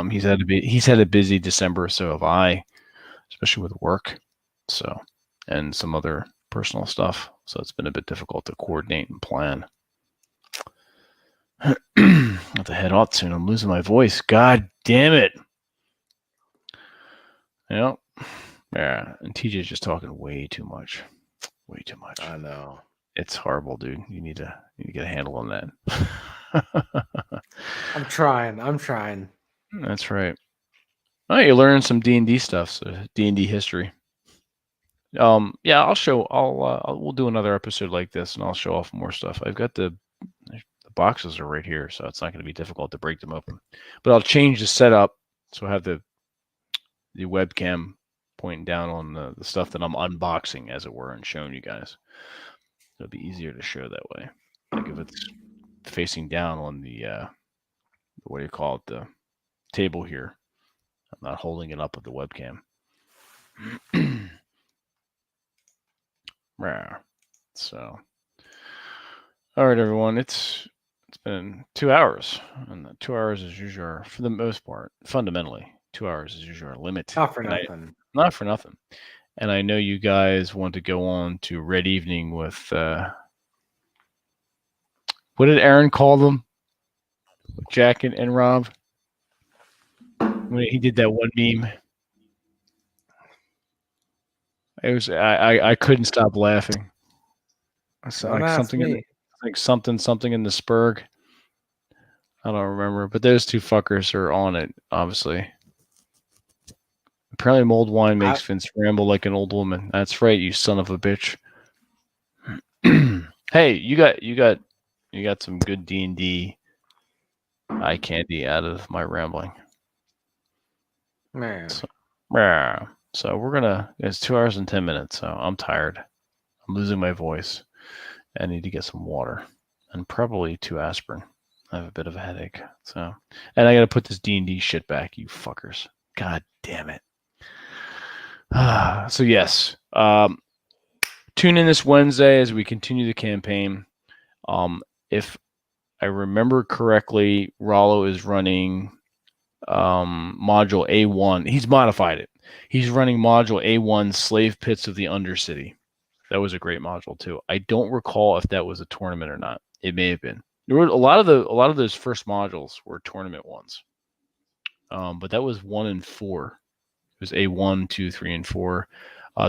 He's had a busy December, so have I, especially with work, so and some other personal stuff. So it's been a bit difficult to coordinate and plan. I have to head off soon. I'm losing my voice. God damn it. Yeah. And TJ's just talking way too much. Way too much. I know. It's horrible, dude. You need to get a handle on that. I'm trying. That's right. Oh, you're learning some D&D stuff, so D&D history. Yeah, we'll do another episode like this, and I'll show off more stuff. I've got the boxes are right here, so it's not going to be difficult to break them open. But I'll change the setup, so I have the webcam pointing down on the stuff that I'm unboxing, as it were, and showing you guys. It'll be easier to show that way. Like if it's facing down on the what do you call it, the table here. I'm not holding it up with the webcam. So, all right, everyone. It's been 2 hours, and 2 hours is usually our, for the most part, fundamentally, 2 hours is usually our limit. Not for nothing. Not for nothing. And I know you guys want to go on to Red Evening with what did Aaron call them? Jack and Rob. When he did that one meme. It was I couldn't stop laughing. So like something in the Spurg. I don't remember, but those two fuckers are on it, obviously. Apparently mulled wine makes Vince ramble like an old woman. That's right, you son of a bitch. Hey, you got some good D&D eye candy out of my rambling. Man. So it's 2 hours and 10 minutes, so I'm tired. I'm losing my voice. I need to get some water and probably 2 aspirin. I have a bit of a headache. So, and I got to put this D&D shit back, you fuckers. God damn it. So yes, tune in this Wednesday as we continue the campaign. If I remember correctly, Rollo is running module A1. He's modified it. He's running module A1, Slave Pits of the Undercity. That was a great module too. I don't recall if that was a tournament or not. It may have been. There were a lot of those first modules were tournament ones. But that was 1 and 4. It was A1, 2, 3, and 4.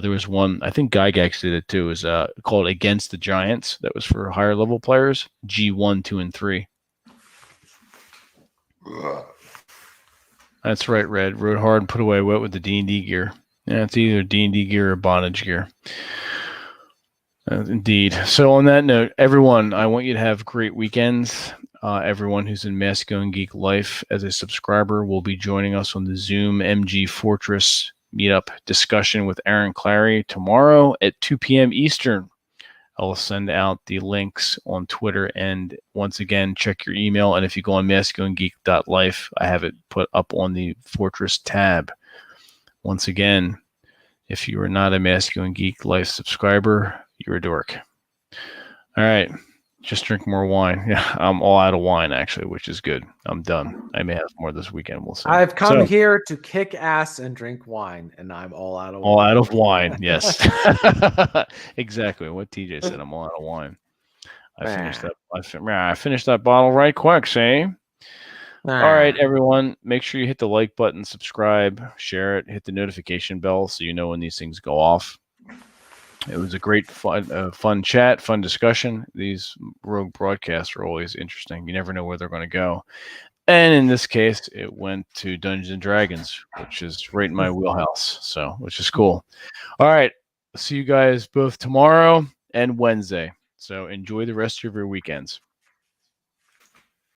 There was one, I think Gygax did it too. It was called Against the Giants. That was for higher level players. G1, 2, and 3. That's right, Red. Rode hard and put away wet with the D&D gear. Yeah, it's either D&D gear or bondage gear. Indeed. So on that note, everyone, I want you to have great weekends. Everyone who's in Masculine Geek Life as a subscriber will be joining us on the Zoom MG Fortress meetup discussion with Aaron Clarey tomorrow at 2 p.m. Eastern. I'll send out the links on Twitter, and once again, check your email. And if you go on masculinegeek.life, I have it put up on the Fortress tab. Once again, if you are not a Masculine Geek Life subscriber, you're a dork. All right. Just drink more wine. Yeah, I'm all out of wine, actually, which is good. I'm done. I may have more this weekend. We'll see. I've come here to kick ass and drink wine, and I'm all out of wine. All out of wine, yes. Exactly what TJ said. I'm all out of wine. I finished that bottle right quick, see? All right, everyone. Make sure you hit the like button, subscribe, share it, hit the notification bell so you know when these things go off. It was a great fun chat, fun discussion. These rogue broadcasts are always interesting. You never know where they're going to go. And in this case, it went to Dungeons and Dragons, which is right in my wheelhouse. So, which is cool. All right. See you guys both tomorrow and Wednesday. So enjoy the rest of your weekends.